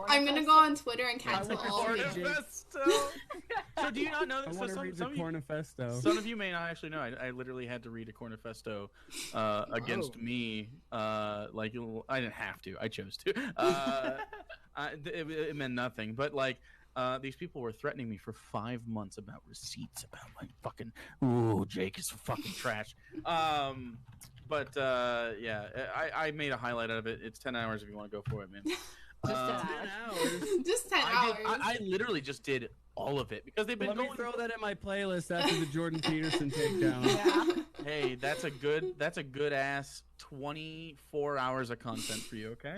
I'm gonna go on Twitter and cancel all of you. So do you not know this? I want to read the Cornifesto. Some of you may not actually know. I literally had to read a Cornifesto against me. Like I didn't have to. I chose to. It meant nothing, but like. These people were threatening me for 5 months about receipts about my fucking Jake is fucking trash. But I made a highlight out of it. It's 10 hours if you want to go for it, man. Just 10 hours. Just 10 hours. I literally just did all of it because they've been. Let me throw that in my playlist after the Jordan Peterson takedown. Yeah. Hey, that's a good ass 24 hours of content for you, okay?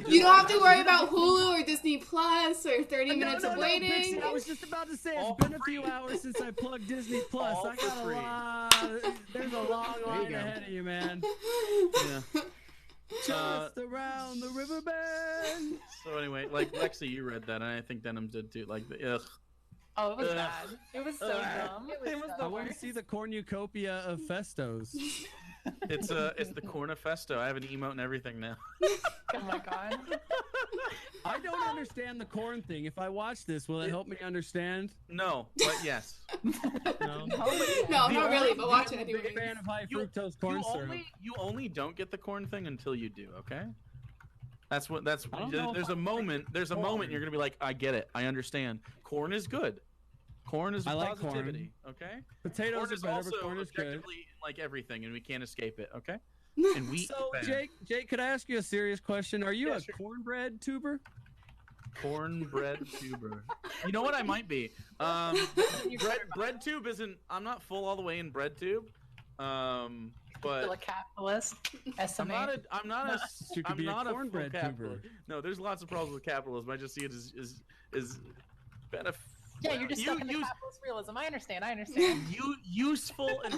You don't have to worry about Hulu or Disney Plus or 30 minutes of waiting. Pixie, I was just about to say it's been a few hours since I plugged Disney Plus. I got a lot. There's a long line ahead of you, man. Yeah. Just around the riverbend. So anyway, like Lexi, you read that, and I think Denim did too. Like, ugh. Oh, it was bad. It was so dumb. It was I want to see the cornucopia of Festos. It's the Cornifesto. I have an emote and everything now. Oh my god. I don't understand the corn thing. If I watch this, will it help me understand? No, but yes. No, no, not really, but watch it anyway. Big fan of high fructose corn syrup. You only don't get the corn thing until you do. Okay. There's a moment you're gonna be like, I get it, I understand. Corn is good. Corn is positivity. Corn. Okay. Potatoes corn are better, also but corn is good. objectively like everything, and we can't escape it. Okay. And wheat. So Jake, could I ask you a serious question? Are you a cornbread tuber? Cornbread tuber. You know what? I might be. Bread tube isn't. I'm not full all the way in bread tube. But still a capitalist. I'm not a cornbread tuber. No, there's lots of problems with capitalism. I just see it as benefit. Yeah, you're just stuck in the capitalist realism. I understand. Useful and